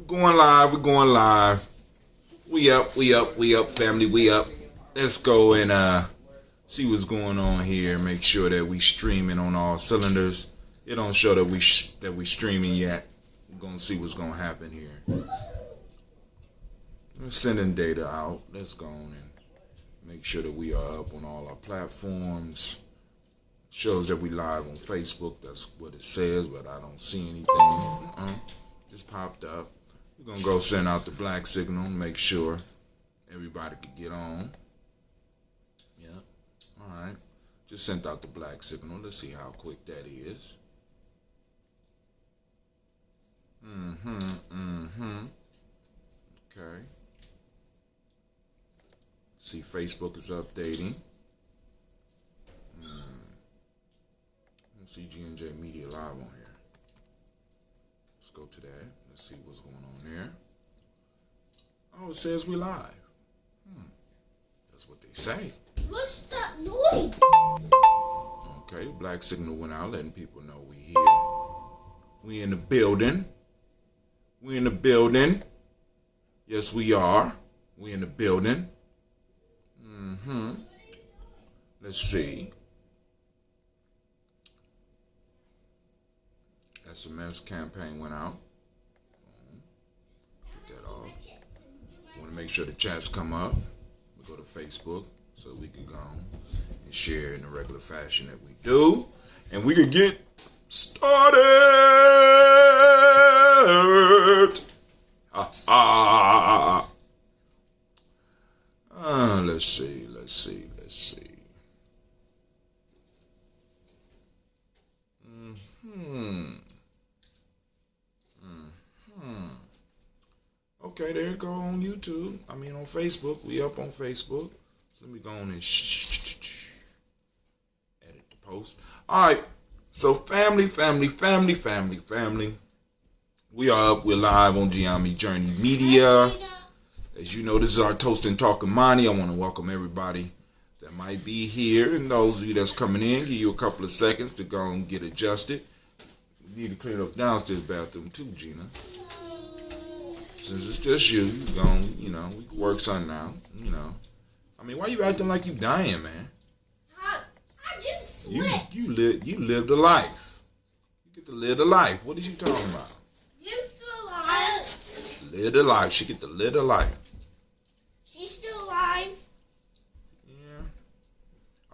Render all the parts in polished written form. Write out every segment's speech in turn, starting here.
going live. We're going live. We up, family. We up. Let's go and see what's going on here. Make sure that we streaming on all cylinders. It don't show that we streaming yet. We're gonna see what's gonna happen here. We're sending data out. Let's go on and make sure that we are up on all our platforms. Shows that we live on Facebook. That's what it says, but I don't see anything. Just popped up. We're gonna go send out the black signal and make sure everybody can get on. Yep. Alright. Just sent out the black signal. Let's see how quick that is. Okay. See, Facebook is updating. See G&J Media Live on here. Let's go to that. Let's see what's going on there. Oh, it says we live. That's what they say. What's that noise? Okay, black signal went out, letting people know we here. We in the building. We in the building. Yes, we are. We in the building. Let's see. SMS campaign went out. Get that off. Want to make sure the chats come up. We go to Facebook so we can go and share in the regular fashion that we do. And we can get started. Let's see. Okay, there you go on YouTube. I mean on Facebook. We up on Facebook. So let me go on and edit the post. Alright. So family. We are up. We're live on Gye-Nyame Journey Media. As you know, this is our Toast&Talk Imani. I want to welcome everybody that might be here. And those of you that's coming in, give you a couple of seconds to go and get adjusted. You need to clean up downstairs bathroom too, Gina. Since it's just you going, we can work something out, I mean, why you acting like you dying, man? I just slipped. You lived a life. You get to live the life. What is you talking about? You still alive? Live the life. She get to live the life. She's still alive. Yeah.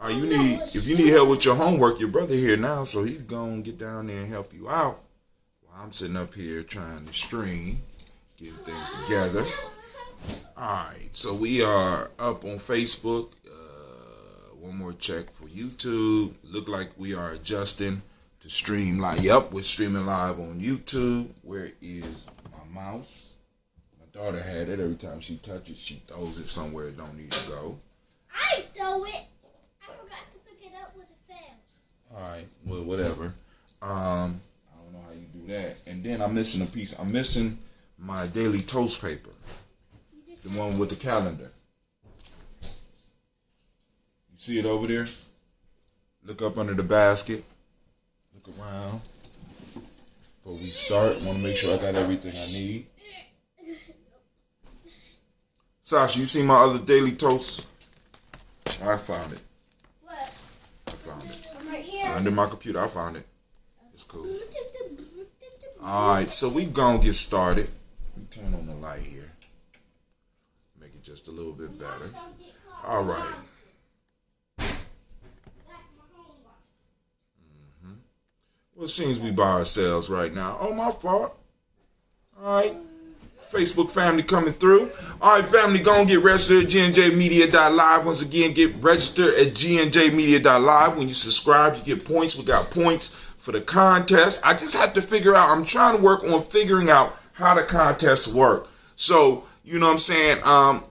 All right, if you need help with your homework, your brother here now, so he's gonna get down there and help you out. While I'm sitting up here trying to stream. Get things together. Alright, so we are up on Facebook. One more check for YouTube. Look like we are adjusting to stream live. Yep, we're streaming live on YouTube. Where is my mouse? My daughter had it. Every time she touches it, she throws it somewhere it don't need to go. I throw it. I forgot to pick it up with a fan. Alright, well, whatever. I don't know how you do that. And then I'm missing a piece. I'm missing my daily toast paper, the one with the calendar. You see it over there? Look up under the basket. Look around. Before we start, want to make sure I got everything I need. Sasha, you see my other daily toast? I found it. What? I found it. Right here. Under my computer, I found it. It's cool. Alright, so we gonna get started. Turn on the light here. Make it just a little bit better. All right. Well, it seems we by ourselves right now. Oh, my fault. All right. Facebook family coming through. All right, family, go and get registered at GNJmedia.live. Once again, get registered at GNJmedia.live. When you subscribe, you get points. We got points for the contest. I just have to figure out. I'm trying to work on figuring out how the contests work. So, you know what I'm saying?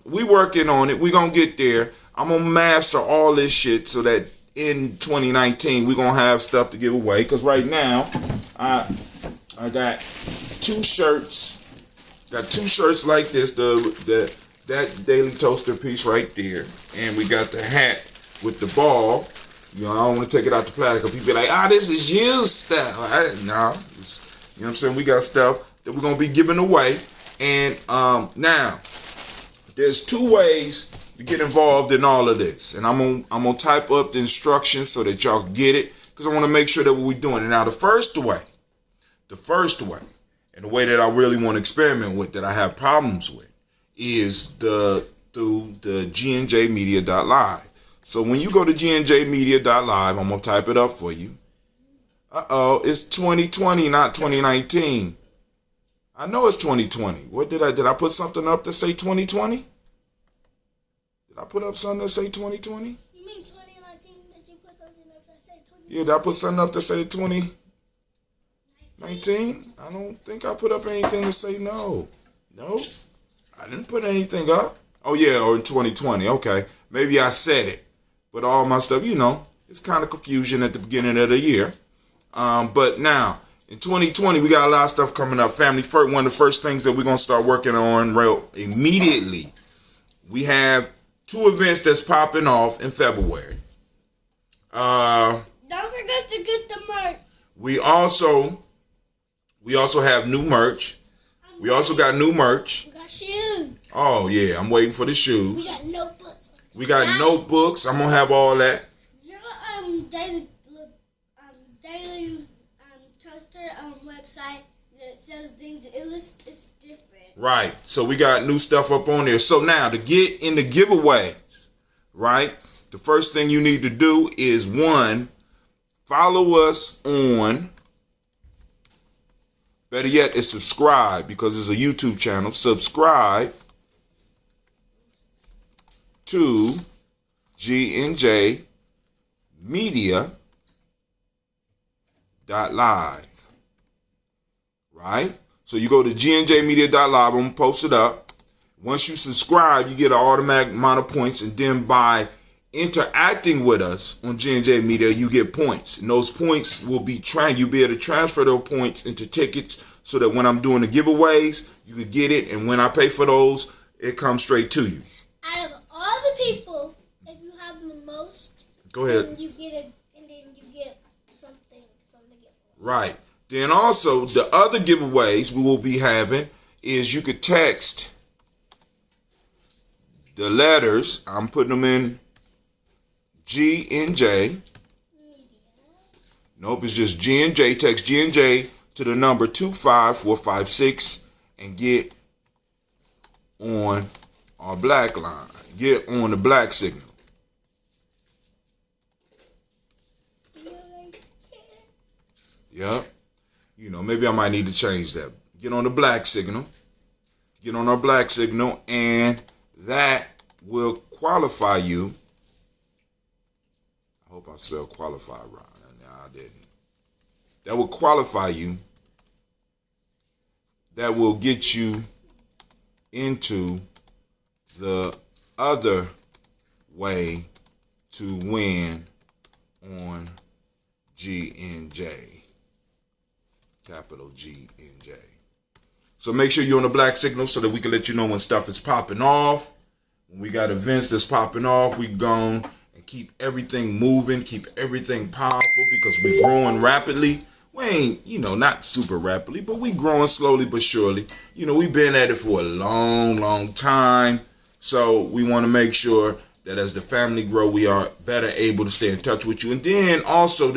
We working on it. We gonna get there. I'm gonna master all this shit so that in 2019 we gonna have stuff to give away. Cause right now, I got two shirts. Got two shirts like this. That daily toaster piece right there, and we got the hat with the ball. You know, I don't want to take it out the plastic. People be like, this is used stuff. No, you know what I'm saying? We got stuff that we're going to be giving away. And now, there's 2 ways to get involved in all of this. And I'm gonna type up the instructions so that y'all can get it, because I want to make sure that what we're doing. And now the first way, and the way that I really want to experiment with, that I have problems with, is through the GNJmedia.live. So when you go to GNJmedia.live, I'm gonna type it up for you. It's 2020, not 2019. I know it's 2020. What did I put something up to say 2020? Did I put up something to say 2020? You mean 2019? Did you put something up to say 2019? Yeah, did I put something up to say 2019? I don't think I put up anything to say no. Nope. I didn't put anything up. Oh yeah, or in 2020. Okay. Maybe I said it. But all my stuff, it's kind of confusion at the beginning of the year. But now, in 2020, we got a lot of stuff coming up. Family First, one of the first things that we're going to start working on immediately. We have 2 events that's popping off in February. Don't forget to get the merch. We also have new merch. We also got new merch. We got shoes. Oh, yeah. I'm waiting for the shoes. We got notebooks. We got notebooks. I'm going to have all that. Your daily toaster website that sells things, it's different. Right. So we got new stuff up on there. So now to get in the giveaway, right? The first thing you need to do is 1, follow us on, better yet is subscribe, because it's a YouTube channel. Subscribe to Gye-Nyame Media.live. Right? So you go to Gye-Nyame Media.live, I'm going to post it up. Once you subscribe, you get an automatic amount of points, and then by interacting with us on Gye-Nyame Media, you get points. And those points will be you'll be able to transfer those points into tickets, so that when I'm doing the giveaways, you can get it, and when I pay for those, it comes straight to you. Out of all the people, if you have the most, go ahead. Then you get something from the giveaway. Right. Then also, the other giveaways we will be having is you could text the letters. I'm putting them in G&J. Nope, it's just G&J. Text G&J to the number 25456 and get on our black line. Get on the black signal. Yep. Maybe I might need to change that. Get on the black signal. Get on our black signal, and that will qualify you. I hope I spelled qualify right. No, I didn't. That will qualify you. That will get you into the other way to win on G&J. Capital G&J. So make sure you're on the black signal so that we can let you know when stuff is popping off. When we got events that's popping off, we gone and keep everything moving, keep everything powerful, because we're growing rapidly. We ain't, not super rapidly, but we growing slowly but surely. We've been at it for a long, long time. So we want to make sure that as the family grow, we are better able to stay in touch with you. And then also,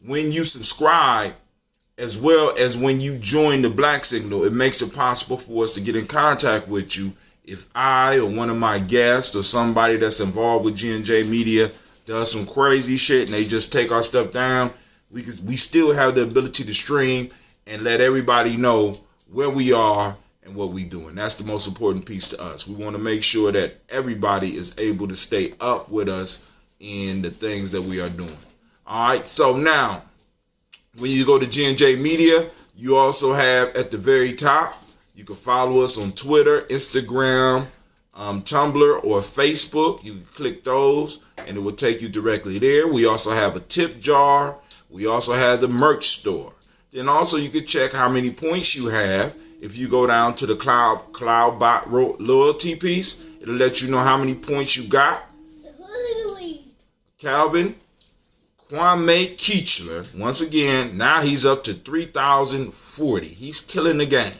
when you subscribe, as well as when you join the black signal, it makes it possible for us to get in contact with you. If I or one of my guests or somebody that's involved with Gye-Nyame Media does some crazy shit and they just take our stuff down, we still have the ability to stream and let everybody know where we are and what we doing. That's the most important piece to us. We want to make sure that everybody is able to stay up with us in the things that we are doing. All right, so now, when you go to Gye-Nyame Media, you also have at the very top, you can follow us on Twitter, Instagram, Tumblr, or Facebook. You can click those, and it will take you directly there. We also have a tip jar. We also have the merch store. Then also you can check how many points you have. If you go down to the Cloudbot loyalty piece, it'll let you know how many points you got. So who's in the lead? Calvin Kwame Keechler, once again, now he's up to 3,040. He's killing the game.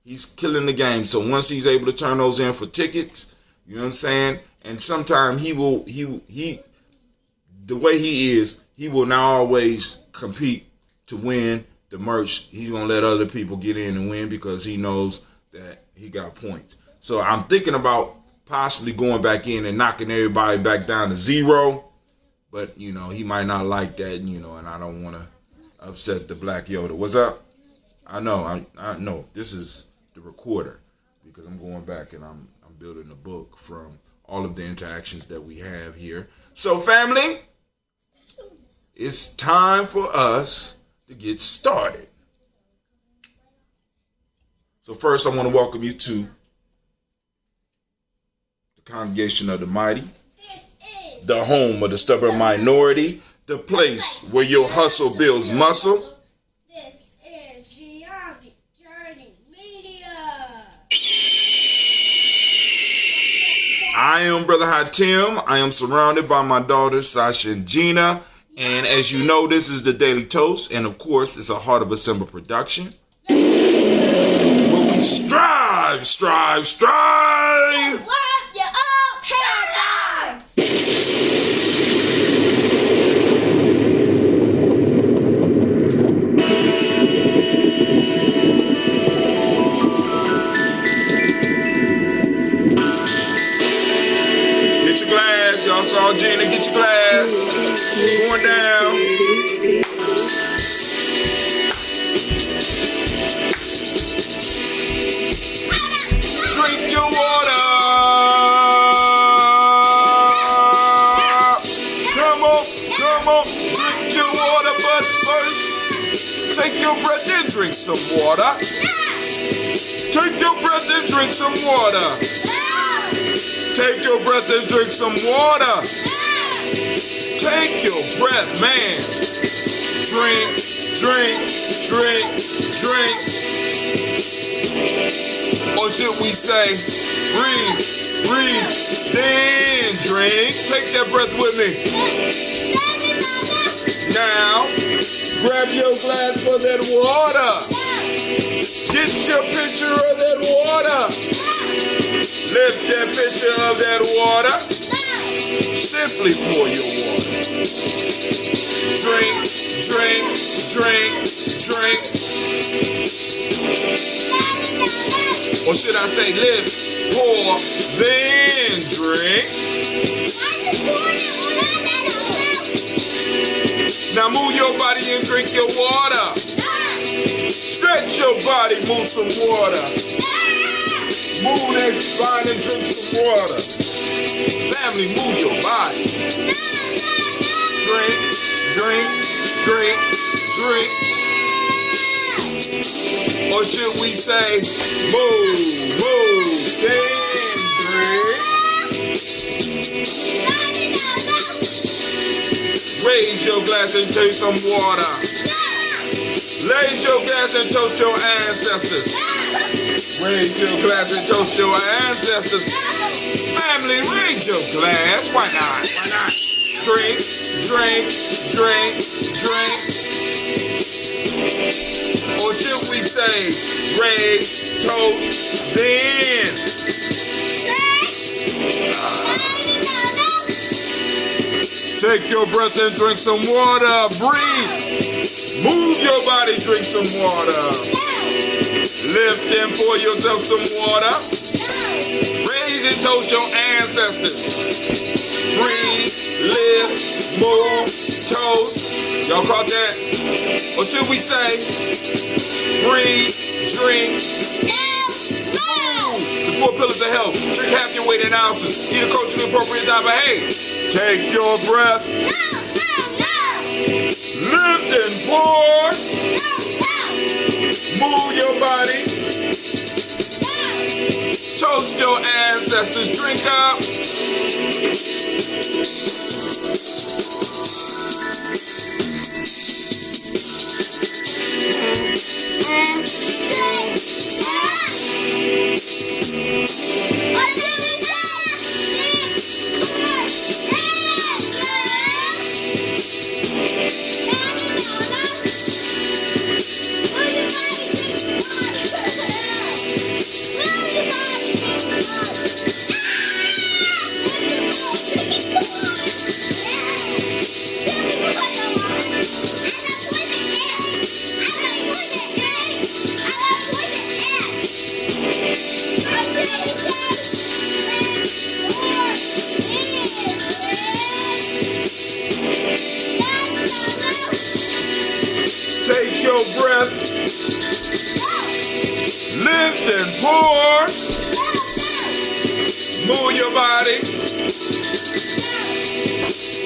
He's killing the game. So once he's able to turn those in for tickets, you know what I'm saying? And sometimes the way he is, he will not always compete to win the merch. He's going to let other people get in and win because he knows that he got points. So I'm thinking about possibly going back in and knocking everybody back down to 0. But, he might not like that, and I don't want to upset the Black Yoda. What's up? I know. I know. This is the recorder because I'm going back and I'm building a book from all of the interactions that we have here. So, family, it's time for us to get started. So first, I want to welcome you to the Congregation of the Mighty, the home of the stubborn minority, the place where your hustle builds muscle. This is Gye-Nyame Journey Media. I am Brother Hatim. I am surrounded by my daughters, Sasha and Gina. And as you know, this is the Daily Toast. And of course, it's a Heart of a Simba production. Where we strive. Love your own paradigms. Get your glass. Y'all saw Gina. Get your glass. Going down. Drink your water. Come on. Drink your water, but first, take your breath and drink some water. Take your breath and drink some water. Take your breath and drink some water. Take your breath, man. Drink. Or should we say, breathe, then drink. Take that breath with me. Now, grab your glass for that water. Get your pitcher of that water. Lift that pitcher of that water. Simply pour your water. Drink. Or should I say lift, pour, then drink. Now move your body and drink your water. Stretch your body, move some water. Move that spine and drink some water. Family, move your body. Drink. Or should we say, move, then drink. Raise your glass and take some water. Raise your glass and toast your ancestors. Raise your glass and toast your ancestors. Family, raise your glass. Why not? Drink. Or should we say, raise, toast, then? Take your breath and drink some water. Breathe. Move your body, drink some water. Lift and pour yourself some water. Raise and toast your ancestors. Breathe, lift, move, toast. Y'all caught that? Or should we say, breathe, drink, move. The 4 pillars of health. Drink half your weight in ounces. Eat a culturally appropriate diet. But hey, take your breath. Lift and pour. Move your body. Toast your ancestors. Drink up. breath. Lift and pour. Move your body.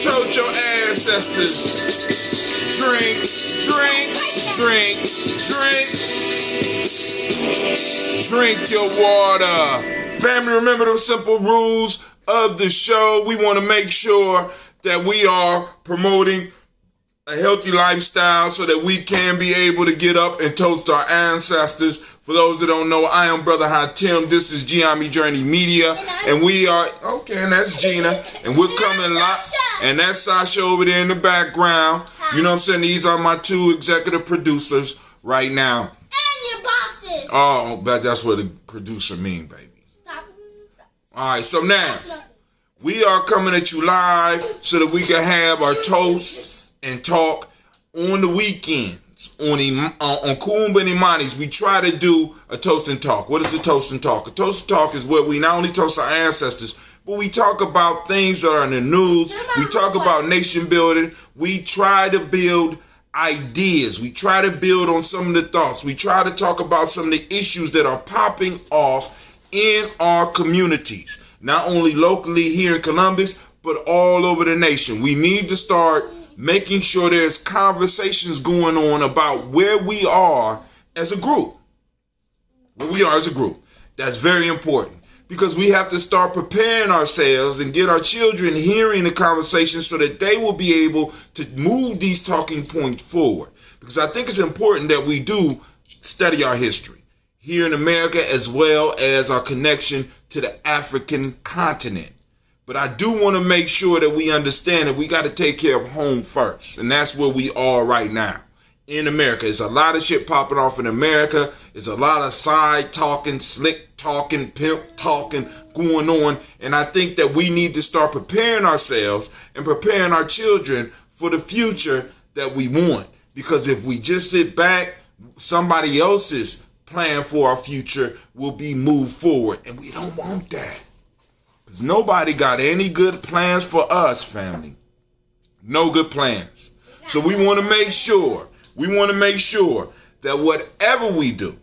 Toast your ancestors. Drink, drink, drink, drink. Drink your water. Family, remember the simple rules of the show. We want to make sure that we are promoting a healthy lifestyle so that we can be able to get up and toast our ancestors. For those that don't know, I am Brother Hatim. This is Gye-Nyame Journey Media. And we are, okay, and that's Gina. And we're coming live. And that's Sasha over there in the background. You know what I'm saying? These are my two executive producers right now. And your bosses. Oh, but that's what a producer mean, baby. Stop. All right, so now we are coming at you live so that we can have our toast and talk on the weekends. On Kumba and Imani's, we try to do a toast and talk. What is a toast and talk? A toast and talk is where we not only toast our ancestors, but we talk about things that are in the news. We talk about nation building. We try to build ideas. We try to build on some of the thoughts. We try to talk about some of the issues that are popping off in our communities. Not only locally here in Columbus, but all over the nation. We need to start making sure there's conversations going on about where we are as a group. Where we are as a group. That's very important. Because we have to start preparing ourselves and get our children hearing the conversation so that they will be able to move these talking points forward. Because I think it's important that we do study our history here in America as well as our connection to the African continent. But I do want to make sure that we understand that we got to take care of home first. And that's where we are right now in America. There's a lot of shit popping off in America. There's a lot of side talking, slick talking, pimp talking going on. And I think that we need to start preparing ourselves and preparing our children for the future that we want. Because if we just sit back, somebody else's plan for our future will be moved forward. And we don't want that. Because nobody got any good plans for us, family. No good plans. So we want to make sure that whatever we do,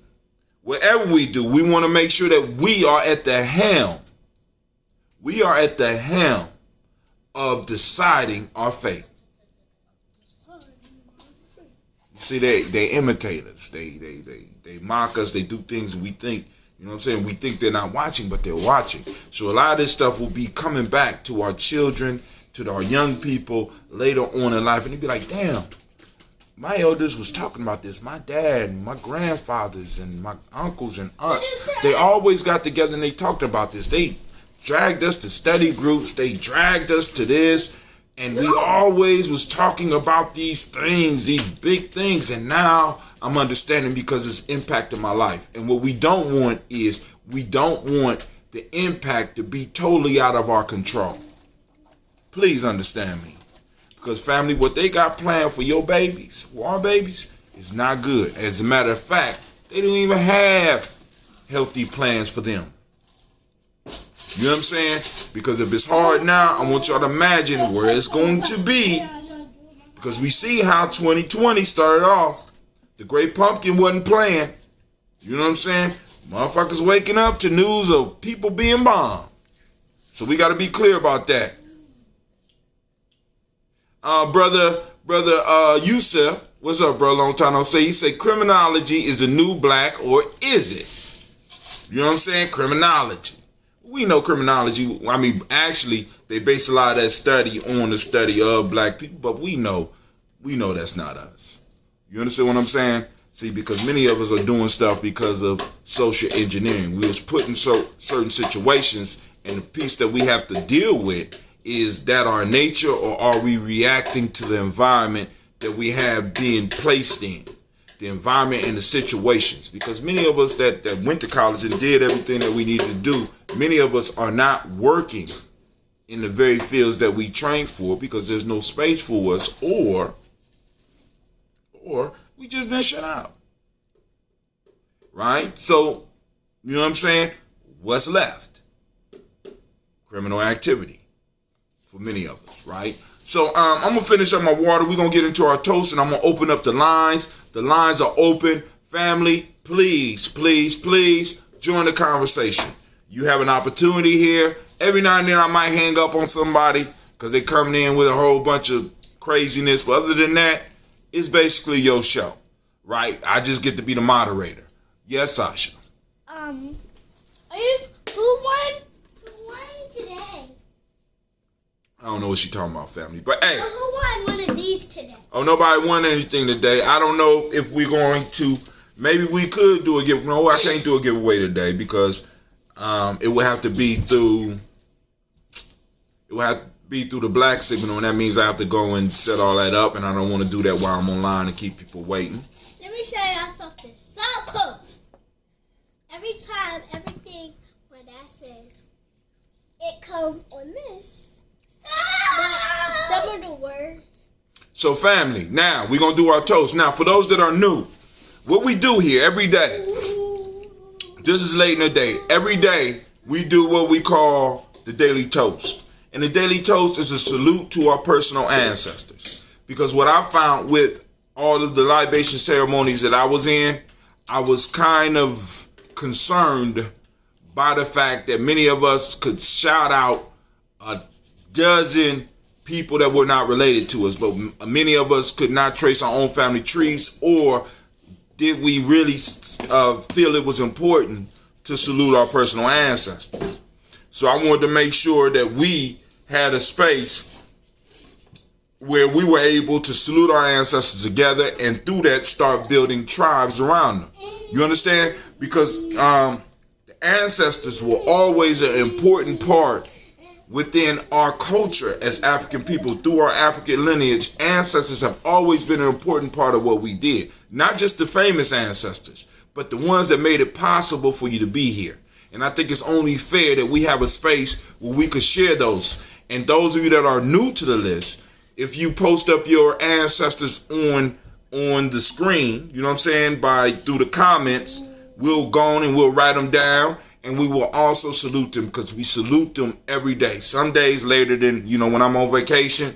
we want to make sure that we are at the helm. We are at the helm of deciding our fate. You see, they imitate us. They mock us. They do things we think, you know what I'm saying? We think they're not watching, but they're watching. So a lot of this stuff will be coming back to our children, to our young people later on in life. And they'll be like, damn, my elders was talking about this. My dad and my grandfathers and my uncles and aunts, they always got together and they talked about this. They dragged us to study groups. They dragged us to this. And we always was talking about these things, these big things. And now I'm understanding because it's impacting my life. And what we don't want is we don't want the impact to be totally out of our control. Please understand me. Because family, what they got planned for your babies, for our babies, is not good. As a matter of fact, they don't even have healthy plans for them. You know what I'm saying? Because if it's hard now, I want y'all to imagine where it's going to be. Because we see how 2020 started off. The Great Pumpkin wasn't playing. You know what I'm saying? Motherfuckers waking up to news of people being bombed. So we got to be clear about that. Brother Yusuf, what's up, bro? Long time no say. He said criminology is the new black, or is it? You know what I'm saying? Criminology. We know criminology. I mean, actually, they base a lot of that study on the study of black people, but we know that's not us. You understand what I'm saying? See, because many of us are doing stuff because of social engineering. We was put in certain situations, and the piece that we have to deal with is that our nature, or are we reacting to the environment that we have being placed in? The environment and the situations. Because many of us that went to college and did everything that we needed to do, many of us are not working in the very fields that we trained for because there's no space for us, or we just been shut out. Right? So, you know what I'm saying? What's left? Criminal activity for many of us, right? So I'm going to finish up my water. We're going to get into our toast, and I'm going to open up the lines. The lines are open. Family, please, please, please join the conversation. You have an opportunity here. Every now and then I might hang up on somebody because they're coming in with a whole bunch of craziness. But other than that, it's basically your show, right? I just get to be the moderator. Yes, Sasha. Who won? Who won today? I don't know what she's talking about, family. But hey. Who won one of these today? Oh, nobody won anything today. I don't know if we're going to. Maybe we could do a giveaway. No, I can't do a giveaway today because it would have to be through. It would have to be through the black signal, and that means I have to go and set all that up, and I don't want to do that while I'm online and keep people waiting. Let me show y'all something so cool. Every time, everything my dad says, it comes on this. But some of the words. So, family, now we're gonna do our toast. Now, for those that are new, what we do here every day. This is late in the day. Every day we do what we call the daily toast. And the daily toast is a salute to our personal ancestors. Because what I found with all of the libation ceremonies that I was in, I was kind of concerned by the fact that many of us could shout out a dozen people that were not related to us. But many of us could not trace our own family trees, or did we really feel it was important to salute our personal ancestors? So I wanted to make sure that we had a space where we were able to salute our ancestors together, and through that start building tribes around them. You understand? Because the ancestors were always an important part within our culture as African people. Through our African lineage, ancestors have always been an important part of what we did. Not just the famous ancestors, but the ones that made it possible for you to be here. And I think it's only fair that we have a space where we could share those. And those of you that are new to the list, if you post up your ancestors on the screen, you know what I'm saying, through the comments, we'll go on and we'll write them down, and we will also salute them, because we salute them every day. Some days later than, when I'm on vacation,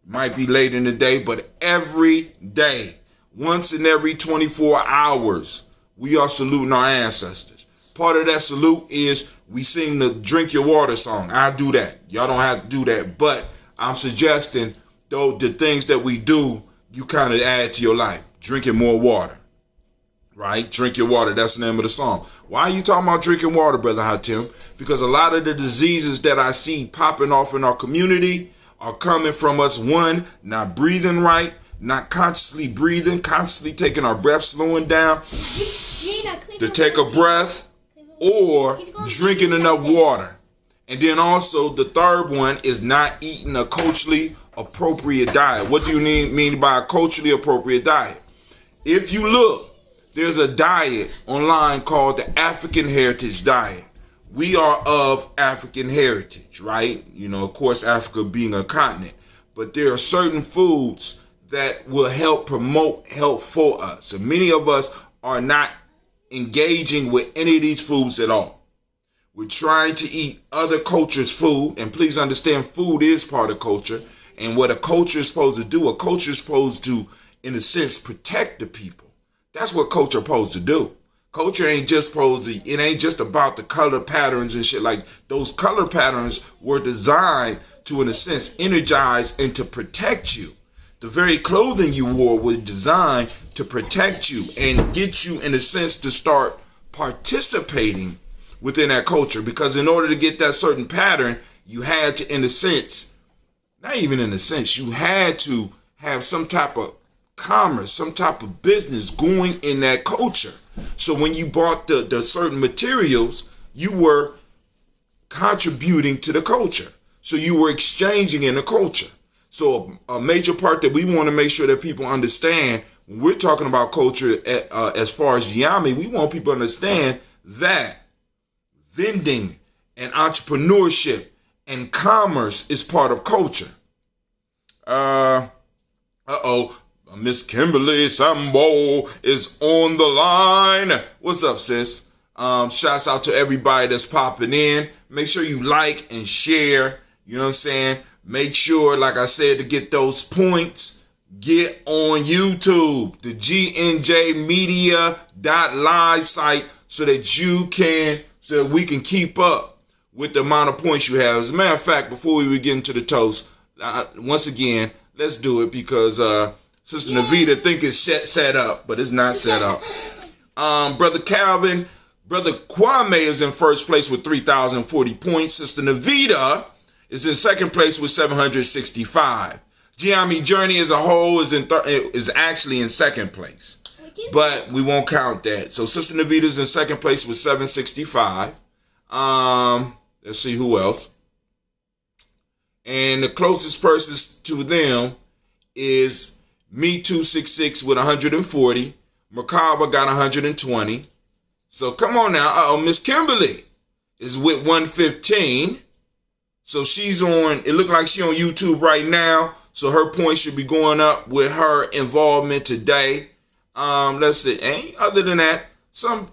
might be late in the day, but every day, once in every 24 hours, we are saluting our ancestors. Part of that salute is we sing the Drink Your Water song. I do that. Y'all don't have to do that. But I'm suggesting, though, the things that we do, you kind of add to your life. Drinking more water. Right? Drink your water. That's the name of the song. Why are you talking about drinking water, Brother Hatim? Because a lot of the diseases that I see popping off in our community are coming from us, one, not breathing right, not consciously breathing, constantly taking our breath, slowing down to take a breath, or drinking enough water. And then also the third one is not eating a culturally appropriate diet. What do you mean by a culturally appropriate diet? If you look, there's a diet online called the African Heritage Diet. We are of African heritage, right? Of course, Africa being a continent. But there are certain foods that will help promote health for us. And many of us are not engaging with any of these foods at all. We're trying to eat other cultures' food. And please understand, food is part of culture. And what a culture is supposed to do, a culture is supposed to, in a sense, protect the people. That's what culture is supposed to do. Culture ain't just it ain't just about the color patterns and shit. Like, those color patterns were designed to, in a sense, energize and to protect you. The very clothing you wore was designed to protect you and get you, in a sense, to start participating within that culture. Because in order to get that certain pattern, you had to, in a sense, not even in a sense, you had to have some type of commerce, some type of business going in that culture. So when you bought the certain materials, you were contributing to the culture. So you were exchanging in the culture. So a major part that we want to make sure that people understand when we're talking about culture, as far as Gye-Nyame, we want people to understand that vending and entrepreneurship and commerce is part of culture. Miss Kimberly Sambo is on the line. What's up, sis? Shouts out to everybody that's popping in. Make sure you like and share. You know what I'm saying? Make sure, like I said, to get those points, get on YouTube, the GNJmedia.live site, so that we can keep up with the amount of points you have. As a matter of fact, before we get into the toast, once again, let's do it because Sister Navita think it's set up, but it's not set up. Brother Calvin, Brother Kwame is in first place with 3,040 points. Sister Navita is in second place with 765. Gye-Nyame Journey as a whole is actually in second place, but we won't count that. So Sister Navita is in second place with 765. Let's see who else. And the closest person to them is Me266 with 140. Merkaba got 120. So come on now. Miss Kimberly is with 115. So she's on, it looked like she's on YouTube right now. So her points should be going up with her involvement today. Let's see. And other than that, So,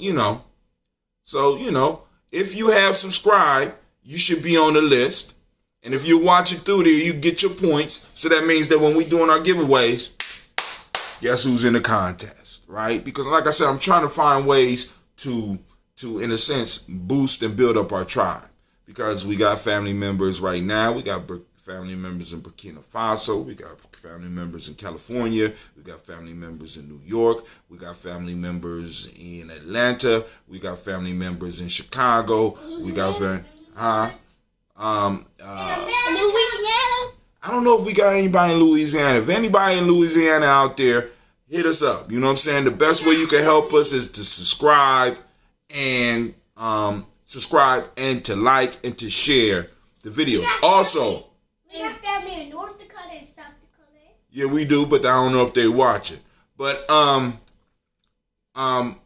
if you have subscribed, you should be on the list. And if you're watching through there, you get your points. So that means that when we're doing our giveaways, guess who's in the contest, right? Because like I said, I'm trying to find ways to in a sense, boost and build up our tribe. Because we got family members right now. We got family members in Burkina Faso. We got family members in California. We got family members in New York. We got family members in Atlanta. We got family members in Chicago. We got Louisiana. I don't know if we got anybody in Louisiana. If anybody in Louisiana out there, hit us up. You know what I'm saying? The best way you can help us is to subscribe and to like and to share the videos. Also, we got family in North Dakota and South Dakota. Yeah, we do, but I don't know if they watch it. But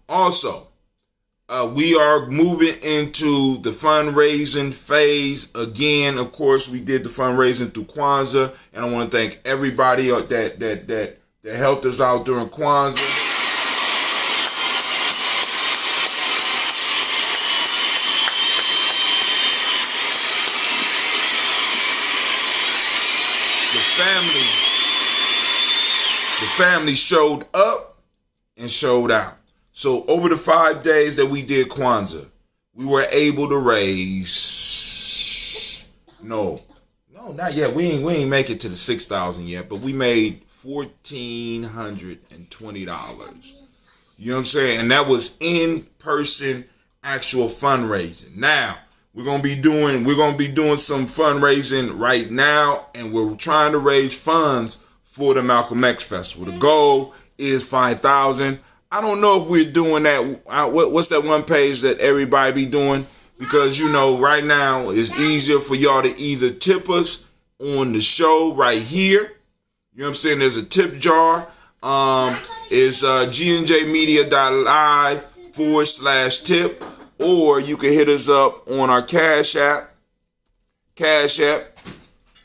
also, we are moving into the fundraising phase again. Of course, we did the fundraising through Kwanzaa, and I want to thank everybody that helped us out during Kwanzaa. The family showed up and showed out. So over the 5 days that we did Kwanzaa, we were able to raise no, not yet. We ain't make it to the 6,000 yet, but we made $1,420. You know what I'm saying? And that was in-person actual fundraising. Now, we're gonna be doing some fundraising right now, and we're trying to raise funds for the Malcolm X Festival. The goal is 5,000. I don't know if we're doing that. What's that one page that everybody be doing? Because right now it's easier for y'all to either tip us on the show right here. You know what I'm saying? There's a tip jar. It's GNJmedia.live/tip. Or you can hit us up on our Cash App. Cash App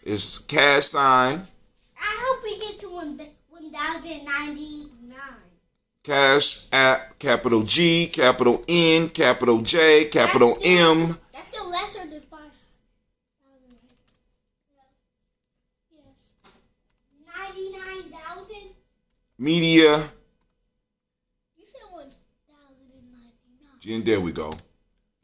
is $. I hope we get to 1,099. Cash App, capital G, capital N, capital J, capital M. That's still lesser than 5,000. Yes. 99,000? Media. You said 1,099. And there we go.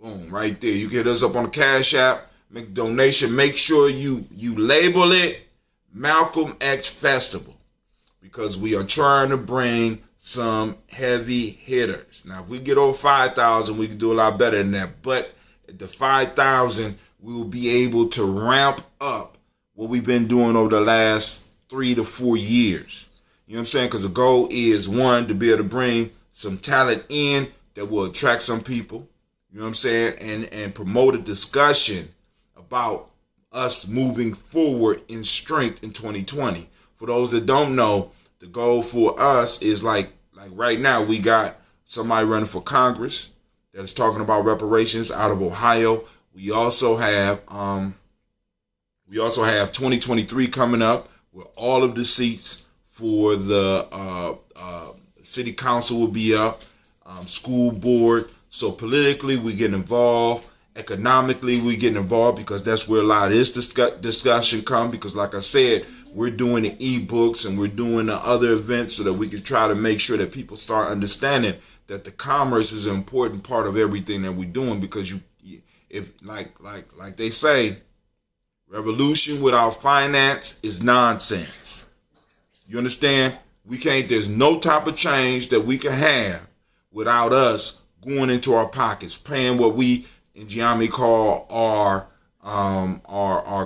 Boom, right there. You get us up on the Cash App, make a donation. Make sure you label it Malcolm X Festival, because we are trying to bring some heavy hitters. Now, if we get over 5,000, we can do a lot better than that. But at the 5,000, we will be able to ramp up what we've been doing over the last 3 to 4 years. You know what I'm saying? Because the goal is, one, to be able to bring some talent in that will attract some people. You know what I'm saying? And promote a discussion about us moving forward in strength in 2020. For those that don't know, the goal for us is like right now, we got somebody running for Congress that's talking about reparations out of Ohio. We also have 2023 coming up, where all of the seats for the city council will be up, school board. So politically, we get involved. Economically, we get involved, because that's where a lot of this discussion comes. Because like I said, we're doing the ebooks and we're doing the other events so that we can try to make sure that people start understanding that the commerce is an important part of everything that we're doing, because if like they say, revolution without finance is nonsense. You understand? There's no type of change that we can have without us going into our pockets, paying what we in Gye-Nyame call our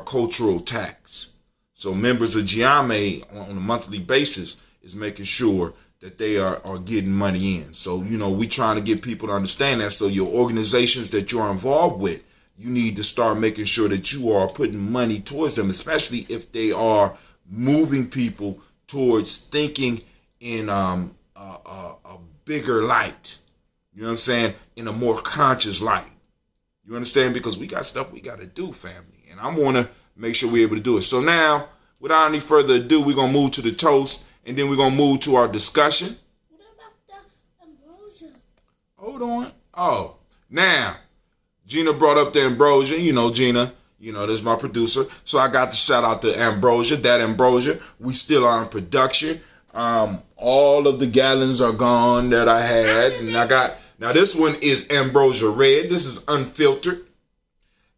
cultural tax. So members of Gye-Nyame on a monthly basis is making sure that they are getting money in. So, we trying to get people to understand that. So your organizations that you're involved with, you need to start making sure that you are putting money towards them, especially if they are moving people towards thinking in a bigger light. You know what I'm saying? In a more conscious light. You understand? Because we got stuff we got to do, family. And I want to make sure we're able to do it. So now, without any further ado, we're going to move to the toast. And then we're going to move to our discussion. What about the ambrosia? Hold on. Oh, now, Gina brought up the ambrosia. Gina, this is my producer. So I got to shout out to ambrosia, that ambrosia. We still are in production. All of the gallons are gone that I had. And now this one is ambrosia red. This is unfiltered.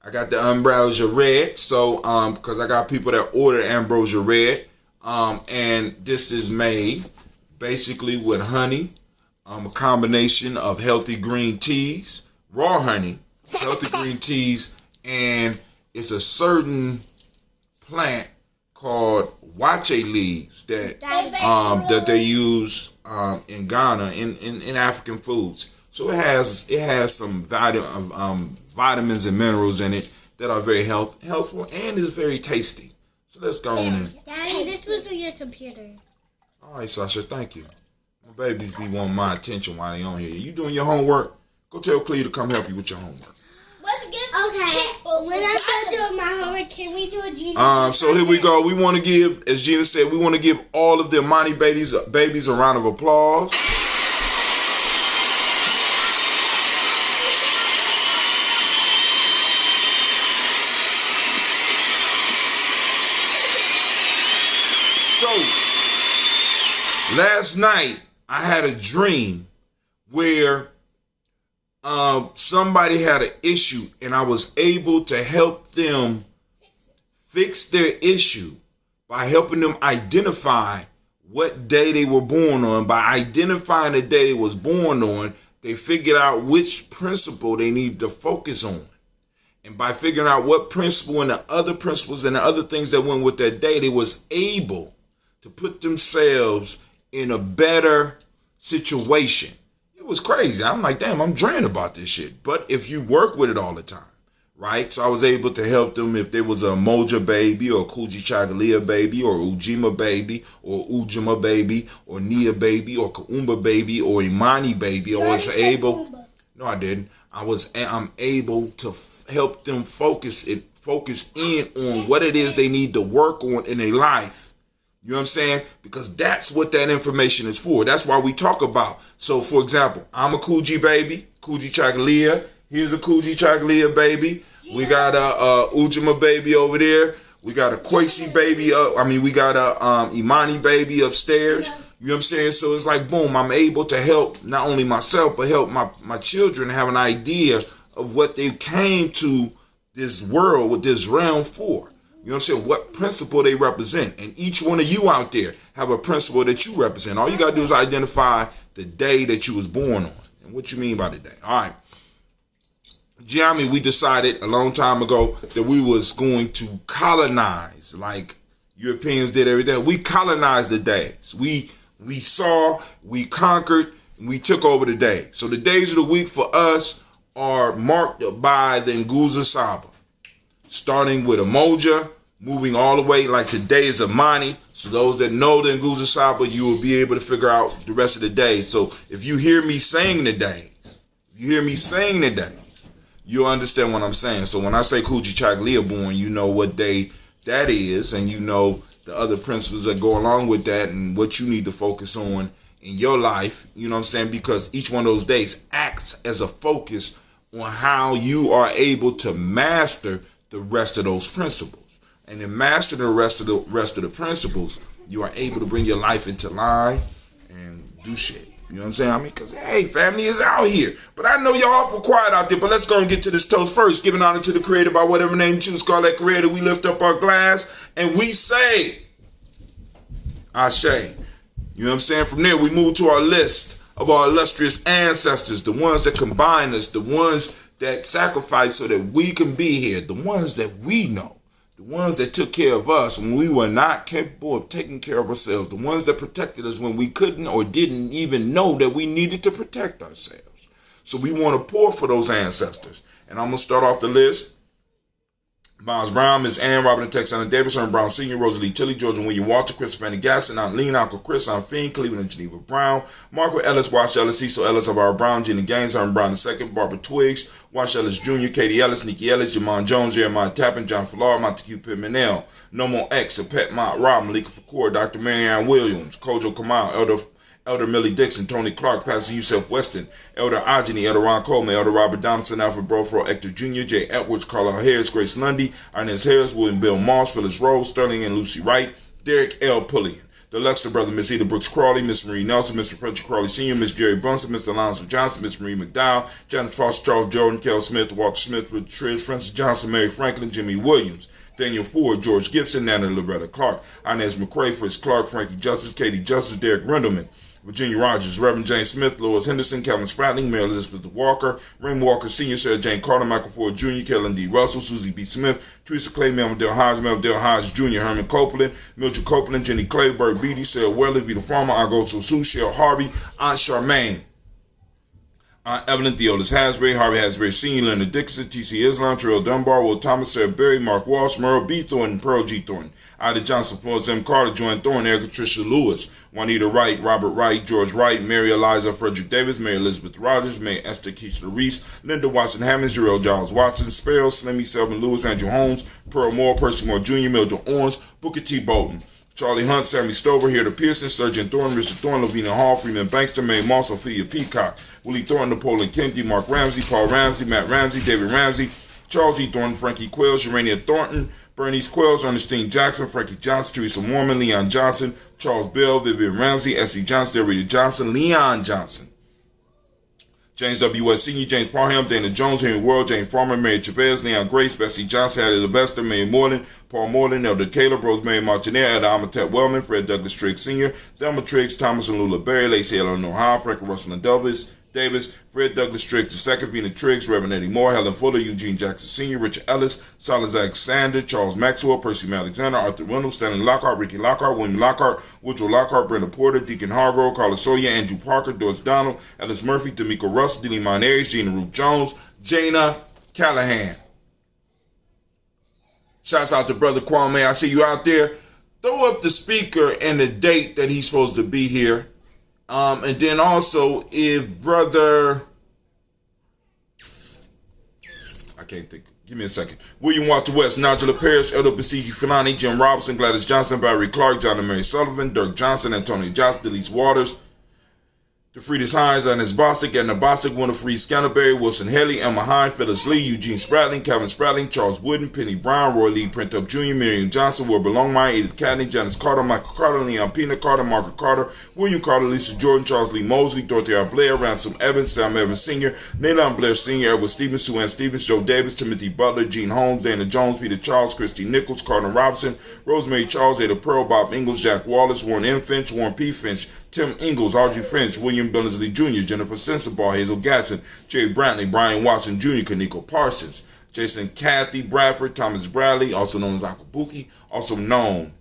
I got the ambrosia red. So, because I got people that order ambrosia red. And this is made basically with honey, a combination of healthy green teas, raw honey, healthy green teas, and it's a certain plant called wache leaves that they use in Ghana in African foods. So it has some vitamins and minerals in it that are very helpful and is very tasty. So let's go on in. Daddy, this was on your computer. All right, Sasha, thank you. My babies be wanting my attention while they on here. You doing your homework? Go tell Clea to come help you with your homework. Let's give when I'm done doing my homework, can we do a Gina? So here we go. We want to give, as Gina said, we want to give all of the Imani babies a round of applause. Last night, I had a dream where somebody had an issue and I was able to help them fix their issue by helping them identify what day they were born on. By identifying the day they was born on, they figured out which principle they needed to focus on. And by figuring out what principle and the other principles and the other things that went with that day, they was able to put themselves in a better situation. It was crazy. I'm like, damn, I'm dreaming about this shit. But if you work with it all the time, right? So I was able to help them if there was a Moja baby or a Kuji Chagalia baby or Ujima baby or Ujima baby or Nia baby or Kaumba baby or Imani baby. I was able. No, I didn't. I'm able to help them focus in on what it is they need to work on in their life. You know what I'm saying? Because that's what that information is for. That's why we talk about. So, for example, I'm a Kuji baby, Kuji Chagalia. Here's a Kuji Chagalia baby. We got a Ujima baby over there. We got a Kwesi baby. We got a Imani baby upstairs. You know what I'm saying? So it's like, boom, I'm able to help not only myself, but help my children have an idea of what they came to this world, with this realm for. You know what I'm saying? What principle they represent. And each one of you out there have a principle that you represent. All you got to do is identify the day that you was born on. And what you mean by the day. All right. Gye-Nyame, we decided a long time ago that we was going to colonize like Europeans did everything. We colonized the days. We saw, we conquered, and we took over the day. So the days of the week for us are marked by the Nguzo Saba. Starting with a Moja, moving all the way, like today is Imani. So those that know the Nguzo Saba, you will be able to figure out the rest of the days. So if you hear me saying the days, you'll understand what I'm saying. So when I say Kuji Chagalia born, you know what day that is, and you know the other principles that go along with that and what you need to focus on in your life. You know what I'm saying? Because each one of those days acts as a focus on how you are able to master the rest of those principles. and then master the rest of the principles, you are able to bring your life into line and do shit. You know what I'm saying? I mean, because, hey, family is out here. But I know y'all awful quiet out there, but let's go and get to this toast first. Giving honor to the Creator by whatever name you choose. Call that Creator. We lift up our glass and we say, Ashe. You know what I'm saying? From there, we move to our list of our illustrious ancestors, the ones that combine us, the ones that sacrifice so that we can be here, the ones that we know. The ones that took care of us when we were not capable of taking care of ourselves. The ones that protected us when we couldn't or didn't even know that we needed to protect ourselves. So we want to pour for those ancestors. And I'm going to start off the list. Miles Brown, Miss Ann, Robert and Texana Davis, Herman Brown Sr., Rosalie Tilly, George and William Walter, Christopher Fanny Gasson, Aunt Lean, Uncle Chris, Aunt Fiend, Cleveland and Geneva Brown, Margaret Ellis, Wash Ellis, Cecil Ellis, Alvaro Brown, Jenny Gaines, Herman Brown II, Barbara Twiggs, Wash Ellis Jr., Katie Ellis, Nikki Ellis, Jamon Jones, Jeremiah Tappan, John Fallard, Montague Pimenel, Nomo X, a Pet Mott Rob, Malika Fakour, Dr. Marianne Williams, Kojo Kamal, Elder Millie Dixon, Tony Clark, Pastor Yusef Weston, Elder Ajani, Elder Ron Coleman, Elder Robert Donaldson, Alfred Brofro, Hector Jr., Jay Edwards, Carla Harris, Grace Lundy, Inez Harris, William Bill Moss, Phyllis Rose, Sterling and Lucy Wright, Derek L. Pullian, the Luxor brother, Miss Eda Brooks Crawley, Miss Marie Nelson, Mr. Frederick Crawley Sr., Miss Jerry Bunson, Mr. Alonzo Johnson, Miss Marie McDowell, Janet Foster, Charles Jordan, Kel Smith, Walter Smith, Richard Trish, Francis Johnson, Mary Franklin, Jimmy Williams, Daniel Ford, George Gibson, Nana Loretta Clark, Inez McCrae, Fritz Clark, Frankie Justice, Katie Justice, Derek Rendelman, Virginia Rogers, Reverend James Smith, Lois Henderson, Calvin Spratling, Mary Elizabeth Walker, Raymond Walker Sr., Sarah Jane Carter, Michael Ford Jr., Kellen D. Russell, Susie B. Smith, Teresa Clay, Melvin Hodge, Melvin Hodge Jr., Herman Copeland, Mildred Copeland, Jenny Clay, Bert Beatty, Sarah Welly, Vita Farmer, Argoso Sue, Cheryl Harvey, Aunt Charmaine, Aunt Evelyn Theolis Hasbury, Harvey Hasbury Sr., Leonard Dixon, T.C. Islam, Terrell Dunbar, Will Thomas, Sarah Berry, Mark Walsh, Merle B. Thornton, Pearl G. Thornton, Ida Johnson, Florence M. Carter, Joanne Thornton, Erica Tricia Lewis, Juanita Wright, Robert Wright, George Wright, Mary Eliza Frederick Davis, Mary Elizabeth Rogers, May Esther Keishla Reese, Linda Watson Hammonds, Jarrell Giles Watson, Sparrow, Slimmy Selvin Lewis, Andrew Holmes, Pearl Moore, Percy Moore Jr., Mildred Owens, Booker T. Bolton, Charlie Hunt, Sammy Stover, Hilda Pearson, Sergeant Thornton, Richard Thornton, Lavina Hall, Freeman Bankster, Mae Moss, Ophelia Peacock, Willie Thornton, Napoleon Kennedy, Mark Ramsey, Paul Ramsey, Matt Ramsey, David Ramsey, Charles E. Thornton, Frankie Quells, Urania Thornton, Bernice Quells, Ernestine Jackson, Frankie Johnson, Teresa Mormon, Leon Johnson, Charles Bell, Vivian Ramsey, S.E. Johnson, Delrita Johnson, Leon Johnson, James W. West Sr., James Parham, Dana Jones, Henry World, James Farmer, Mary Chavez, Leon Grace, Bessie Johnson, Hattie Levester, Mary Moreland, Paul Moreland, Elder Caleb, Rosemary Martineau, Elder Amatet Wellman, Fred Douglas Triggs Sr., Thelma Triggs, Thomas and Lula Berry, Lacey Eleanor Howe, Frank Russell and Davis, Fred Douglas Triggs II, Vina Triggs, Reverend Eddie Moore, Helen Fuller, Eugene Jackson Sr., Richard Ellis, Silas Alexander, Charles Maxwell, Percy Alexander, Arthur Reynolds, Stanley Lockhart, Ricky Lockhart, William Lockhart, Woodrow Lockhart, Brenda Porter, Deacon Hargrove, Carla Sawyer, Andrew Parker, Doris Donald, Ellis Murphy, D'Amico Russ, Denny Monares, Gina Ruth Jones, Jana Callahan. Shouts out to Brother Kwame. I see you out there. Throw up the speaker and the date that he's supposed to be here. And then also, if Brother, I can't think, give me a second. William Walter West, Nigel Parrish, Elder Basiji Filani, Jim Robinson, Gladys Johnson, Barry Clark, John and Mary Sullivan, Dirk Johnson, Antonio Johnson, Delise Waters, DeFriedis Hines, Ernest Bostic, Edna Bostic, Winifred Scanterbury, Wilson Haley, Emma Hine, Phyllis Lee, Eugene Spratling, Calvin Spratling, Charles Wooden, Penny Brown, Roy Lee Printup Jr., Miriam Johnson, Wilbur Longmire, Edith Cadney, Janice Carter, Michael Carter, Leon Pina Carter, Margaret Carter, William Carter, Lisa Jordan, Charles Lee Mosley, Dorothy R. Blair, Ransom Evans, Sam Evans Sr., Nayland Blair Sr., Edward Stevens, Sue Ann Stevens, Joe Davis, Timothy Butler, Gene Holmes, Dana Jones, Peter Charles, Christy Nichols, Cardinal Robinson, Rosemary Charles, Ada Pearl, Bob Ingalls, Jack Wallace, Warren M. Finch, Warren P. Finch, Tim Ingalls, Audrey Finch, William Billingsley Jr., Jennifer Sensabaugh, Hazel Gatson, Jerry Brantley, Brian Watson Jr., Kaniko Parsons, Jason Kathy Bradford, Thomas Bradley, also known as Uncle Buki, also known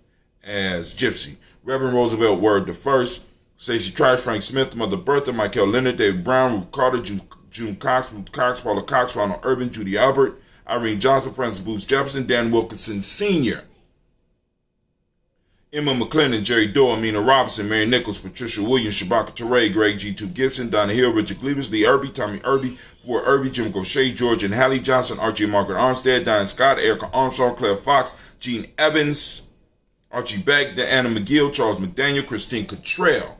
as Gypsy, Reverend Roosevelt Word the First, Stacey Trice, Frank Smith, Mother Bertha, Michael Leonard, David Brown, Ruth Carter, June Cox, Ruth Cox, Paula Cox, Ronald Urban, Judy Albert, Irene Johnson, Francis Booth Jefferson, Dan Wilkinson Sr., Emma McClendon, Jerry Doe, Amina Robinson, Mary Nichols, Patricia Williams, Shabaka Teray, Greg G2 Gibson, Donna Hill, Richard Cleavers, Lee Irby, Tommy Irby, Ford Irby, Jim Gaucher, George and Hallie Johnson, Archie and Margaret Armstead, Diane Scott, Erica Armstrong, Claire Fox, Gene Evans, Archie Beck, Anna McGill, Charles McDaniel, Christine Cottrell,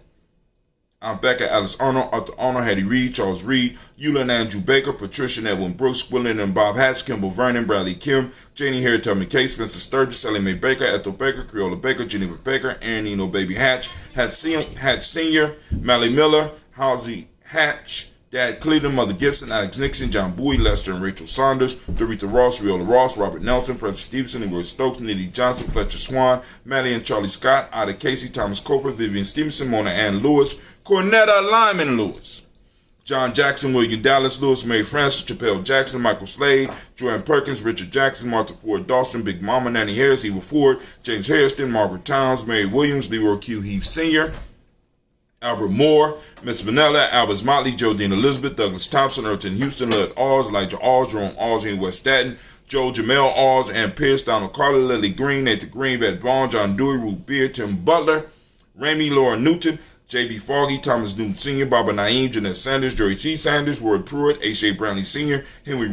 Aunt Becca, Alice Arnold, Arthur Arnold, Hattie Reed, Charles Reed, Eula and Andrew Baker, Patricia and Edwin Brooks, William and Bob Hatch, Kimball Vernon, Bradley Kim, Janie Harriet Tubman Kay, Spencer Sturgis, Sally Mae Baker, Ethel Baker, Creola Baker, Geneva Baker, Aaron Eno Baby Hatch, Hatch Sr., Mally Miller, Halsey Hatch, Dad Cleveland, Mother Gibson, Alex Nixon, John Bowie, Lester and Rachel Saunders, Doretha Ross, Riola Ross, Robert Nelson, Francis Stevenson, Leroy Stokes, Nitty Johnson, Fletcher Swan, Maddie and Charlie Scott, Ida Casey, Thomas Cooper, Vivian Stevenson, Mona Ann Lewis, Cornetta Lyman Lewis, John Jackson, William Dallas Lewis, Mary Francis, Chappelle Jackson, Michael Slade, Joanne Perkins, Richard Jackson, Martha Ford Dawson, Big Mama, Nanny Harris, Eva Ford, James Hairston, Margaret Towns, Mary Williams, Leroy Q. Heath Sr., Albert Moore, Miss Vanilla, Albert Motley, Jodine Elizabeth, Douglas Thompson, Erton Houston, Lud Alls, Elijah Alls, Jerome Alls, in West Staten, Joe Jamel Alls, Ann Pierce, Donald Carter, Lily Green, Nathan Green, Vet Vaughn, John Dewey, Ruth Beard, Tim Butler, Ramy, Laura Newton, J.B. Foggy, Thomas Newton Sr., Barbara Naeem, Jeanette Sanders, Jerry T. Sanders, Ward Pruitt, H.A. Brownlee Sr., Henry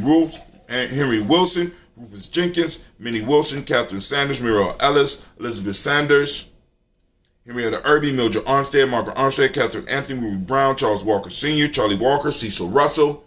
Wilson, Rufus Jenkins, Minnie Wilson, Catherine Sanders, Muriel Ellis, Elizabeth Sanders, Henrietta Irby, Mildred Armstead, Margaret Armstead, Catherine Anthony, Ruby Brown, Charles Walker Sr., Charlie Walker, Cecil Russell,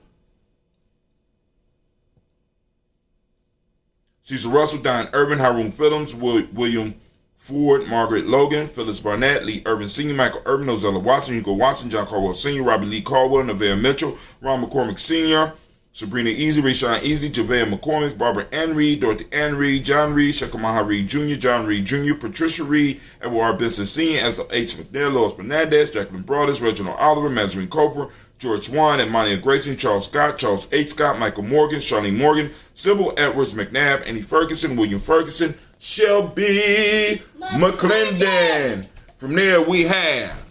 Diane Urban, Haroon Phillips, William Ford, Margaret Logan, Phyllis Barnett, Lee Urban Sr., Michael Urban, Ozella Watson, Hugo Watson, John Caldwell Sr., Robbie Lee Caldwell, Nevaeh Mitchell, Ron McCormick Sr., Sabrina Easy, Rayshawn Easley, Javea McCormick, Barbara Ann Reed, Dorothy Ann Reed, John Reed, Shekamaha Reed Jr., John Reed Jr., Patricia Reed, Edward R. Benson Sr., Ethel H. McNair, Lois Fernandez, Jacqueline Broadus, Reginald Oliver, Mazarine Cooper, George Swan, Imani Grayson, Charles Scott, Charles H. Scott, Michael Morgan, Charlene Morgan, Sybil Edwards McNabb, Annie Ferguson, William Ferguson, Shelby McClendon. From there we have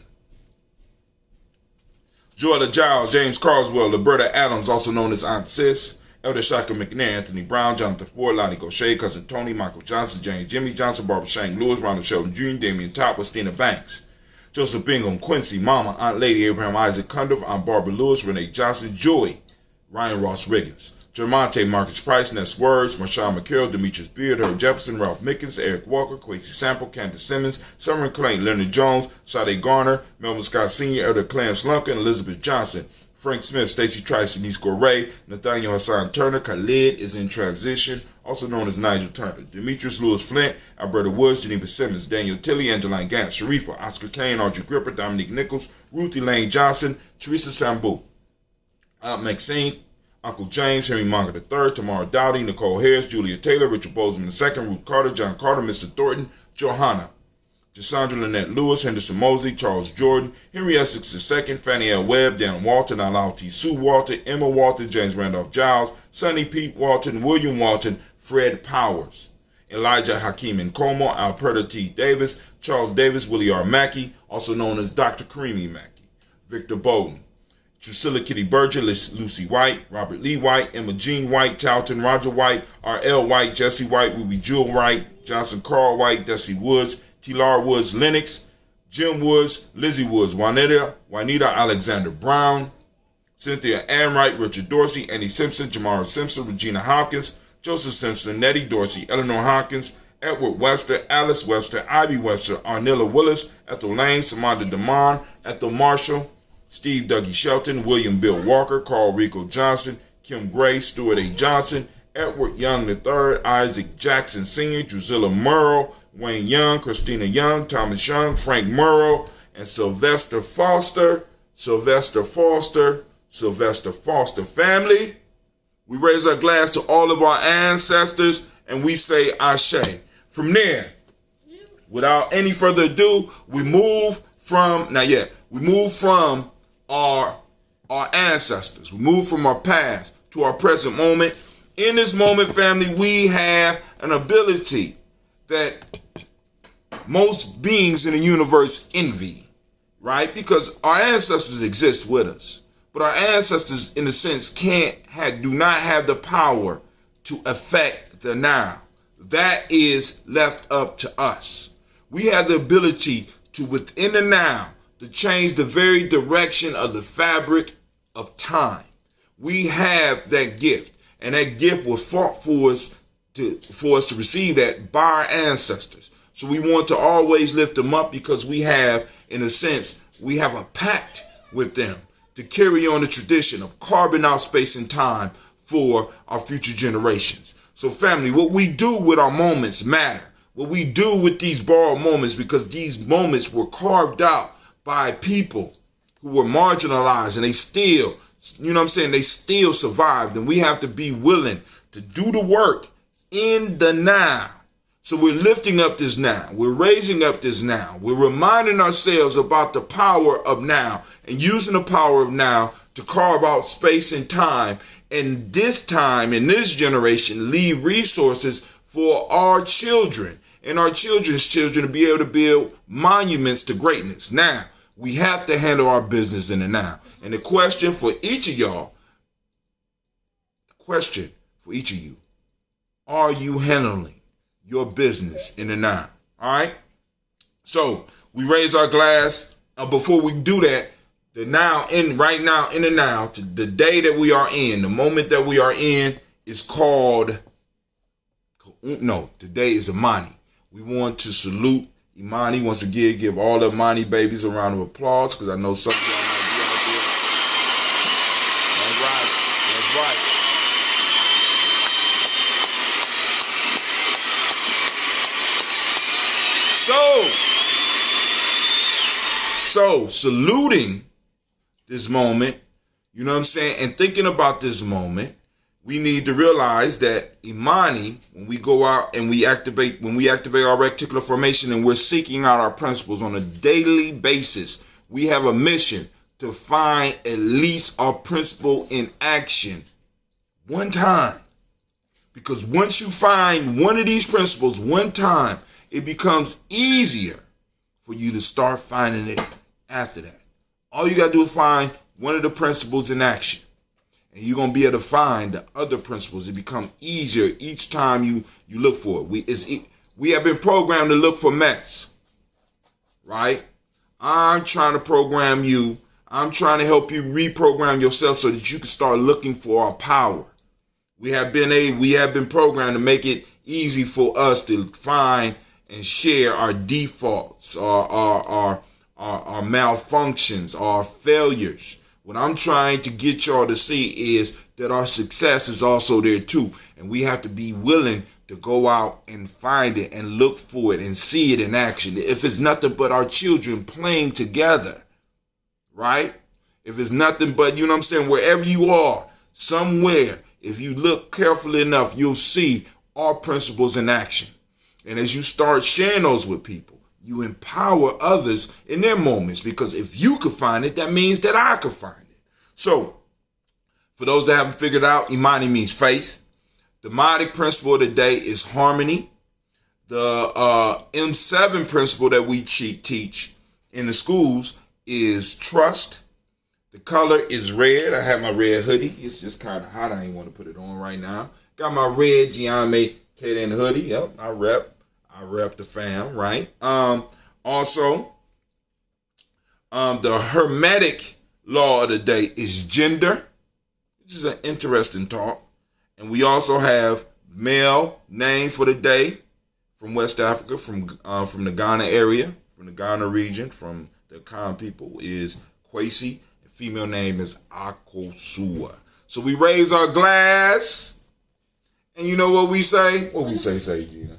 Joella Giles, James Carswell, Liberta Adams, also known as Aunt Sis, Elder Shaka McNair, Anthony Brown, Jonathan Ford, Lonnie Gaucher, Cousin Tony, Michael Johnson, James Jimmy Johnson, Barbara Shane Lewis, Ronald Sheldon Jr., Damian Top, Westina Banks, Joseph Bingham, Quincy, Mama, Aunt Lady, Abraham Isaac Cundiff, Aunt Barbara Lewis, Renee Johnson, Joy, Ryan Ross Riggins, Jermonte, Marcus Price, Ness Words, Marshawn McCarroll, Demetrius Beard, Herb Jefferson, Ralph Mickens, Eric Walker, Quincy Sample, Candace Simmons, Summer Clayton, Leonard Jones, Sade Garner, Melvin Scott Sr., Elder Clarence Lumpkin, Elizabeth Johnson, Frank Smith, Stacey Trice, Denise Goray, Nathaniel Hassan Turner, Khalid is in transition, also known as Nigel Turner, Demetrius Lewis Flint, Alberta Woods, Geneva Simmons, Daniel Tilley, Angeline Gant, Sharifa, Oscar Kane, Audrey Gripper, Dominique Nichols, Ruthie Lane Johnson, Teresa Sambu, Aunt Maxine, Uncle James, Henry Monger III, Tamara Dowdy, Nicole Harris, Julia Taylor, Richard Bozeman II, Ruth Carter, John Carter, Mr. Thornton, Johanna, Cassandra Lynette Lewis, Henderson Mosley, Charles Jordan, Henry Essex II, Fannie L. Webb, Dan Walton, Alao T. Sue Walton, Emma Walton, James Randolph Giles, Sonny Pete Walton, William Walton, Fred Powers, Elijah Hakeem Nkomo, Alberta T. Davis, Charles Davis, Willie R. Mackey, also known as Dr. Karimi Mackey, Victor Bowden, Drusilla Kitty Berger, Lucy White, Robert Lee White, Emma Jean White, Talton Roger White, R.L. White, Jesse White, Ruby Jewel White, Johnson Carl White, Desi Woods, T-Lar Woods, Lennox, Jim Woods, Lizzie Woods, Juanita Alexander Brown, Cynthia Amwright, Richard Dorsey, Annie Simpson, Jamara Simpson, Regina Hopkins, Joseph Simpson, Nettie Dorsey, Eleanor Hopkins, Edward Webster, Alice Webster, Ivy Webster, Arnilla Willis, Ethel Lane, Samantha DeMond, Ethel Marshall, Steve Dougie Shelton, William Bill Walker, Carl Rico Johnson, Kim Gray, Stuart A. Johnson, Edward Young III, Isaac Jackson Sr., Drusilla Murrow, Wayne Young, Christina Young, Thomas Young, Frank Murrow, and Sylvester Foster. Family, we raise our glass to all of our ancestors and we say Ashe. From there, without any further ado, we move from our ancestors. We move from our past to our present moment. In this moment, family, we have an ability that most beings in the universe envy, right? Because our ancestors exist with us. But our ancestors, in a sense, do not have the power to affect the now. That is left up to us. We have the ability to, within the now, to change the very direction of the fabric of time. We have that gift, and that gift was fought for us to receive that by our ancestors. So we want to always lift them up because we have, in a sense, we have a pact with them to carry on the tradition of carving out space and time for our future generations. So family, what we do with our moments matter. What we do with these borrowed moments, because these moments were carved out by people who were marginalized, and they still, they still survived. And we have to be willing to do the work in the now. So we're lifting up this now. We're raising up this now. We're reminding ourselves about the power of now and using the power of now to carve out space and time. And this time, in this generation, leave resources for our children and our children's children to be able to build monuments to greatness. Now, we have to handle our business in the now. And the question for each of y'all, are you handling your business in the now? All right? So we raise our glass. Before we do that, right now, in the now, to the day that we are in, the moment that we are in is called, today is Imani. We want to salute Imani. Once again, give all the Imani babies a round of applause, because I know some of y'all might be out there. That's right. So saluting this moment, and thinking about this moment, we need to realize that Imani, when we go out and we activate our reticular formation and we're seeking out our principles on a daily basis, we have a mission to find at least our principle in action one time. Because once you find one of these principles one time, it becomes easier for you to start finding it after that. All you got to do is find one of the principles in action. And you're going to be able to find the other principles. It becomes easier each time you look for it. We have been programmed to look for mess, right? I'm trying to program you. I'm trying to help you reprogram yourself so that you can start looking for our power. We have been programmed to make it easy for us to find and share our defaults, our malfunctions, our failures. What I'm trying to get y'all to see is that our success is also there too. And we have to be willing to go out and find it and look for it and see it in action. If it's nothing but our children playing together, right? If it's nothing but, wherever you are, somewhere, if you look carefully enough, you'll see our principles in action. And as you start sharing those with people, you empower others in their moments, because if you could find it, that means that I could find it. So, for those that haven't figured out, Imani means faith. The mnemonic principle of the day is harmony. The M7 principle that we teach in the schools is trust. The color is red. I have my red hoodie. It's just kind of hot. I ain't want to put it on right now. Got my red Gye-Nyame K-Den hoodie. Yep, I rep the fam, right? Also, the hermetic law of the day is gender, which is an interesting talk. And we also have male name for the day from West Africa, from the Ghana area, from the Ghana region, from the Akan people is Kwesi. The female name is Akosua. So we raise our glass, and you know what we say? What we say, Gina?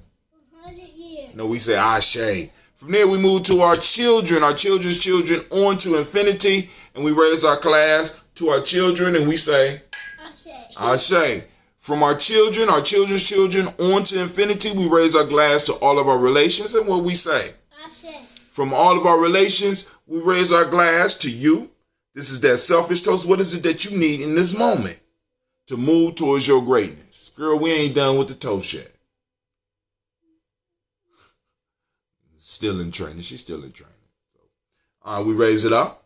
No, we say Ashe. From there, we move to our children, our children's children, on to infinity. And we raise our glass to our children, and we say Ashe. Ashe. From our children, our children's children, on to infinity, we raise our glass to all of our relations. And what we say? Ashe. From all of our relations, we raise our glass to you. This is that selfish toast. What is it that you need in this moment to move towards your greatness? Girl, we ain't done with the toast yet. Still in training. She's still in training. So, we raise it up.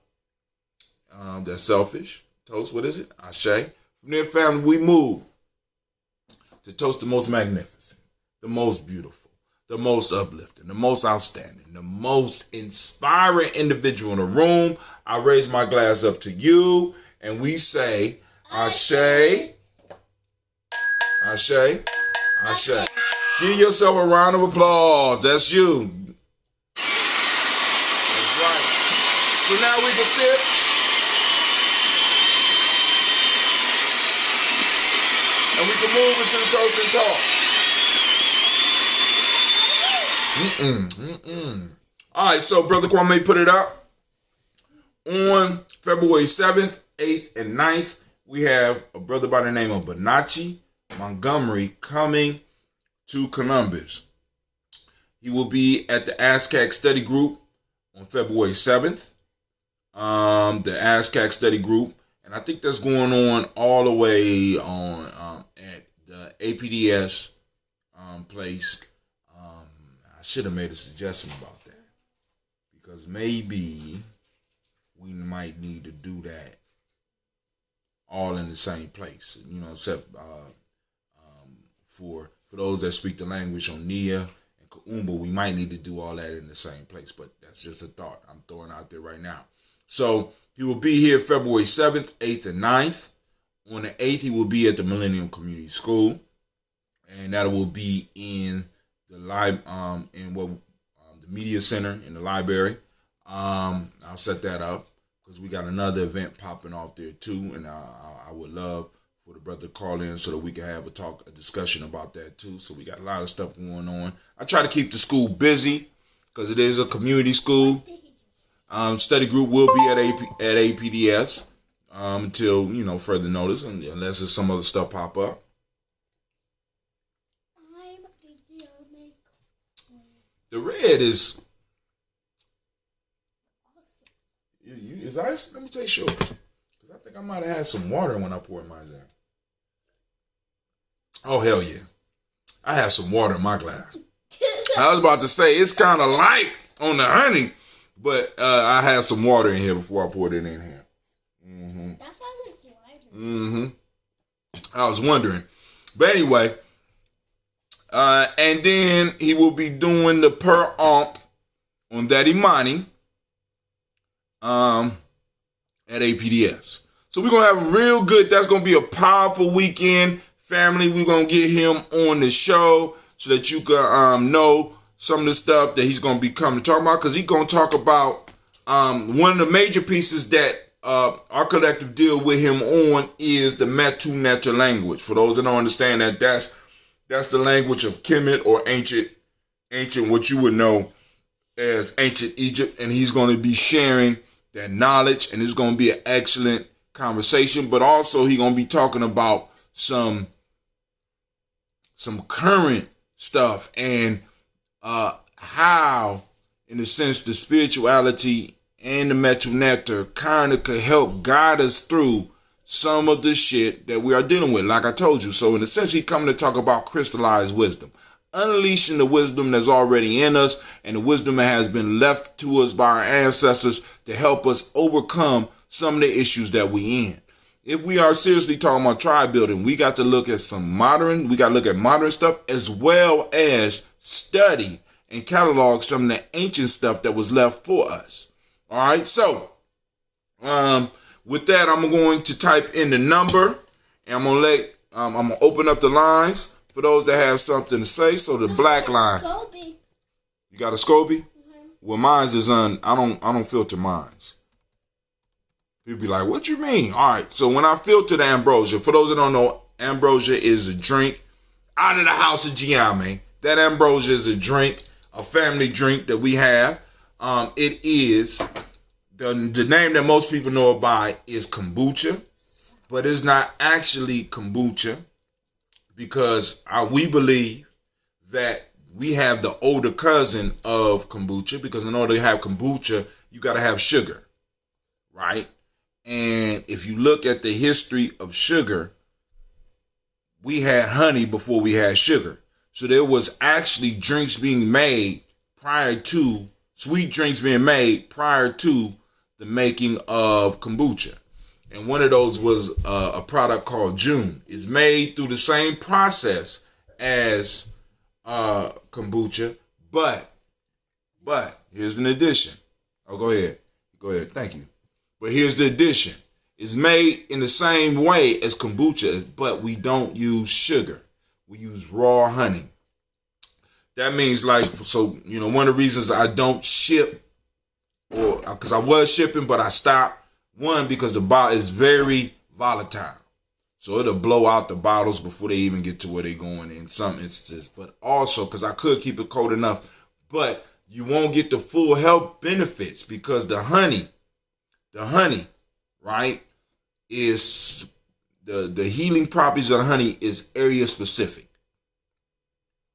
That's selfish. Toast, what is it? Ashe. From there, family, we move to toast the most magnificent, the most beautiful, the most uplifting, the most outstanding, the most inspiring individual in the room. I raise my glass up to you, and we say, Ashe, Ashe, Ashe. Give yourself a round of applause. That's you. So now moving to the Toast and Talk. All right, so Brother Kwame put it up. On February 7th, 8th, and 9th, we have a brother by the name of Benachi Montgomery coming to Columbus. He will be at the ASCAC study group on February 7th. The ASCAC study group, and I think that's going on all the way on at the APDS place. I should have made a suggestion about that because maybe we might need to do that all in the same place, except for those that speak the language on Nia and Kaumba, we might need to do all that in the same place, but that's just a thought I'm throwing out there right now. So he will be here February 7th, 8th, and 9th. On the 8th, he will be at the Millennium Community School, and that will be in the the media center in the library. I'll set that up because we got another event popping off there too, and I would love for the brother to call in so that we can have a discussion about that too. So we got a lot of stuff going on. I try to keep the school busy because it is a community school. Study group will be at APDS until further notice, unless there's some other stuff pop up. The red is ice. Let me take sure, because I think I might have had some water when I poured mine in. Oh hell yeah, I had some water in my glass. I was about to say it's kind of light on the honey. But I had some water in here before I poured it in here. That's why it's lighter. I was wondering. But anyway, and then he will be doing the per amp on that Imani at APDS. So we're going to have a real good, that's going to be a powerful weekend. Family, we're going to get him on the show so that you can know some of the stuff that he's going to be coming to talk about, because he's going to talk about one of the major pieces that our collective deal with him on is the Metu Neter language. For those that don't understand that, that's the language of Kemet, or ancient what you would know as ancient Egypt, and he's going to be sharing that knowledge, and it's going to be an excellent conversation. But also he's going to be talking about some current stuff and how, in a sense, the spirituality and the Metu Neter kind of could help guide us through some of the shit that we are dealing with, like I told you. So in a sense, he's coming to talk about crystallized wisdom, unleashing the wisdom that's already in us and the wisdom that has been left to us by our ancestors to help us overcome some of the issues that we in. If we are seriously talking about tribe building, we got to look at modern stuff, as well as study and catalog some of the ancient stuff that was left for us. All right, so with that, I'm going to type in the number, and I'm gonna open up the lines for those that have something to say. So the black line. Scoby. You got a Scoby? Well, mine's is I don't filter mine's. People be like, what you mean? All right, so when I filter the ambrosia, for those that don't know, ambrosia is a drink out of the house of Gye-Nyame. That ambrosia is a drink, a family drink that we have. It is, the name that most people know it by is kombucha, but it's not actually kombucha, because we believe that we have the older cousin of kombucha, because in order to have kombucha, you got to have sugar, right? And if you look at the history of sugar, we had honey before we had sugar. So there was actually drinks being made sweet drinks being made prior to the making of kombucha. And one of those was a product called June. It's made through the same process as kombucha, but here's an addition. Oh, go ahead. Thank you. But here's the addition. It's made in the same way as kombucha, but we don't use sugar. We use raw honey. That means, one of the reasons I don't ship, or because I was shipping, but I stopped. One, because the bottle is very volatile. So it'll blow out the bottles before they even get to where they're going in some instances. But also, because I could keep it cold enough, but you won't get the full health benefits because the honey, right, is the healing properties of the honey is area specific.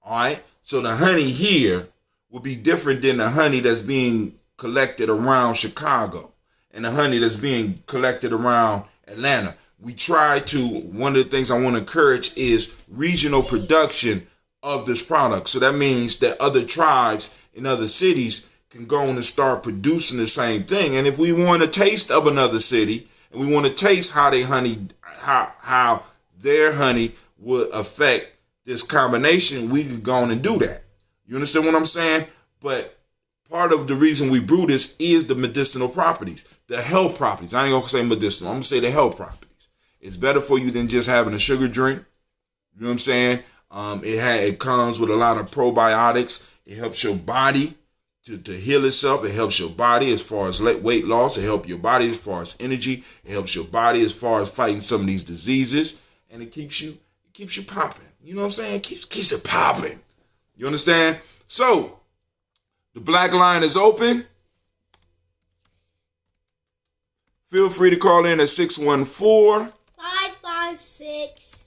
All right. So the honey here will be different than the honey that's being collected around Chicago and the honey that's being collected around Atlanta. We try to, one of the things I want to encourage is regional production of this product. So that means that other tribes in other cities can go on and start producing the same thing. And if we want a taste of another city and we want to taste how they honey, how their honey would affect this combination, we can go on and do that. You understand what I'm saying? But part of the reason we brew this is the medicinal properties, the health properties. I ain't gonna say medicinal. I'm gonna say the health properties. It's better for you than just having a sugar drink. You know what I'm saying? It comes with a lot of probiotics. It helps your body to heal itself. It helps your body as far as weight loss. It helps your body as far as energy. It helps your body as far as fighting some of these diseases. And it keeps you popping. You know what I'm saying? Keeps it popping. You understand? So the black line is open. Feel free to call in at 614 556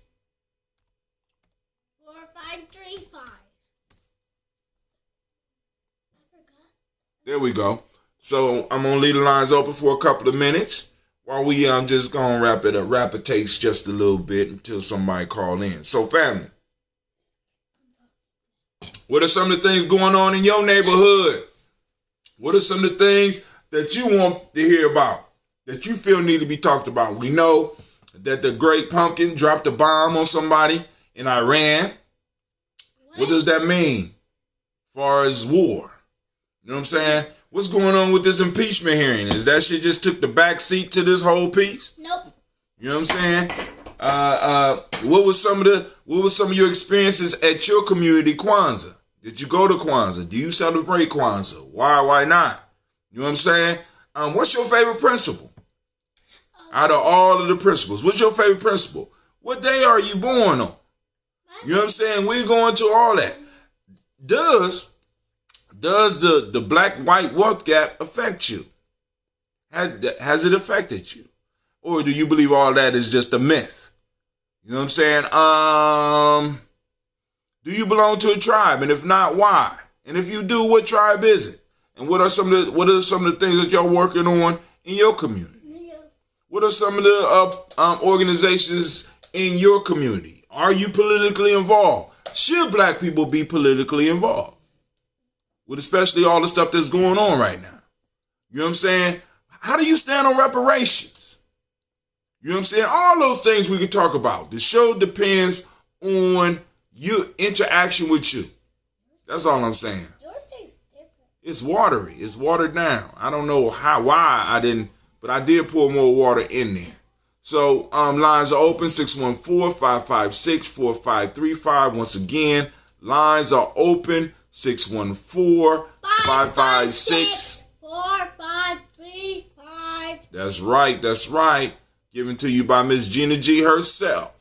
4535. I forgot. There we go. So I'm gonna leave the lines open for a couple of minutes while we just gonna wrap it up. Wrap it takes just a little bit until somebody call in. So family, what are some of the things going on in your neighborhood? What are some of the things that you want to hear about, that you feel need to be talked about? We know that the Great Pumpkin dropped a bomb on somebody in Iran. What does that mean as far as war? You know what I'm saying? What's going on with this impeachment hearing? Is that shit just took the back seat to this whole piece? Nope. You know what I'm saying? What was some of your experiences at your community Kwanzaa? Did you go to Kwanzaa? Do you celebrate Kwanzaa? Why not? You know what I'm saying? What's your favorite principle? Out of all of the principles, what's your favorite principle? What day are you born on? You know what I'm saying? We're going to all that. Does the black-white wealth gap affect you? Has it affected you? Or do you believe all that is just a myth? You know what I'm saying? Do you belong to a tribe? And if not, why? And if you do, what tribe is it? And what are some of the things that y'all working on in your community? What are some of the organizations in your community? Are you politically involved? Should black people be politically involved? With especially all the stuff that's going on right now. You know what I'm saying? How do you stand on reparations? You know what I'm saying? All those things we can talk about. The show depends on your interaction with you. That's all I'm saying. Yours tastes different. It's watery. It's watered down. I don't know why I didn't, but I did pour more water in there. So lines are open, 614-556-4535. Once again, lines are open, 614-556-4535. That's right. Given to you by Miss Gina G herself.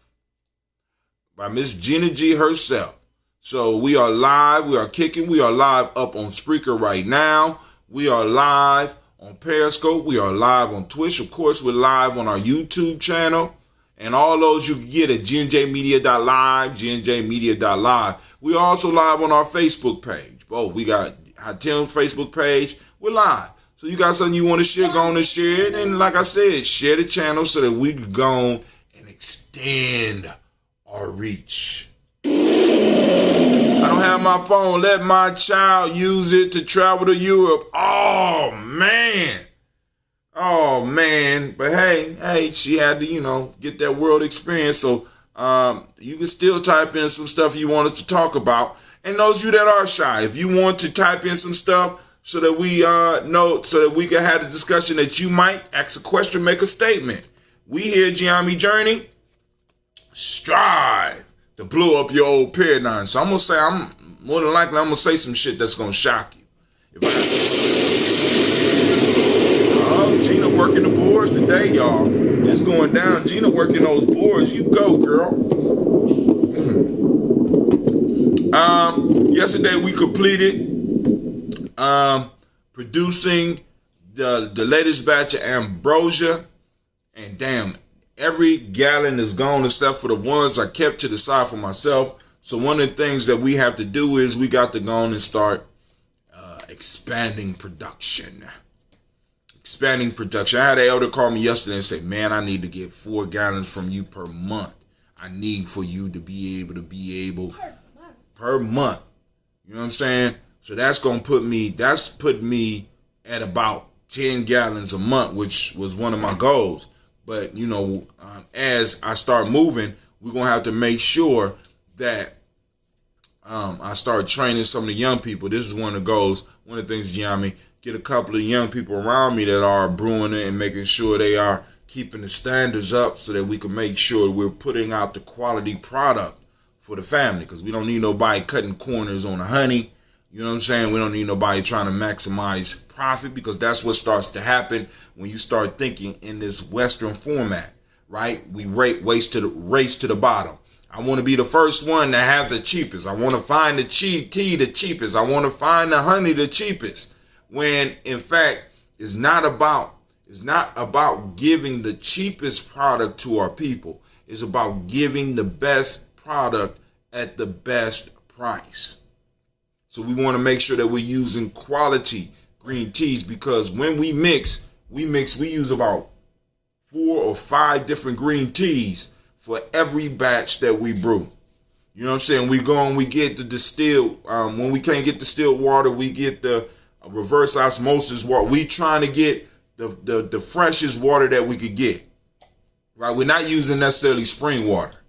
So we are live, we are kicking, we are live up on Spreaker right now. We are live on Periscope. We are live on Twitch. Of course, we're live on our YouTube channel. And all those you can get at gnjmedia.live, gnjmedia.live. We're also live on our Facebook page. We got our Tim Facebook page. We're live. So you got something you want to share, go on and share it. And like I said, share the channel so that we can go on and extend our reach. I don't have my phone. Let my child use it to travel to Europe. Oh, man. But hey, she had to, get that world experience. So you can still type in some stuff you want us to talk about. And those of you that are shy, if you want to type in some stuff so that we know, so that we can have a discussion that you might ask a question, make a statement. We here at Gye-Nyame Journey strive to blow up your old paradigm. So I'm going to say some shit that's going to shock you. Gina working the boards today, y'all. This it's going down. Gina working those boards. You go, girl. Yesterday we completed producing the latest batch of ambrosia, and damn, every gallon is gone except for the ones I kept to the side for myself. So one of the things that we have to do is we got to go on and start expanding production. Expanding production. I had an elder call me yesterday and say, man, I need to get 4 gallons from you per month. I need for you to be able per month. You know what I'm saying? So that's put me at about 10 gallons a month, which was one of my goals. But, you know, as I start moving, we're going to have to make sure that I start training some of the young people. This is one of the goals. One of the things, Gye-Nyame, get a couple of young people around me that are brewing it and making sure they are keeping the standards up so that we can make sure we're putting out the quality product for the family, because we don't need nobody cutting corners on the honey. You know what I'm saying? We don't need nobody trying to maximize profit, because that's what starts to happen when you start thinking in this Western format, right? We race to the bottom. I want to be the first one to have the cheapest. I want to find the tea the cheapest. I want to find the honey the cheapest. When in fact, it's not about giving the cheapest product to our people. It's about giving the best product at the best price. So we want to make sure that we're using quality green teas, because when we use about 4 or 5 different green teas for every batch that we brew. You know what I'm saying? We go and we get the distilled, when we can't get distilled water, we get the reverse osmosis water. We trying to get the freshest water that we could get. Right? We're not using necessarily spring water.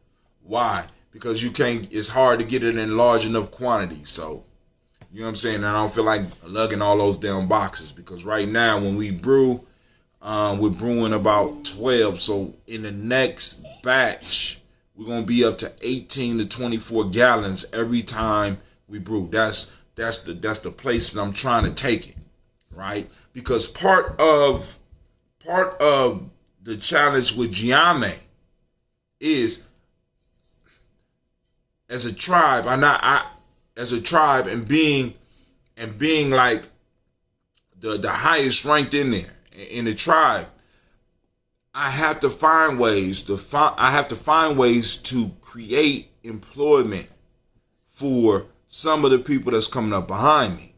Why? Because it's hard to get it in large enough quantities. So, you know what I'm saying? And I don't feel like lugging all those down boxes, because right now when we brew, we're brewing about 12. So in the next batch, we're going to be up to 18 to 24 gallons every time we brew. That's the place that I'm trying to take it, right? Because part of the challenge with Gye-Nyame is, as a tribe, and being like the highest ranked in there in the tribe, I have to find ways to create employment for some of the people that's coming up behind me.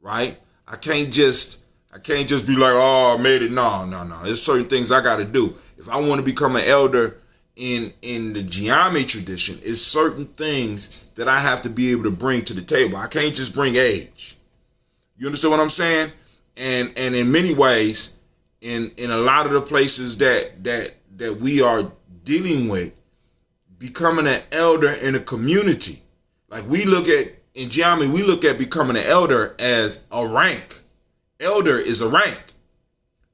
Right? I can't just be like, oh, I made it. No. There's certain things I got to do. If I want to become an elder in the Gye-Nyame tradition, it's certain things that I have to be able to bring to the table. I can't just bring age. You understand what I'm saying? And in many ways, in a lot of the places that we are dealing with, becoming an elder in a community, like in Gye-Nyame, we look at becoming an elder as a rank. Elder is a rank.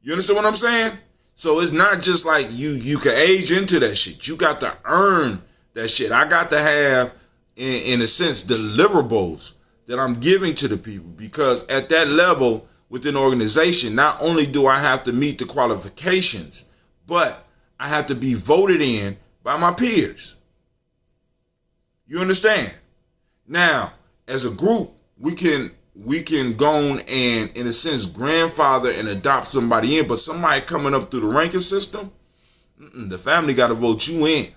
You understand what I'm saying? So it's not just like you can age into that shit. You got to earn that shit. I got to have, in a sense, deliverables that I'm giving to the people, because at that level within the organization, not only do I have to meet the qualifications, but I have to be voted in by my peers. You understand? Now, as a group, we can go on and, in a sense, grandfather and adopt somebody in, but somebody coming up through the ranking system, the family got to vote you in.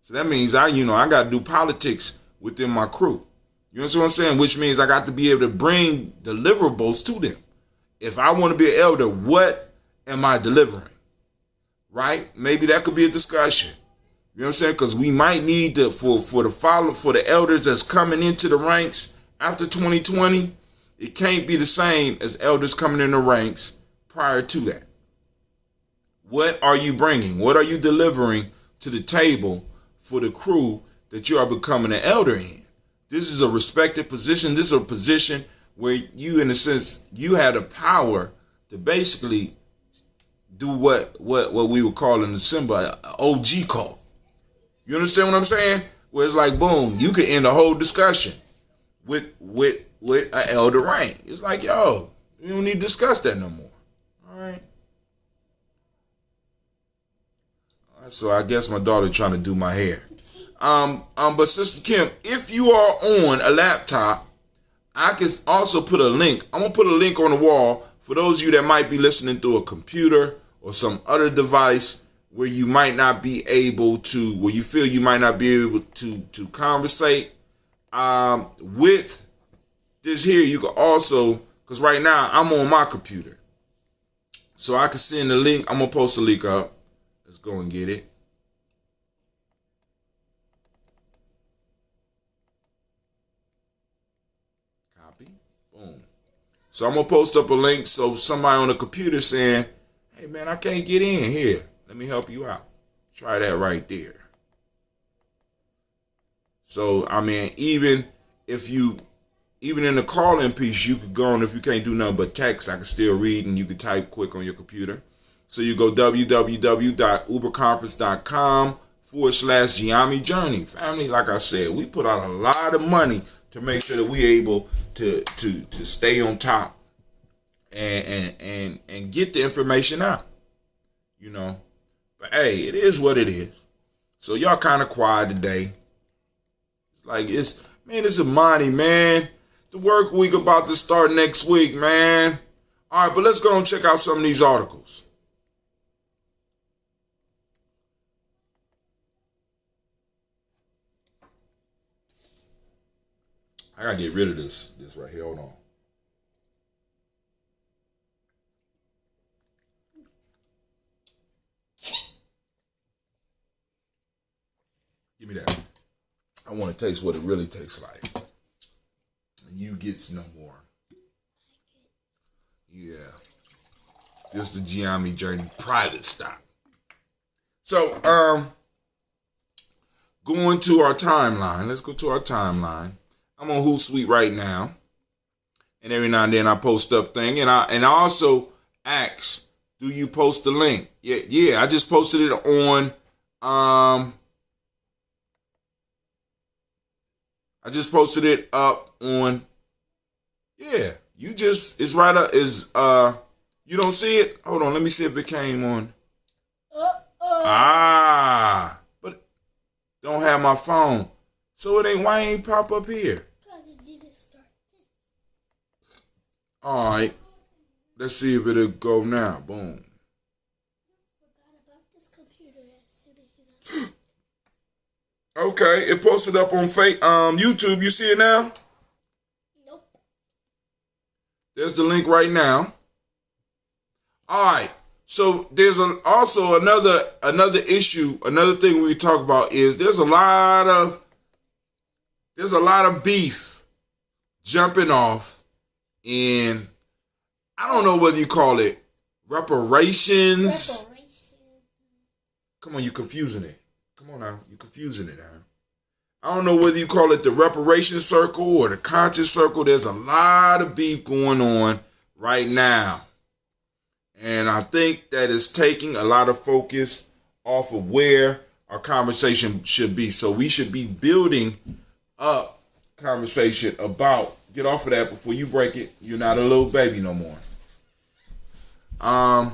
So that means I got to do politics within my crew. You understand what I'm saying? Which means I got to be able to bring deliverables to them. If I want to be an elder, what am I delivering? Right? Maybe that could be a discussion. You know what I'm saying? Because we might need to, for the elders that's coming into the ranks after 2020, it can't be the same as elders coming in the ranks prior to that. What are you bringing? What are you delivering to the table for the crew that you are becoming an elder in? This is a respected position. This is a position where you, in a sense, you had the power to basically do what we would call in the symbol an OG call. You understand what I'm saying? Where it's like, boom, you could end the whole discussion with an elder rank. It's like, yo, you don't need to discuss that no more. All right. So I guess my daughter trying to do my hair. But Sister Kim, if you are on a laptop, I can also put a link. I'm gonna put a link on the wall for those of you that might be listening through a computer or some other device where you might not be able to, where you feel you might not be able to conversate. With this here, you can also, because right now I'm on my computer, so I can send the link. I'm gonna post the link up. Let's go and get it. Copy. Boom. So I'm gonna post up a link so somebody on the computer saying, "Hey man, I can't get in here. Let me help you out." Try that right there. So I mean, even in the call-in piece, you could go on. If you can't do nothing but text, I can still read, and you can type quick on your computer. So you go www.uberconference.com/Gye-Nyame Journey. Family, like I said, we put out a lot of money to make sure that we're able to stay on top and get the information out. You know. But hey, it is what it is. So y'all kind of quiet today. It's like it's Imani, man. The work week about to start next week, man. All right, but let's go and check out some of these articles. I gotta get rid of this right here. Hold on. Give me that. I want to taste what it really tastes like. And you get no more. Yeah. This is the Gye-Nyame Journey private stock. So, going to our timeline. Let's go to our timeline. I'm on Hootsuite right now. And every now and then I post up thing. And I also ask, do you post the link? Yeah, I just posted it on I just posted it up on, it's right up, you don't see it? Hold on, let me see if it came on. But don't have my phone. So why ain't pop up here? Because it didn't start this. Alright, let's see if it'll go now, boom. Forgot about this computer as soon as you got. Okay, it posted up on YouTube. You see it now? Nope. There's the link right now. All right. So there's also another issue. Another thing we talk about is there's a lot of beef jumping off in, I don't know whether you call it reparations. Come on, you're confusing it. Come on now, you're confusing it now. I don't know whether you call it the reparation circle or the conscious circle. There's a lot of beef going on right now. And I think that it's taking a lot of focus off of where our conversation should be. So we should be building up conversation about, get off of that before you break it. You're not a little baby no more. A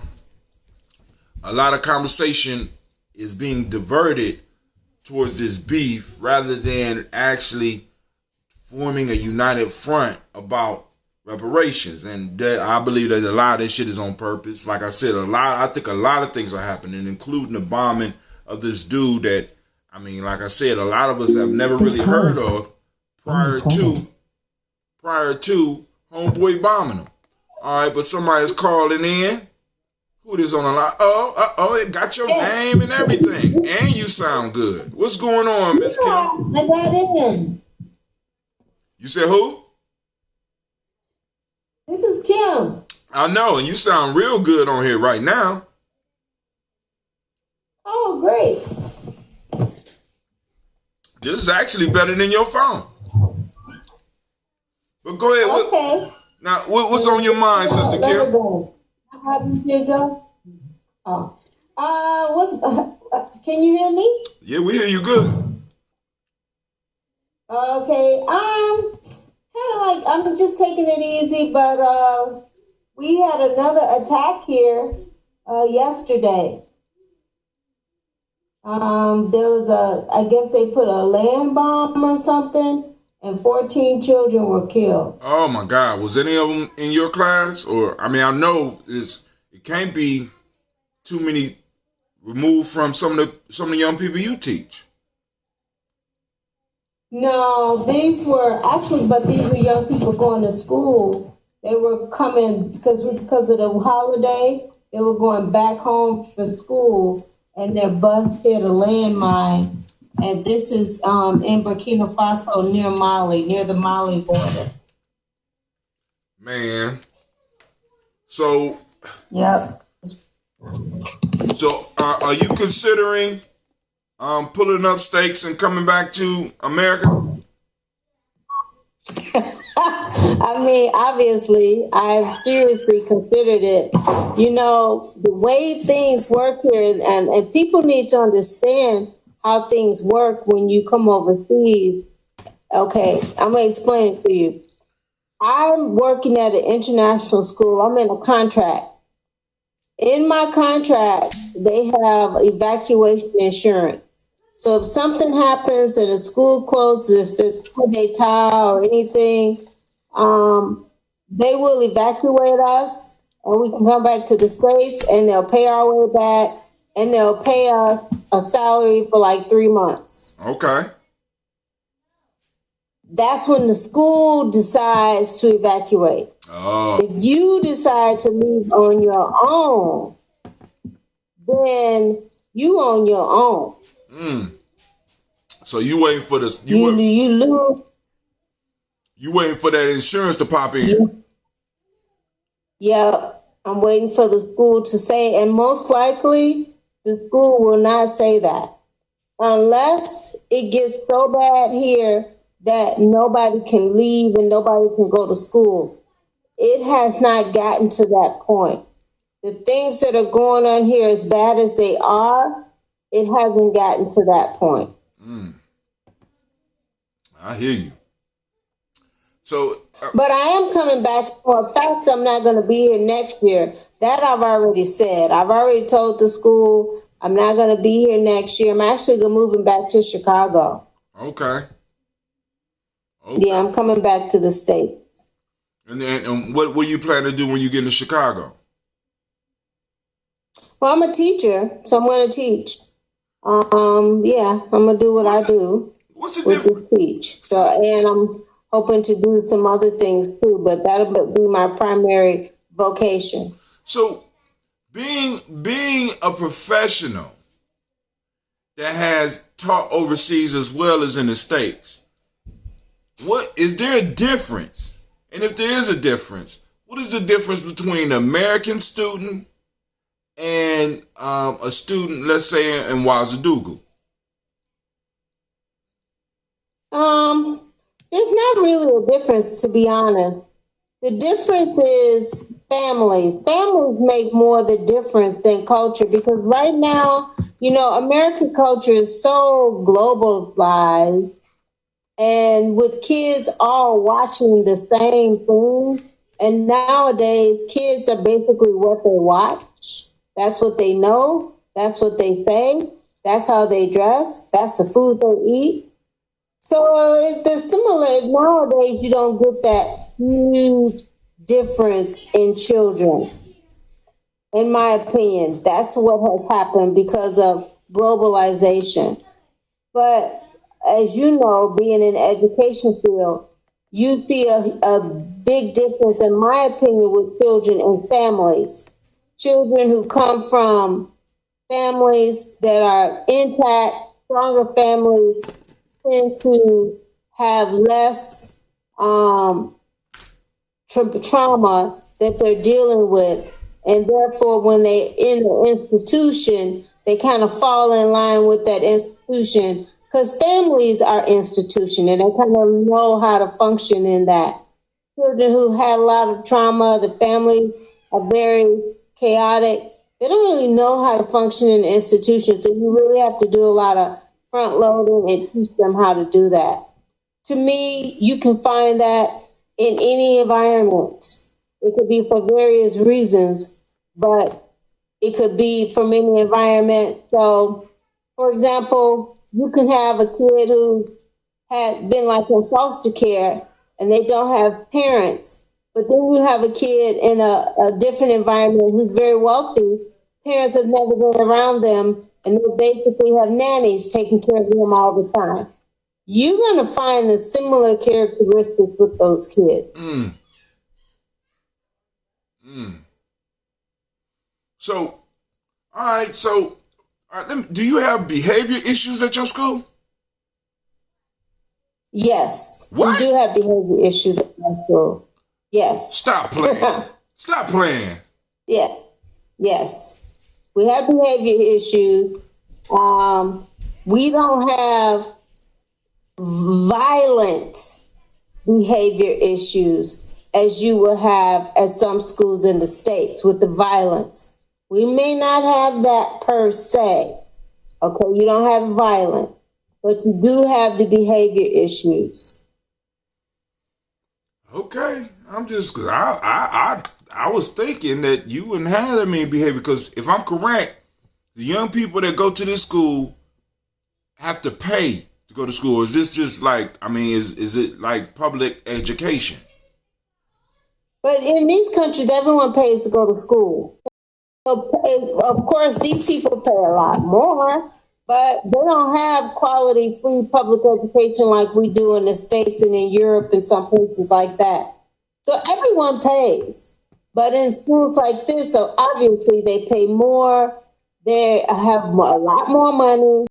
lot of conversation is being diverted towards this beef rather than actually forming a united front about reparations. And I believe that a lot of this shit is on purpose. Like I said, I think a lot of things are happening, including the bombing of this dude that, I mean, like I said, a lot of us have never really heard of prior to homeboy bombing him. All right, but somebody's calling in. Who is on the line? It got your name and everything. And you sound good. What's going on, Miss Kim? I got in. You said who? This is Kim. I know, and you sound real good on here right now. Oh, great. This is actually better than your phone. But go ahead. Okay. Now, what's on your mind, Sister Kim? How did you go? Can you hear me? Yeah, we hear you good. Okay. Kind of like, I'm just taking it easy, but we had another attack here yesterday. There was I guess they put a land bomb or something, and 14 children were killed. Oh my God! Was any of them in your class? Or I mean, I know it can't be too many removed from some of the young people you teach. No, these were young people going to school. They were coming because of the holiday. They were going back home for school, and their bus hit a landmine. And this is in Burkina Faso, near Mali, near the Mali border. Man, so yep. So are you considering pulling up stakes and coming back to America? I mean, obviously, I've seriously considered it. You know, the way things work here, and people need to understand how things work when you come overseas. Okay, I'm going to explain it to you. I'm working at an international school. I'm in a contract. In my contract, they have evacuation insurance. So if something happens and a school closes, the coup d'etat or anything, they will evacuate us and we can come back to the States and they'll pay our way back and they'll pay us a salary for like 3 months. Okay. That's when the school decides to evacuate. Oh. If you decide to leave on your own, then you on your own. So you waiting for this? You lose. You waiting for that insurance to pop in? Yeah, I'm waiting for the school to say, and most likely the school will not say that unless it gets so bad here that nobody can leave and nobody can go to school. It has not gotten to that point. The things that are going on here, as bad as they are, it hasn't gotten to that point. I hear you. So, but I am coming back. For a fact, I'm not going to be here next year. That I've already said. I've already told the school I'm not going to be here next year. I'm actually moving back to Chicago. Okay. Yeah, I'm coming back to the States. And then, what you plan to do when you get to Chicago? Well, I'm a teacher, so I'm going to teach. Yeah, I'm going to do what I do. What's the difference? Teach. So, and I'm hoping to do some other things too, but that'll be my primary vocation. So, being a professional that has taught overseas as well as in the States, what is there a difference? And if there is a difference, what is the difference between an American student and a student, let's say, in Ouagadougou? There's not really a difference, to be honest. The difference is families. Families make more the difference than culture, because right now, you know, American culture is so globalized, and with kids all watching the same thing. And nowadays, kids are basically what they watch. That's what they know. That's what they say. That's how they dress. That's the food they eat. So they're similar. Nowadays, you don't get that huge difference in children. In my opinion, that's what has happened because of globalization. But as you know, being in the education field, you see a big difference, in my opinion, with children and families. Children who come from families that are intact, stronger families, tend to have less trauma that they're dealing with. And therefore, when they're in an institution, they kind of fall in line with that institution, because families are institution and they kind of know how to function in that. Children who had a lot of trauma, the families are very chaotic. They don't really know how to function in the institution. So you really have to do a lot of front loading and teach them how to do that. To me, you can find that in any environment. It could be for various reasons, but it could be from any environment. So For example, you can have a kid who had been like in foster care and they don't have parents, but then you have a kid in a different environment who's very wealthy. Parents have never been around them and they basically have nannies taking care of them all the time. You're going to find the similar characteristics with those kids. So, all right. So, do you have behavior issues at your school? Yes. What? We do have behavior issues at my school. Yes. Stop playing. Stop playing. Yeah. Yes. We have behavior issues. We don't have violent behavior issues as you will have at some schools in the States with the violence. We may not have that per se. Okay, you don't have violent, but you do have the behavior issues. Okay, I'm just I was thinking that you wouldn't have that many behavior because if I'm correct, the young people that go to this school have to pay to go to school. Is this just like is it like public education? But in these countries, everyone pays to go to school. So, of course, these people pay a lot more, but they don't have quality free public education like we do in the States and in Europe and some places like that. So everyone pays. But in schools like this, so obviously they pay more. They have a lot more money.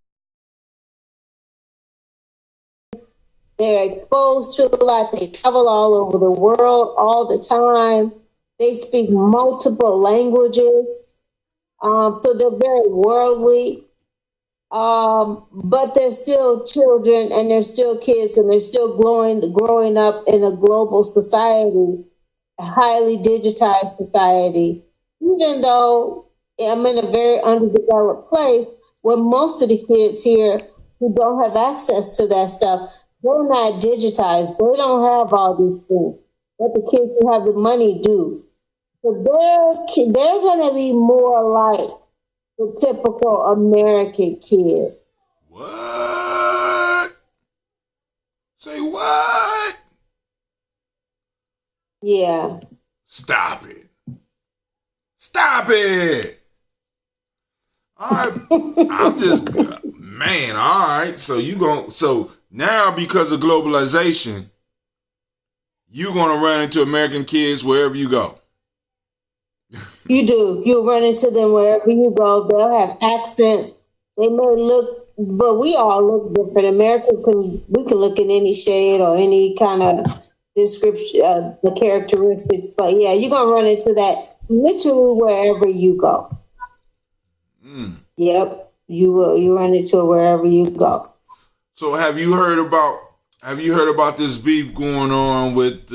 They're exposed to a lot. They travel all over the world all the time. They speak multiple languages. So they're very worldly. But they're still children and they're still kids and they're still growing up in a global society, a highly digitized society. Even though I'm in a very underdeveloped place where most of the kids here who don't have access to that stuff, they're not digitized. They don't have all these things. But the kids who have the money do. So they're going to be more like the typical American kid. What? Say what? Yeah. Stop it. Stop it. All right. I'm just, man, all right. So now because of globalization, you're going to run into American kids wherever you go. You do. You'll run into them wherever you go. They'll have accents. They may look, but we all look different. We can look in any shade or any kind of description, the characteristics. But yeah, you're going to run into that literally wherever you go. Yep, you will. You run into it wherever you go. So have you heard about this beef going on with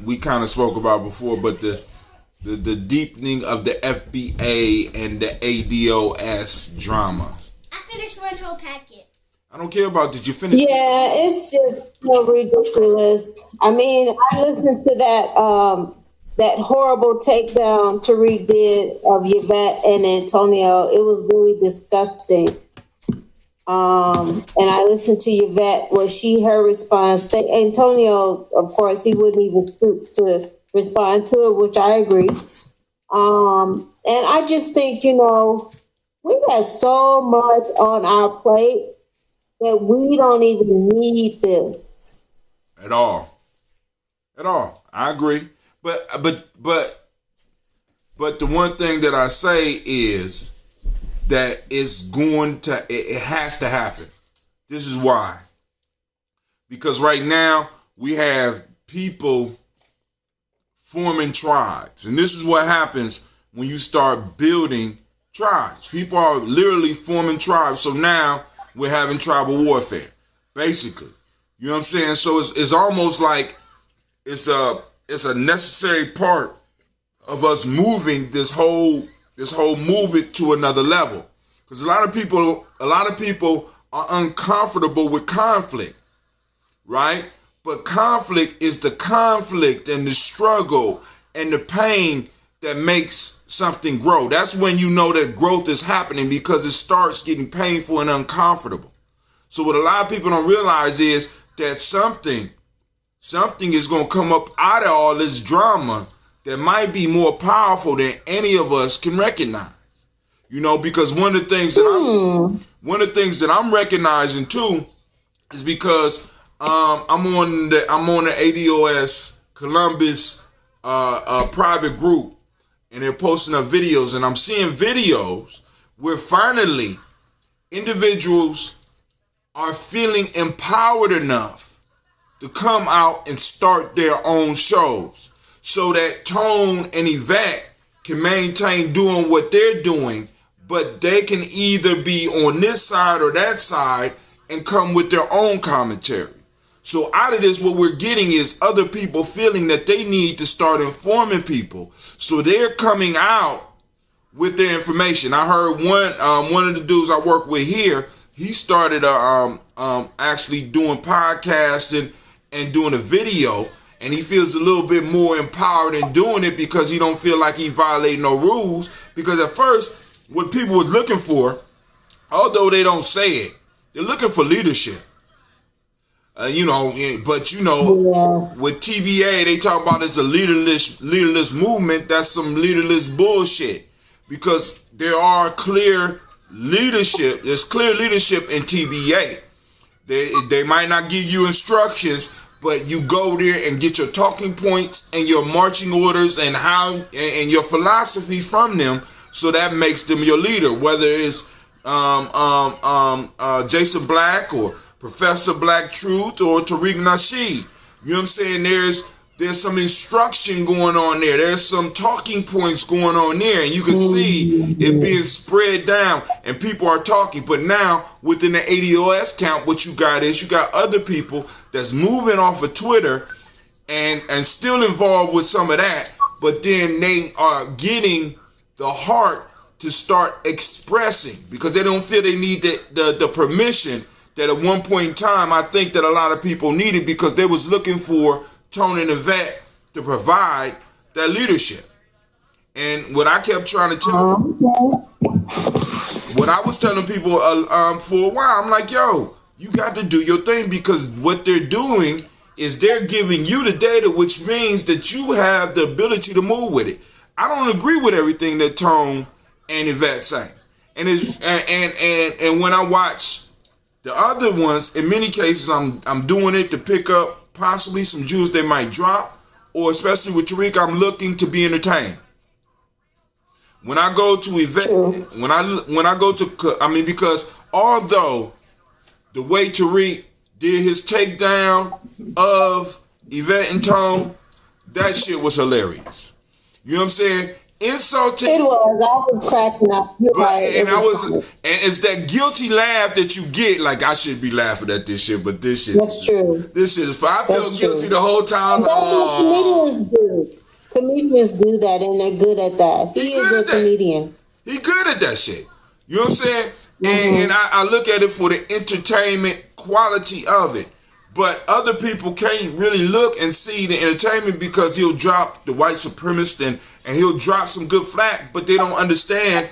we kind of spoke about before, but the deepening of the FBA and the ADOS drama? I finished one whole packet. I don't care about, did you finish? Yeah, it's just so ridiculous. I mean, I listened to that horrible takedown Tariq did of Yvette and Antonio. It was really disgusting. And I listened to Yvette, her response. Antonio, of course, he wouldn't even stoop to respond to it, which I agree. And I just think, we have so much on our plate that we don't even need this. At all. I agree. But the one thing that I say is that it has to happen. This is why. Because right now we have people forming tribes. And this is what happens when you start building tribes. People are literally forming tribes. So now we're having tribal warfare, basically. You know what I'm saying? So it's almost like it's a necessary part of us moving this whole movement to another level. Because a lot of people are uncomfortable with conflict, right? But conflict is the conflict and the struggle and the pain that makes something grow. That's when you know that growth is happening, because it starts getting painful and uncomfortable. So what a lot of people don't realize is that something is going to come up out of all this drama that might be more powerful than any of us can recognize. Because one of the things that I'm recognizing too is because I'm on the ADOS Columbus private group, and they're posting up videos, and I'm seeing videos where finally individuals are feeling empowered enough to come out and start their own shows, so that Tone and Yvette can maintain doing what they're doing, but they can either be on this side or that side and come with their own commentary. So out of this, what we're getting is other people feeling that they need to start informing people. So they're coming out with their information. I heard one of the dudes I work with here, he started actually doing podcasting and doing a video, and he feels a little bit more empowered in doing it because he don't feel like he violated no rules. Because at first, what people was looking for, although they don't say it, they're looking for leadership. But with TBA, they talk about it's a leaderless movement. That's some leaderless bullshit, because there are clear leadership. There's clear leadership in TBA. They might not give you instructions, but you go there and get your talking points and your marching orders and your philosophy from them. So that makes them your leader, whether it's Jason Black or Professor Black Truth or Tariq Nasheed. You know what I'm saying? There's some instruction going on there. There's some talking points going on there, and you can see it being spread down, and people are talking. But now within the ADOS count, what you got is you got other people that's moving off of Twitter and still involved with some of that, but then they are getting the heart to start expressing, because they don't feel they need the permission that at one point in time I think that a lot of people needed, because they was looking for Tony and Yvette to provide that leadership. And what I kept trying to tell, what I was telling people for a while, I'm like, yo, you got to do your thing, because what they're doing is they're giving you the data, which means that you have the ability to move with it. I don't agree with everything that Tone and Yvette say, and when I watch the other ones, in many cases, I'm doing it to pick up possibly some jewels they might drop, or especially with Tariq, I'm looking to be entertained. When I go to Yvette, because although the way Tariq did his takedown of Yvette and Tone, that shit was hilarious. You know what I'm saying? Insulting. It was. I was cracking up. You're right. And it's that guilty laugh that you get. Like, I should be laughing at this shit, but this shit. That's true. This shit is fine. I felt guilty the whole time. That's what comedians do. Comedians do that, and they're good at that. He is a comedian. He good at that shit. You know what I'm saying? And I look at it for the entertainment quality of it. But other people can't really look and see the entertainment, because he'll drop the white supremacist and he'll drop some good flack, but they don't understand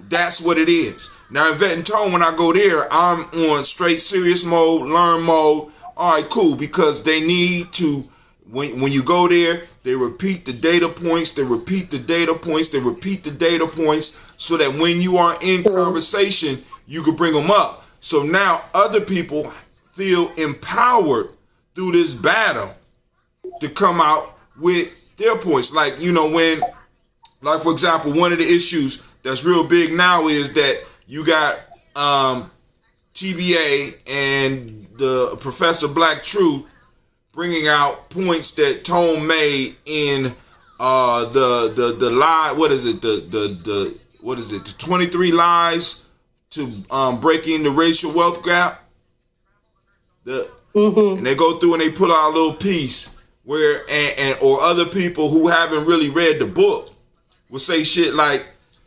that's what it is. Now, Yvette and Tone, when I go there, I'm on straight serious mode, learn mode. All right, cool, because they need to, when you go there, they repeat the data points, so that when you are in conversation, you can bring them up. So now other people feel empowered through this battle to come out with their points. Like, for example, one of the issues that's real big now is that you got TBA and the Professor Black Truth bringing out points that Tone made in the lie. What is it? The 23 lies to breaking the racial wealth gap. And they go through and they put out a little piece where or other people who haven't really read the book will say shit like,